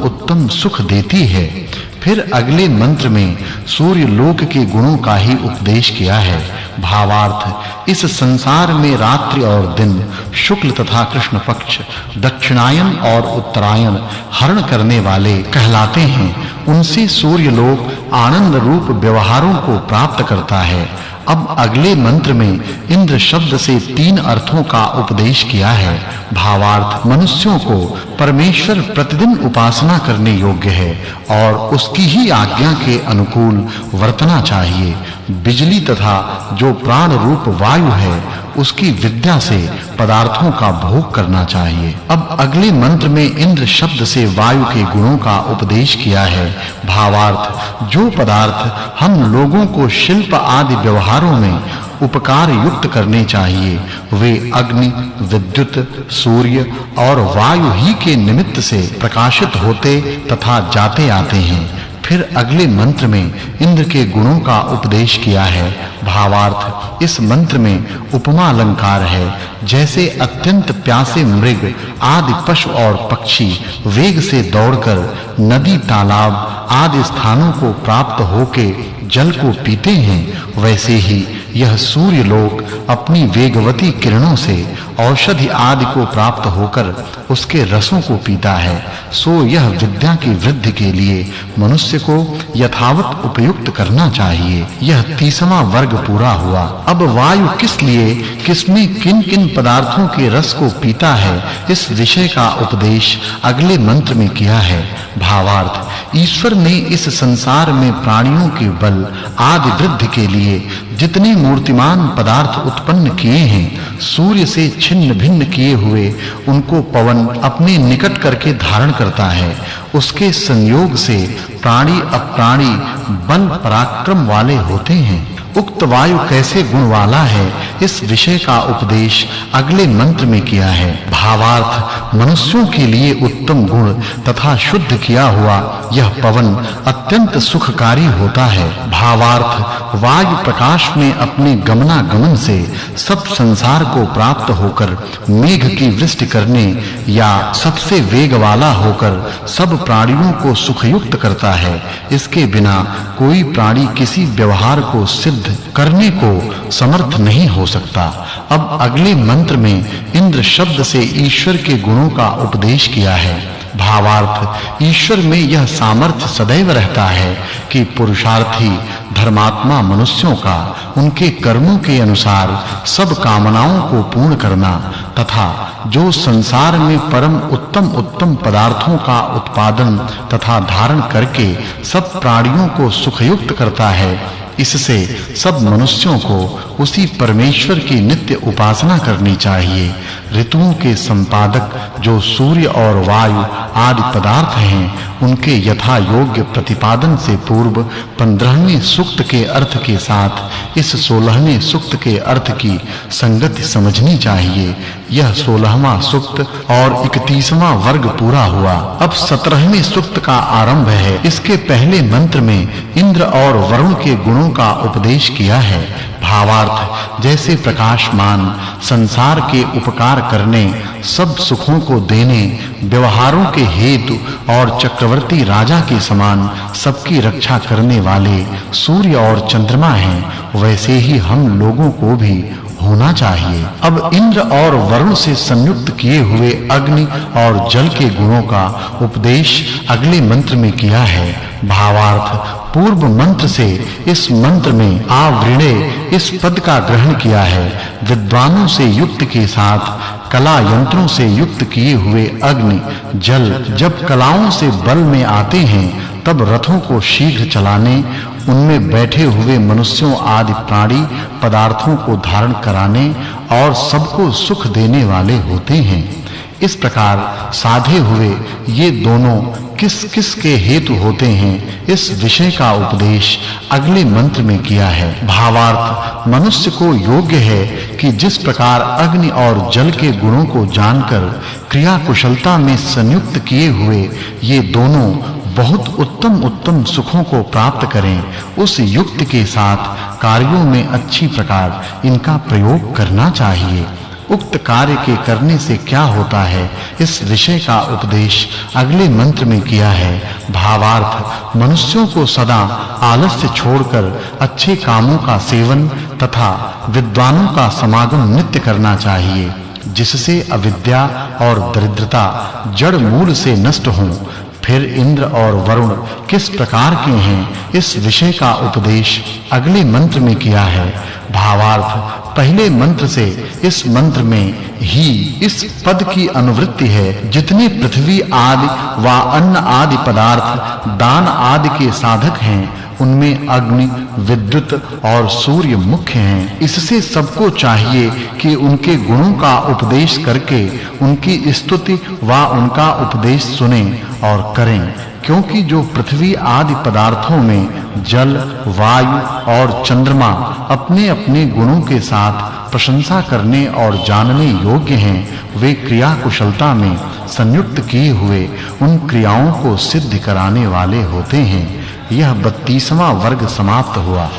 उत्तम सुख देती है। फिर अगले मंत्र में सूर्य लोक के गुणों का ही उपदेश किया है। भावार्थ इस संसार में रात्रि और दिन, शुक्ल तथा कृष्ण पक्ष, दक्षिणायन और उत्तरायण हरण करने वाले कहलाते हैं। उनसे सूर्य लोक आनंद रूप व्यवहारों को प्राप्त करता है। अब अगले मंत्र में इंद्र शब्द से 3 अर्थों का उपदेश किया है। भावार्थ मनुष्यों को परमेश्वर प्रतिदिन उपासना करने योग्य है और उसकी ही आज्ञा के अनुकूल वर्तना चाहिए। बिजली तथा जो प्राण रूप वायु है, उसकी विद्या से पदार्थों का भोग करना चाहिए। अब अगले मंत्र में इंद्र शब्द से वायु के गुणों का उपदेश किया है। भावार्थ जो पदार्थ हम लोगों को शिल्प आदि व्यवहारों में उपकार युक्त करने चाहिए, वे अग्नि, विद्युत, सूर्य और वायु ही के निमित्त से प्रकाशित होते तथा जाते आते हैं। फिर अगले मंत्र में इंद्र के गुणों का उपदेश किया है। भावार्थ इस मंत्र में उपमा अलंकार है। जैसे अत्यंत प्यासे मृग आदि पशु और पक्षी वेग से दौड़कर नदी, तालाब आदि स्थानों को प्राप्त होके जल को पीते हैं, वैसे ही यह सूर्य लोक अपनी वेगवती किरणों से औषधि आदि को प्राप्त होकर उसके रसों को पीता है। सो यह विद्या की वृद्धि के लिए मनुष्य को यथावत उपयुक्त करना चाहिए। यह 30वां वर्ग पूरा हुआ। अब वायु किस लिए, किसमें किन-किन पदार्थों के रस को पीता है, इस विषय का उपदेश अगले मंत्र में किया है। भावार्थ ईश्वर ने इस संसार में प्राणियों के बल आदि वृद्धि के लिए जितने मूर्तिमान पदार्थ उत्पन्न किए हैं, सूर्य से छिन्न भिन्न किए हुए उनको पवन अपने निकट करके धारण करता है। उसके संयोग से प्राणी अप्राणी बल पराक्रम वाले होते हैं। उक्त वायु कैसे गुण वाला है, इस विषय का उपदेश अगले मंत्र में किया है। भावार्थ मनुष्यों के लिए उत्तम गुण तथा शुद्ध किया हुआ यह पवन अत्यंत सुखकारी होता है। भावार्थ वायु प्रकाश में अपने गमनागमन से सब संसार को प्राप्त होकर मेघ की वृष्टि करने या सबसे वेग वाला होकर सब प्राणियों को सुखयुक्त करता है। इसके बिना कोई प्राणी किसी व्यवहार को सिद्ध करने को समर्थ नहीं हो सकता। अब अगले मंत्र में इंद्र शब्द से ईश्वर के गुणों का उपदेश किया है। भावार्थ ईश्वर में यह सामर्थ्य सदैव रहता है कि पुरुषार्थी धर्मात्मा मनुष्यों का उनके कर्मों के अनुसार सब कामनाओं को पूर्ण करना तथा जो संसार में परम उत्तम पदार्थों का उत्पादन तथा धारण करके सब प्राणियों को सुखयुक्त करता है, इससे सब मनुष्यों को उसी परमेश्वर की नित्य उपासना करनी चाहिए। ऋतुओं के संपादक जो सूर्य और वायु आदि पदार्थ हैं, उनके यथा योग्य प्रतिपादन से पूर्व 15वें सूक्त के अर्थ के साथ इस 16वें सूक्त के अर्थ की संगति समझनी चाहिए। यह 16वां सूक्त और 31वां वर्ग पूरा हुआ। अब 17वें सूक्त का आरंभ है। इसके पहले मंत्र में इंद्र और वरुण के गुणों का उपदेश किया है। भावार्थ जैसे प्रकाशमान संसार के उपकार करने, सब सुखों को देने, व्यवहारों के हेतु और चक्रवर्ती राजा के समान सबकी रक्षा करने वाले सूर्य और चंद्रमा हैं, वैसे ही हम लोगों को भी होना चाहिए। अब इंद्र और वरुण से संयुक्त किए हुए अग्नि और जल के गुणों का उपदेश अगले मंत्र में किया है। भावार्थ पूर्व मंत्र से इस मंत्र में आवृणे इस पद का ग्रहण किया है। विद्वानों से युक्त के साथ कला यंत्रों से युक्त किए हुए अग्नि जल जब कलाओं से बल में आते हैं, तब रथों को शीघ्र चलाने, उनमें बैठे हुए मनुष्यों आदि प्राणी पदार्थों को धारण कराने और सबको सुख देने वाले होते हैं। इस प्रकार साधे हुए ये दोनों किस-किस के हेतु होते हैं, इस विषय का उपदेश अगले मंत्र में किया है। भावार्थ मनुष्य को योग्य है कि जिस प्रकार अग्नि और जल के गुणों को जानकर क्रिया कुशलता में संयुक्त किए हुए ये दोनों बहुत उत्तम सुखों को प्राप्त करें, उस युक्त के साथ कार्यों में अच्छी प्रकार इनका प्रयोग करना चाहिए। उक्त कार्य के करने से क्या होता है, इस विषय का उपदेश अगले मंत्र में किया है। भावार्थ मनुष्यों को सदा आलस्य छोड़कर अच्छे कामों का सेवन तथा विद्वानों का समागम नित्य करना चाहिए, जिससे अविद्या और दरिद्रता जड़ मूल से नष्ट हों। फिर इंद्र और वरुण किस प्रकार के हैं, इस विषय का उपदेश अगले मंत्र में किया है। भावार्थ पहले मंत्र से इस मंत्र में ही इस पद की अनुवृत्ति है। जितने पृथ्वी आदि व अन्न आदि पदार्थ दान आदि के साधक हैं, उनमें अग्नि, विद्युत और सूर्य मुख्य हैं। इससे सबको चाहिए कि उनके गुणों का उपदेश करके उनकी स्तुति व उनका उपदेश सुनें और करें, क्योंकि जो पृथ्वी आदि पदार्थों में जल, वायु और चंद्रमा अपने-अपने गुणों के साथ प्रशंसा करने और जानने योग्य हैं, वे क्रिया कुशलता में संयुक्त किए हुए उन क्रियाओं को सिद्ध कराने वाले होते हैं। यह 32वां वर्ग समाप्त हुआ।